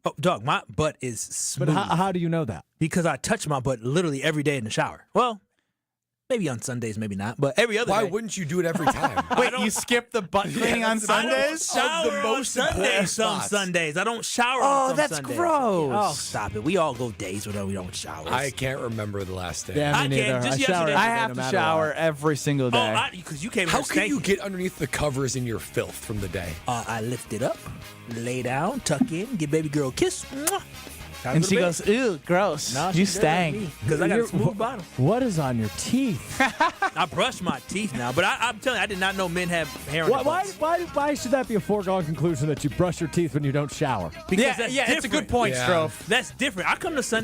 Oh, Doug, my butt is smooth. But how do you know that? Because I touch my butt literally every day in the shower. Well, maybe on Sundays, maybe not, but every other Why day. wouldn't you do it every time? Wait, you skip the butt cleaning on Sundays? I don't shower on Sundays. Some Sundays. I don't shower on some that's Sundays. gross. Oh, stop it. We all go days where we don't shower. I can't remember the last day. Yeah, me I neither. can't. Just I shower yesterday. I have to shower every single day. Oh, because you came How here can you stinking. get underneath the covers in your filth from the day? I lift it up, lay down, tuck in, give baby girl a kiss. Mwah. And she goes, ew, gross. No, You stank. Because I got a smooth bottom. What is on your teeth? I brush my teeth now, but I'm telling you, I did not know men have hair on their butts. Why should that be a foregone conclusion that you brush your teeth when you don't shower? Because Yeah, that's it's a good different. point, Yeah. Strofe. That's different. I come to Sunday.